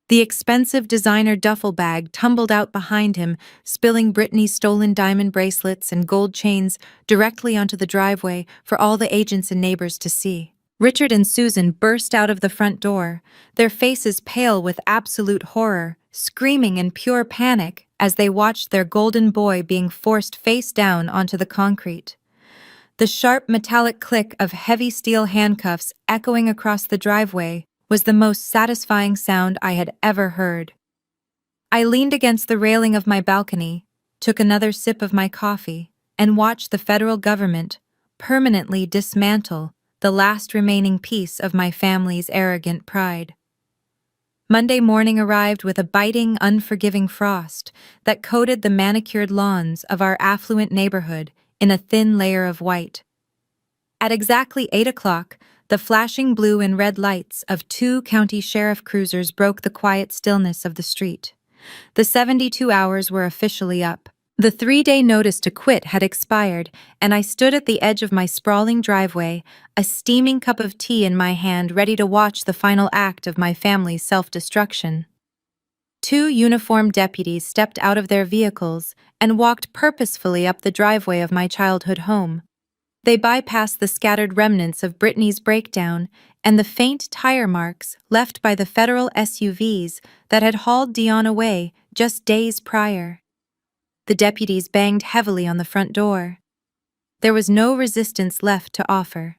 The expensive designer duffel bag tumbled out behind him, spilling Britney's stolen diamond bracelets and gold chains directly onto the driveway for all the agents and neighbors to see. Richard and Susan burst out of the front door, their faces pale with absolute horror, screaming in pure panic as they watched their golden boy being forced face down onto the concrete. The sharp metallic click of heavy steel handcuffs echoing across the driveway was the most satisfying sound I had ever heard. I leaned against the railing of my balcony, took another sip of my coffee, and watched the federal government permanently dismantle the last remaining piece of my family's arrogant pride. Monday morning arrived with a biting, unforgiving frost that coated the manicured lawns of our affluent neighborhood in a thin layer of white. At exactly 8 o'clock, the flashing blue and red lights of 2 county sheriff cruisers broke the quiet stillness of the street. The 72 hours were officially up. The 3-day notice to quit had expired, and I stood at the edge of my sprawling driveway, a steaming cup of tea in my hand, ready to watch the final act of my family's self-destruction. 2 uniformed deputies stepped out of their vehicles and walked purposefully up the driveway of my childhood home. They bypassed the scattered remnants of Britney's breakdown and the faint tire marks left by the federal SUVs that had hauled Dion away just days prior. The deputies banged heavily on the front door. There was no resistance left to offer.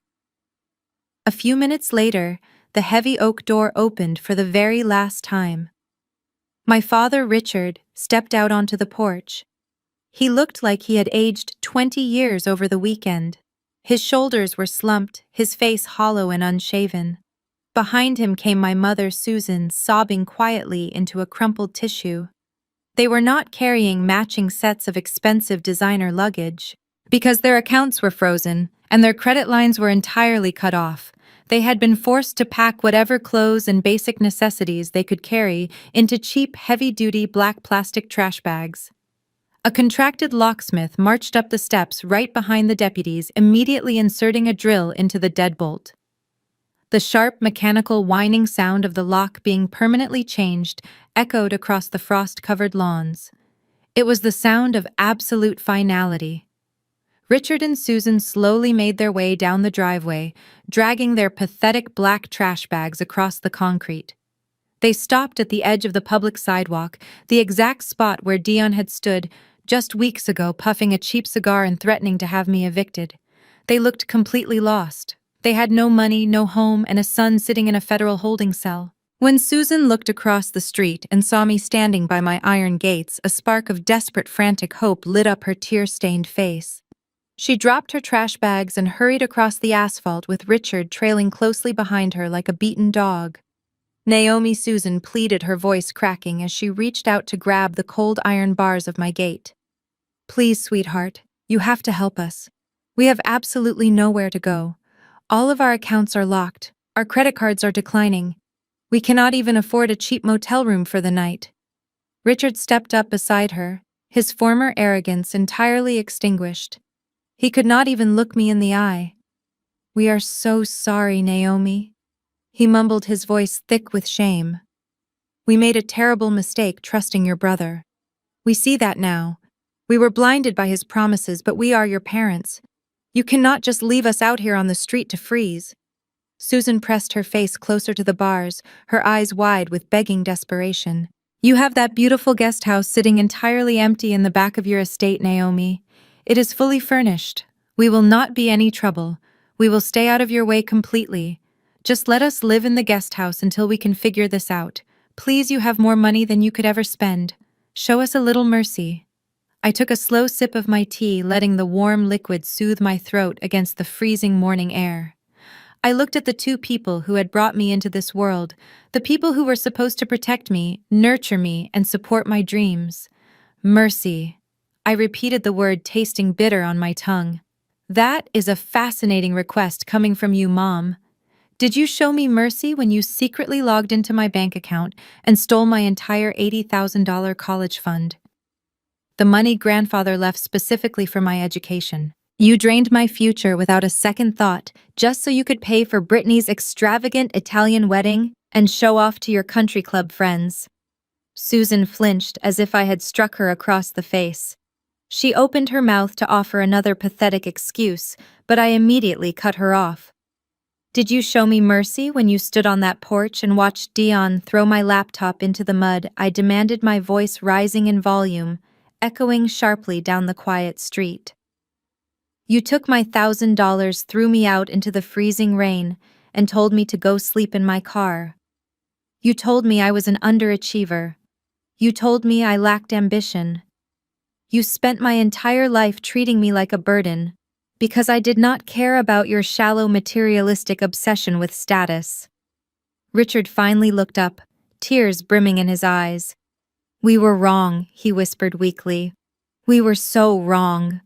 A few minutes later, the heavy oak door opened for the very last time. My father, Richard, stepped out onto the porch. He looked like he had aged 20 years over the weekend. His shoulders were slumped, his face hollow and unshaven. Behind him came my mother, Susan, sobbing quietly into a crumpled tissue. They were not carrying matching sets of expensive designer luggage, because their accounts were frozen and their credit lines were entirely cut off. They had been forced to pack whatever clothes and basic necessities they could carry into cheap, heavy-duty black plastic trash bags. A contracted locksmith marched up the steps right behind the deputies, immediately inserting a drill into the deadbolt. The sharp, mechanical whining sound of the lock being permanently changed echoed across the frost-covered lawns. It was the sound of absolute finality. Richard and Susan slowly made their way down the driveway, dragging their pathetic black trash bags across the concrete. They stopped at the edge of the public sidewalk, the exact spot where Dion had stood just weeks ago, puffing a cheap cigar and threatening to have me evicted. They looked completely lost. They had no money, no home, and a son sitting in a federal holding cell. When Susan looked across the street and saw me standing by my iron gates, a spark of desperate, frantic hope lit up her tear-stained face. She dropped her trash bags and hurried across the asphalt with Richard trailing closely behind her like a beaten dog. Naomi, Susan pleaded, her voice cracking as she reached out to grab the cold iron bars of my gate. Please, sweetheart, you have to help us. We have absolutely nowhere to go. All of our accounts are locked. Our credit cards are declining. We cannot even afford a cheap motel room for the night. Richard stepped up beside her, his former arrogance entirely extinguished. He could not even look me in the eye. We are so sorry, Naomi. He mumbled, his voice thick with shame. We made a terrible mistake trusting your brother. We see that now. We were blinded by his promises, but we are your parents. You cannot just leave us out here on the street to freeze. Susan pressed her face closer to the bars, her eyes wide with begging desperation. You have that beautiful guest house sitting entirely empty in the back of your estate, Naomi. It is fully furnished. We will not be any trouble. We will stay out of your way completely. Just let us live in the guest house until we can figure this out. Please, you have more money than you could ever spend. Show us a little mercy. I took a slow sip of my tea, letting the warm liquid soothe my throat against the freezing morning air. I looked at the two people who had brought me into this world, the people who were supposed to protect me, nurture me, and support my dreams. Mercy. I repeated the word, tasting bitter on my tongue. That is a fascinating request coming from you, Mom. Did you show me mercy when you secretly logged into my bank account and stole my entire $80,000 college fund? The money grandfather left specifically for my education. You drained my future without a second thought, just so you could pay for Britney's extravagant Italian wedding and show off to your country club friends. Susan flinched as if I had struck her across the face. She opened her mouth to offer another pathetic excuse, but I immediately cut her off. Did you show me mercy when you stood on that porch and watched Dion throw my laptop into the mud? I demanded, my voice rising in volume, echoing sharply down the quiet street. You took my $1,000, threw me out into the freezing rain, and told me to go sleep in my car. You told me I was an underachiever. You told me I lacked ambition. You spent my entire life treating me like a burden, because I did not care about your shallow materialistic obsession with status. Richard finally looked up, tears brimming in his eyes. We were wrong, he whispered weakly. We were so wrong.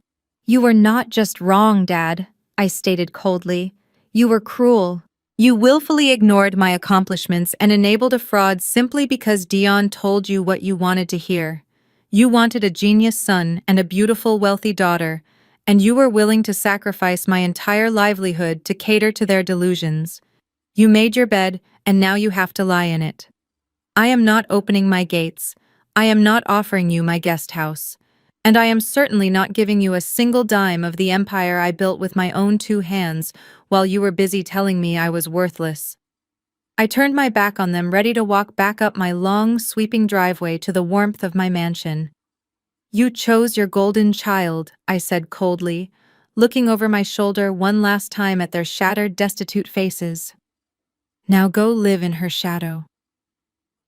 You were not just wrong, Dad, I stated coldly. You were cruel. You willfully ignored my accomplishments and enabled a fraud simply because Dion told you what you wanted to hear. You wanted a genius son and a beautiful, wealthy daughter, and you were willing to sacrifice my entire livelihood to cater to their delusions. You made your bed, and now you have to lie in it. I am not opening my gates. I am not offering you my guest house. And I am certainly not giving you a single dime of the empire I built with my own two hands while you were busy telling me I was worthless. I turned my back on them, ready to walk back up my long, sweeping driveway to the warmth of my mansion. You chose your golden child, I said coldly, looking over my shoulder one last time at their shattered, destitute faces. Now go live in her shadow.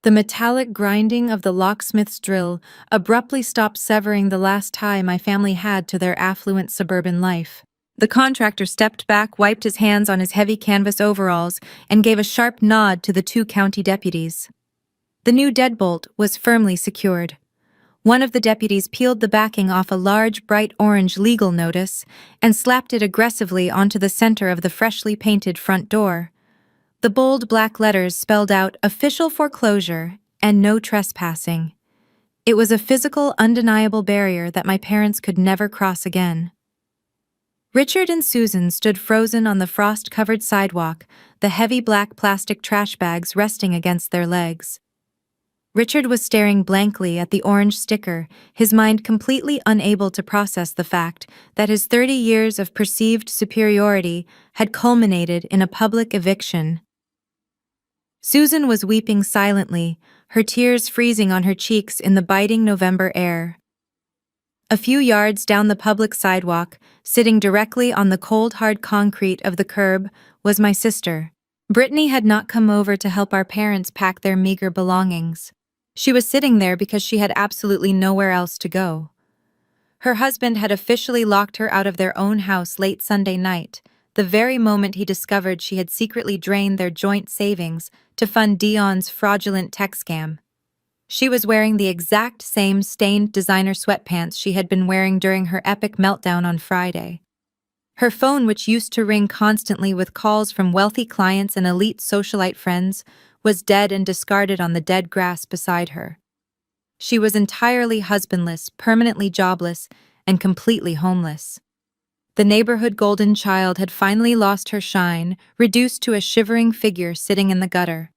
The metallic grinding of the locksmith's drill abruptly stopped, severing the last tie my family had to their affluent suburban life. The contractor stepped back, wiped his hands on his heavy canvas overalls, and gave a sharp nod to the two county deputies. The new deadbolt was firmly secured. One of the deputies peeled the backing off a large, bright orange legal notice and slapped it aggressively onto the center of the freshly painted front door. The bold black letters spelled out official foreclosure and no trespassing. It was a physical, undeniable barrier that my parents could never cross again. Richard and Susan stood frozen on the frost-covered sidewalk, the heavy black plastic trash bags resting against their legs. Richard was staring blankly at the orange sticker, his mind completely unable to process the fact that his 30 years of perceived superiority had culminated in a public eviction. Susan was weeping silently, her tears freezing on her cheeks in the biting November air. A few yards down the public sidewalk, sitting directly on the cold hard concrete of the curb, was my sister. Britney had not come over to help our parents pack their meager belongings. She was sitting there because she had absolutely nowhere else to go. Her husband had officially locked her out of their own house late Sunday night, the very moment he discovered she had secretly drained their joint savings to fund Dion's fraudulent tech scam. She was wearing the exact same stained designer sweatpants she had been wearing during her epic meltdown on Friday. Her phone, which used to ring constantly with calls from wealthy clients and elite socialite friends, was dead and discarded on the dead grass beside her. She was entirely husbandless, permanently jobless, and completely homeless. The neighborhood golden child had finally lost her shine, reduced to a shivering figure sitting in the gutter.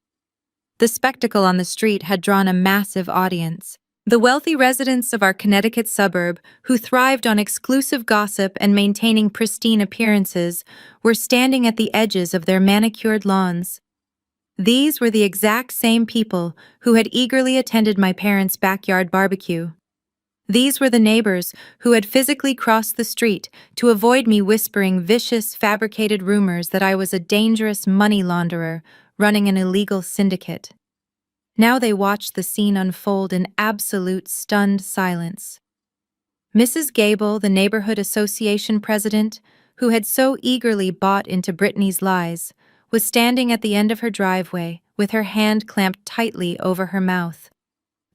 The spectacle on the street had drawn a massive audience. The wealthy residents of our Connecticut suburb, who thrived on exclusive gossip and maintaining pristine appearances, were standing at the edges of their manicured lawns. These were the exact same people who had eagerly attended my parents' backyard barbecue. These were the neighbors who had physically crossed the street to avoid me whispering vicious, fabricated rumors that I was a dangerous money launderer running an illegal syndicate. Now they watched the scene unfold in absolute stunned silence. Mrs. Gable, the neighborhood association president, who had so eagerly bought into Britney's lies, was standing at the end of her driveway with her hand clamped tightly over her mouth.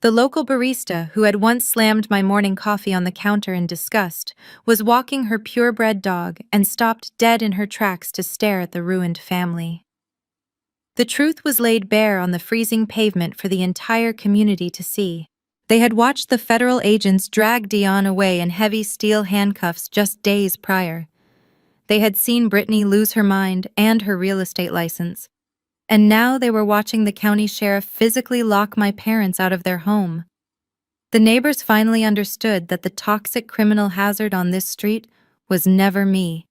The local barista, who had once slammed my morning coffee on the counter in disgust, was walking her purebred dog and stopped dead in her tracks to stare at the ruined family. The truth was laid bare on the freezing pavement for the entire community to see. They had watched the federal agents drag Dion away in heavy steel handcuffs just days prior. They had seen Britney lose her mind and her real estate license. And now they were watching the county sheriff physically lock my parents out of their home. The neighbors finally understood that the toxic criminal hazard on this street was never me.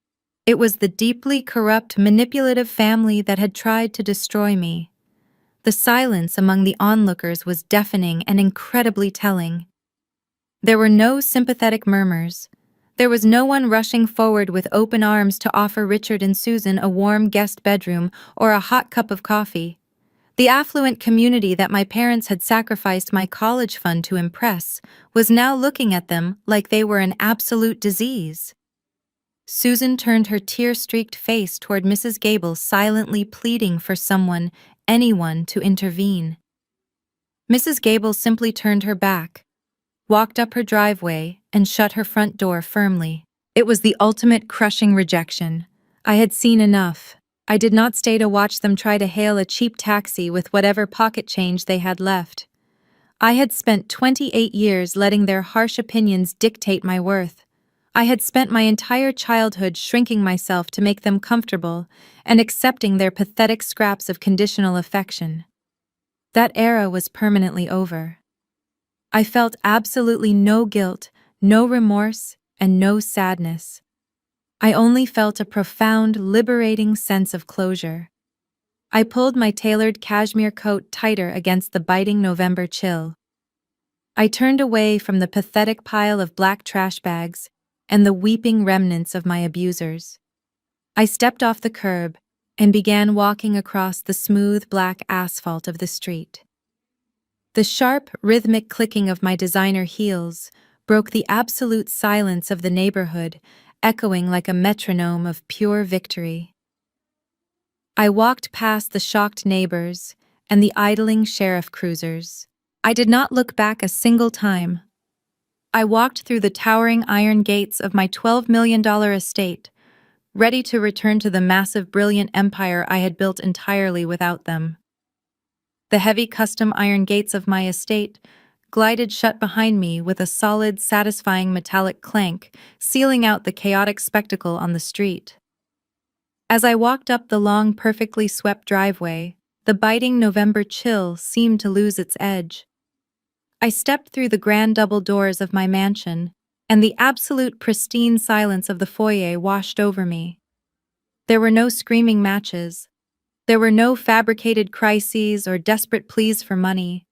It was the deeply corrupt, manipulative family that had tried to destroy me. The silence among the onlookers was deafening and incredibly telling. There were no sympathetic murmurs. There was no one rushing forward with open arms to offer Richard and Susan a warm guest bedroom or a hot cup of coffee. The affluent community that my parents had sacrificed my college fund to impress was now looking at them like they were an absolute disease. Susan turned her tear-streaked face toward Mrs. Gable, silently pleading for someone, anyone, to intervene. Mrs. Gable simply turned her back, walked up her driveway, and shut her front door firmly. It was the ultimate crushing rejection. I had seen enough. I did not stay to watch them try to hail a cheap taxi with whatever pocket change they had left. I had spent 28 years letting their harsh opinions dictate my worth. I had spent my entire childhood shrinking myself to make them comfortable and accepting their pathetic scraps of conditional affection. That era was permanently over. I felt absolutely no guilt, no remorse, and no sadness. I only felt a profound, liberating sense of closure. I pulled my tailored cashmere coat tighter against the biting November chill. I turned away from the pathetic pile of black trash bags and the weeping remnants of my abusers. I stepped off the curb and began walking across the smooth black asphalt of the street. The sharp, rhythmic clicking of my designer heels broke the absolute silence of the neighborhood, echoing like a metronome of pure victory. I walked past the shocked neighbors and the idling sheriff cruisers. I did not look back a single time. I walked through the towering iron gates of my $12 million estate, ready to return to the massive, brilliant empire I had built entirely without them. The heavy custom iron gates of my estate glided shut behind me with a solid, satisfying metallic clank, sealing out the chaotic spectacle on the street. As I walked up the long, perfectly swept driveway, the biting November chill seemed to lose its edge. I stepped through the grand double doors of my mansion, and the absolute pristine silence of the foyer washed over me. There were no screaming matches. There were no fabricated crises or desperate pleas for money.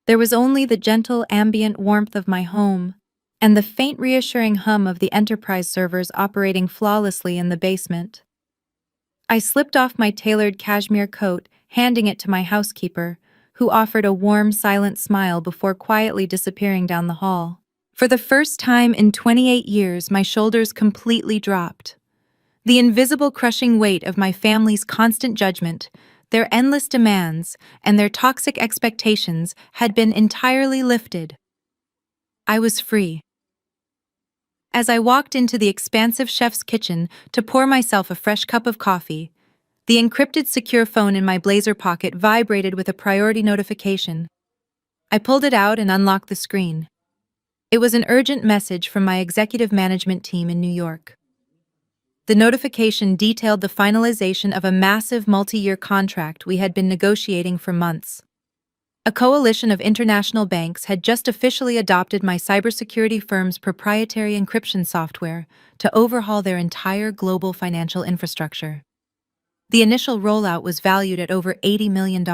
There was only the gentle ambient warmth of my home, and the faint reassuring hum of the enterprise servers operating flawlessly in the basement. I slipped off my tailored cashmere coat, handing it to my housekeeper, who offered a warm, silent smile before quietly disappearing down the hall. For the first time in 28 years, my shoulders completely dropped. The invisible crushing weight of my family's constant judgment, their endless demands, and their toxic expectations had been entirely lifted. I was free. As I walked into the expansive chef's kitchen to pour myself a fresh cup of coffee, the encrypted secure phone in my blazer pocket vibrated with a priority notification. I pulled it out and unlocked the screen. It was an urgent message from my executive management team in New York. The notification detailed the finalization of a massive multi-year contract we had been negotiating for months. A coalition of international banks had just officially adopted my cybersecurity firm's proprietary encryption software to overhaul their entire global financial infrastructure. The initial rollout was valued at over $80 million.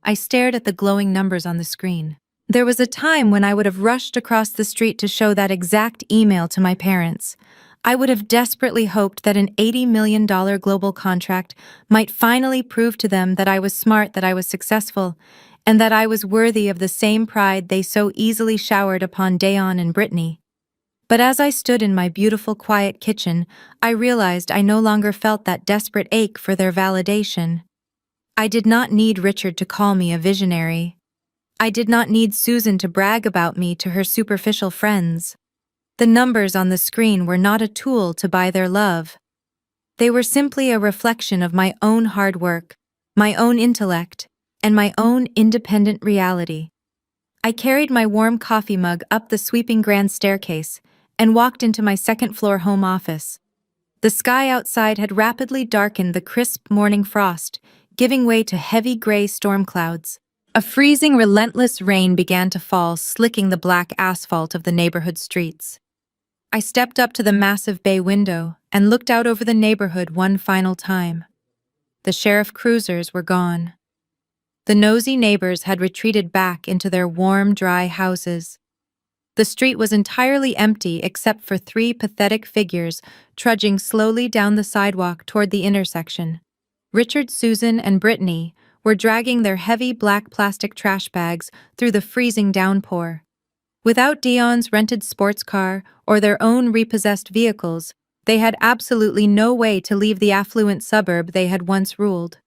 I stared at the glowing numbers on the screen. There was a time when I would have rushed across the street to show that exact email to my parents. I would have desperately hoped that an $80 million global contract might finally prove to them that I was smart, that I was successful, and that I was worthy of the same pride they so easily showered upon Dayon and Britney. But as I stood in my beautiful, quiet kitchen, I realized I no longer felt that desperate ache for their validation. I did not need Richard to call me a visionary. I did not need Susan to brag about me to her superficial friends. The numbers on the screen were not a tool to buy their love. They were simply a reflection of my own hard work, my own intellect, and my own independent reality. I carried my warm coffee mug up the sweeping grand staircase and walked into my second-floor home office. The sky outside had rapidly darkened the crisp morning frost, giving way to heavy gray storm clouds. A freezing, relentless rain began to fall, slicking the black asphalt of the neighborhood streets. I stepped up to the massive bay window and looked out over the neighborhood one final time. The sheriff cruisers were gone. The nosy neighbors had retreated back into their warm, dry houses. The street was entirely empty except for three pathetic figures trudging slowly down the sidewalk toward the intersection. Richard, Susan, and Britney were dragging their heavy black plastic trash bags through the freezing downpour. Without Dion's rented sports car or their own repossessed vehicles, they had absolutely no way to leave the affluent suburb they had once ruled.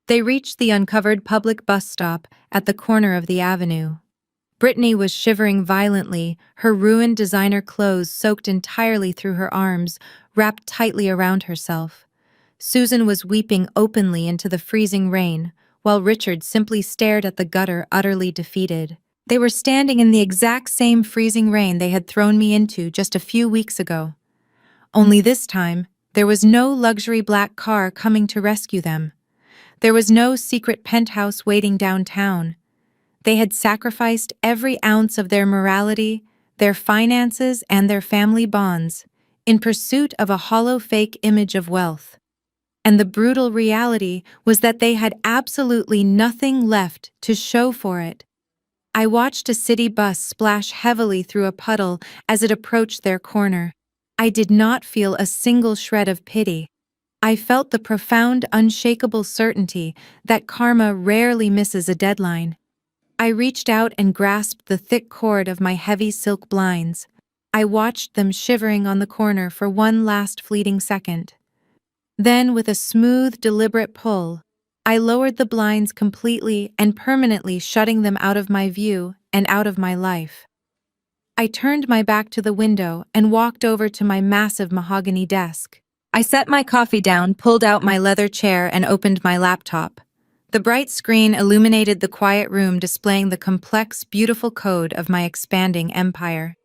They reached the uncovered public bus stop at the corner of the avenue. Britney was shivering violently, her ruined designer clothes soaked entirely through her arms, wrapped tightly around herself. Susan was weeping openly into the freezing rain, while Richard simply stared at the gutter, utterly defeated. They were standing in the exact same freezing rain they had thrown me into just a few weeks ago. Only this time, there was no luxury black car coming to rescue them. There was no secret penthouse waiting downtown. They had sacrificed every ounce of their morality, their finances, and their family bonds in pursuit of a hollow fake image of wealth. And the brutal reality was that they had absolutely nothing left to show for it. I watched a city bus splash heavily through a puddle as it approached their corner. I did not feel a single shred of pity. I felt the profound, unshakable certainty that karma rarely misses a deadline. I reached out and grasped the thick cord of my heavy silk blinds. I watched them shivering on the corner for one last fleeting second. Then, with a smooth, deliberate pull, I lowered the blinds completely and permanently, shutting them out of my view and out of my life. I turned my back to the window and walked over to my massive mahogany desk. I set my coffee down, pulled out my leather chair, and opened my laptop. The bright screen illuminated the quiet room, displaying the complex, beautiful code of my expanding empire.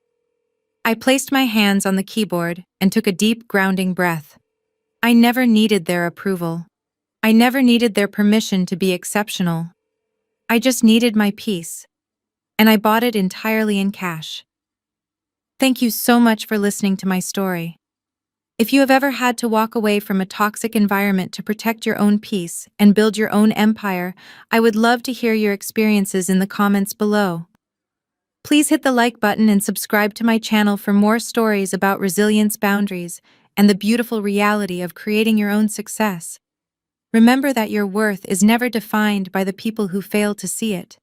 I placed my hands on the keyboard and took a deep, grounding breath. I never needed their approval. I never needed their permission to be exceptional. I just needed my peace, and I bought it entirely in cash. Thank you so much for listening to my story. If you have ever had to walk away from a toxic environment to protect your own peace and build your own empire, I would love to hear your experiences in the comments below. Please hit the like button and subscribe to my channel for more stories about resilience, boundaries, and the beautiful reality of creating your own success. Remember that your worth is never defined by the people who fail to see it.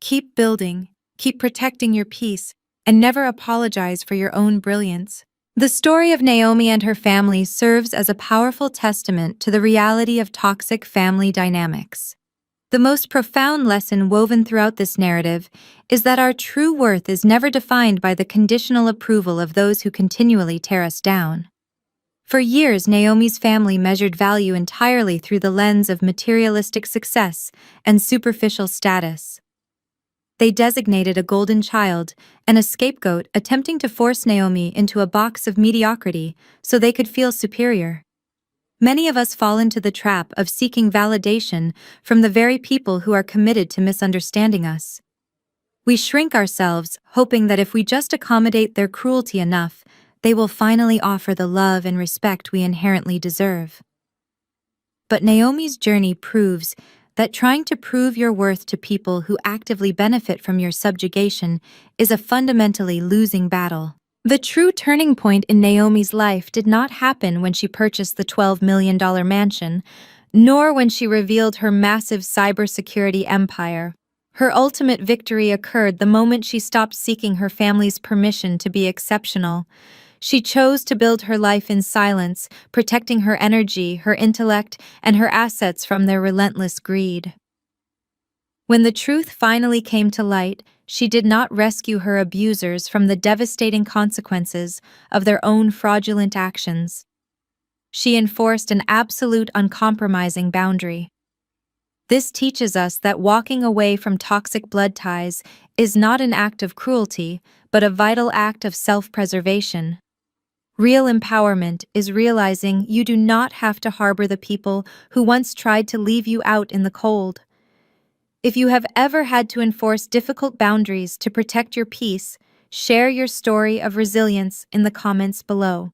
Keep building, keep protecting your peace, and never apologize for your own brilliance. The story of Naomi and her family serves as a powerful testament to the reality of toxic family dynamics. The most profound lesson woven throughout this narrative is that our true worth is never defined by the conditional approval of those who continually tear us down. For years, Naomi's family measured value entirely through the lens of materialistic success and superficial status. They designated a golden child and a scapegoat, attempting to force Naomi into a box of mediocrity so they could feel superior. Many of us fall into the trap of seeking validation from the very people who are committed to misunderstanding us. We shrink ourselves, hoping that if we just accommodate their cruelty enough, they will finally offer the love and respect we inherently deserve. But Naomi's journey proves that trying to prove your worth to people who actively benefit from your subjugation is a fundamentally losing battle. The true turning point in Naomi's life did not happen when she purchased the $12 million mansion, nor when she revealed her massive cybersecurity empire. Her ultimate victory occurred the moment she stopped seeking her family's permission to be exceptional. She chose to build her life in silence, protecting her energy, her intellect, and her assets from their relentless greed. When the truth finally came to light, she did not rescue her abusers from the devastating consequences of their own fraudulent actions. She enforced an absolute, uncompromising boundary. This teaches us that walking away from toxic blood ties is not an act of cruelty, but a vital act of self-preservation. Real empowerment is realizing you do not have to harbor the people who once tried to leave you out in the cold. If you have ever had to enforce difficult boundaries to protect your peace, share your story of resilience in the comments below.